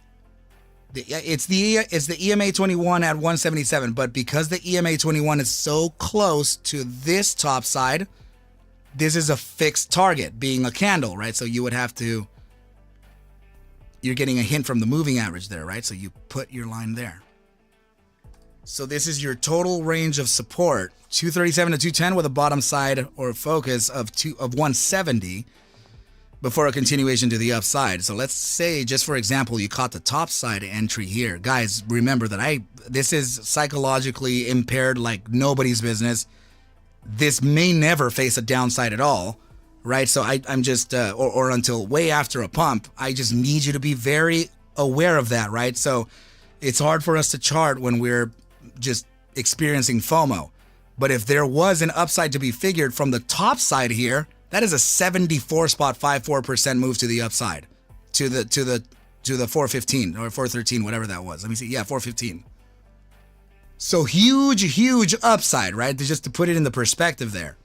It's the EMA 21 at 177, but because the EMA 21 is so close to this top side, this is a fixed target, being a candle, right? So you would have to. You're getting a hint from the moving average there, right? So you put your line there. So this is your total range of support, 237 to 210 with a bottom side or focus of 170 before a continuation to the upside. So let's say, just for example, you caught the top side entry here. Guys, remember that this is psychologically impaired like nobody's business. This may never face a downside at all, right? So I'm just, or until way after a pump, I just need you to be very aware of that, right? So it's hard for us to chart when we're just experiencing FOMO. But if there was an upside to be figured from the top side here, that is a 74.54% move to the upside, to the 415 or 413, whatever that was. Let me see. Yeah, 415. So huge upside, right? Just to put it in the perspective there.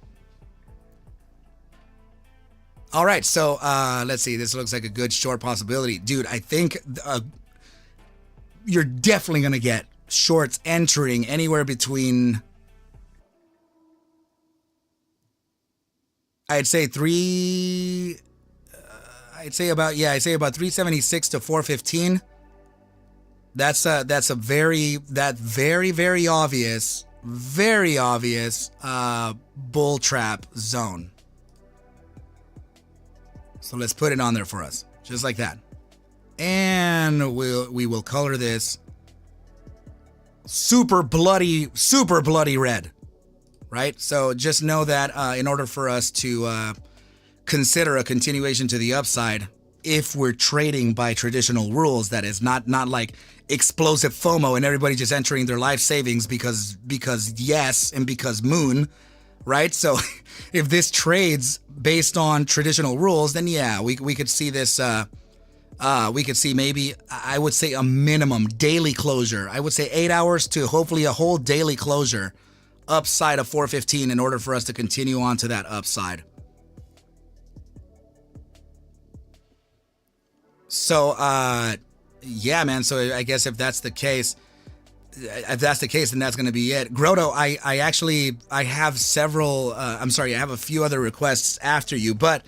All right, so let's see. This looks like a good short possibility. Dude, I think you're definitely going to get shorts entering anywhere between, I'd say about 376 to 415. That's a very obvious bull trap zone. So let's put it on there for us, just like that. And we will color this super bloody red, right? So just know that in order for us to consider a continuation to the upside, if we're trading by traditional rules, that is not like explosive FOMO and everybody just entering their life savings because yes and because moon, right? So if this trades based on traditional rules, then yeah, we could see this we could see maybe, I would say a minimum daily closure. I would say 8 hours to hopefully a whole daily closure upside of 415 in order for us to continue on to that upside. So, yeah, man. So I guess if that's the case, then that's going to be it. Grotto, I have several, I'm sorry, I have a few other requests after you, but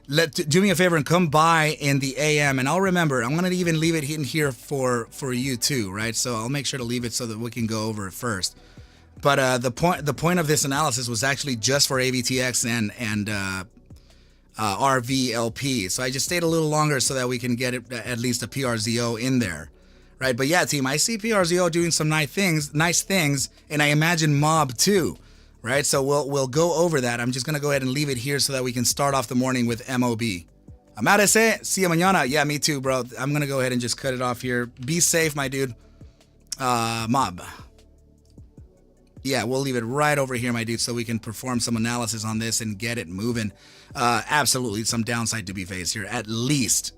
do me a favor and come by in the AM, and I'll remember, I'm going to even leave it in here for you too, right? So I'll make sure to leave it so that we can go over it first. But the point of this analysis was actually just for AVTX and RVLP. So I just stayed a little longer so that we can get it, at least a PRZO in there, right? But yeah, team, I see PRZO doing some nice things, and I imagine Mob too, right? So we'll go over that. I'm just gonna go ahead and leave it here so that we can start off the morning with MOB. Amarese, see you mañana. Yeah, me too, bro. I'm gonna go ahead and just cut it off here. Be safe, my dude. Mob. Yeah, we'll leave it right over here, my dude, so we can perform some analysis on this and get it moving. Absolutely some downside to be faced here, at least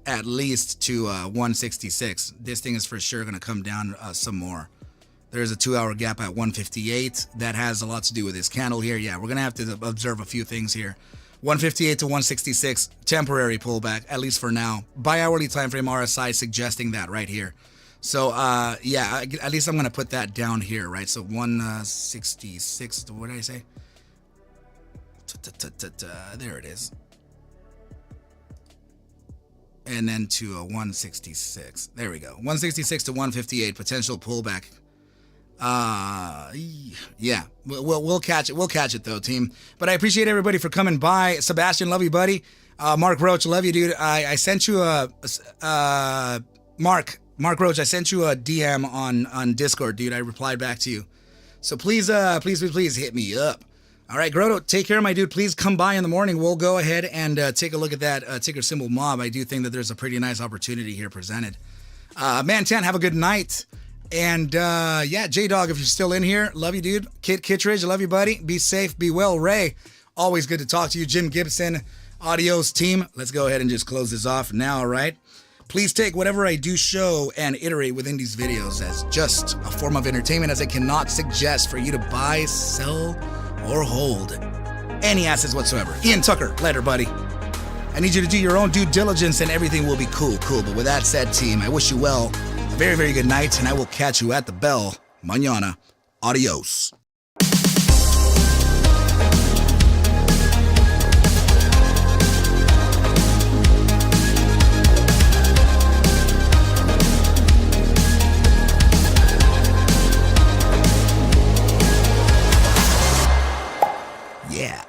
to 166. This thing is for sure going to come down some more. There's a 2-hour gap at 158. That has a lot to do with this candle here. Yeah, we're going to have to observe a few things here. 158 to 166, temporary pullback, at least for now. Bi-hourly time frame RSI suggesting that right here. So, yeah, at least I'm going to put that down here, right? So 166, what did I say? There it is. And then to 166. There we go. 166 to 158, potential pullback. Yeah, we'll catch it. We'll catch it though, team. But I appreciate everybody for coming by. Sebastian, love you, buddy. Mark Roach, love you, dude. I sent you Mark Roach, I sent you a DM on Discord, dude. I replied back to you. So please hit me up. All right, Grotto, take care, my dude. Please come by in the morning. We'll go ahead and take a look at that ticker symbol Mob. I do think that there's a pretty nice opportunity here presented. Man10, have a good night. And yeah, J-Dog, if you're still in here, love you, dude. Kit Kittredge, love you, buddy. Be safe, be well. Ray, always good to talk to you. Jim Gibson, adios, team. Let's go ahead and just close this off now, all right? Please take whatever I do show and iterate within these videos as just a form of entertainment, as I cannot suggest for you to buy, sell, or hold any assets whatsoever. Ian Tucker, later, buddy. I need you to do your own due diligence and everything will be cool. But with that said, team, I wish you well a very, very good night, and I will catch you at the bell mañana. Adios. Yeah.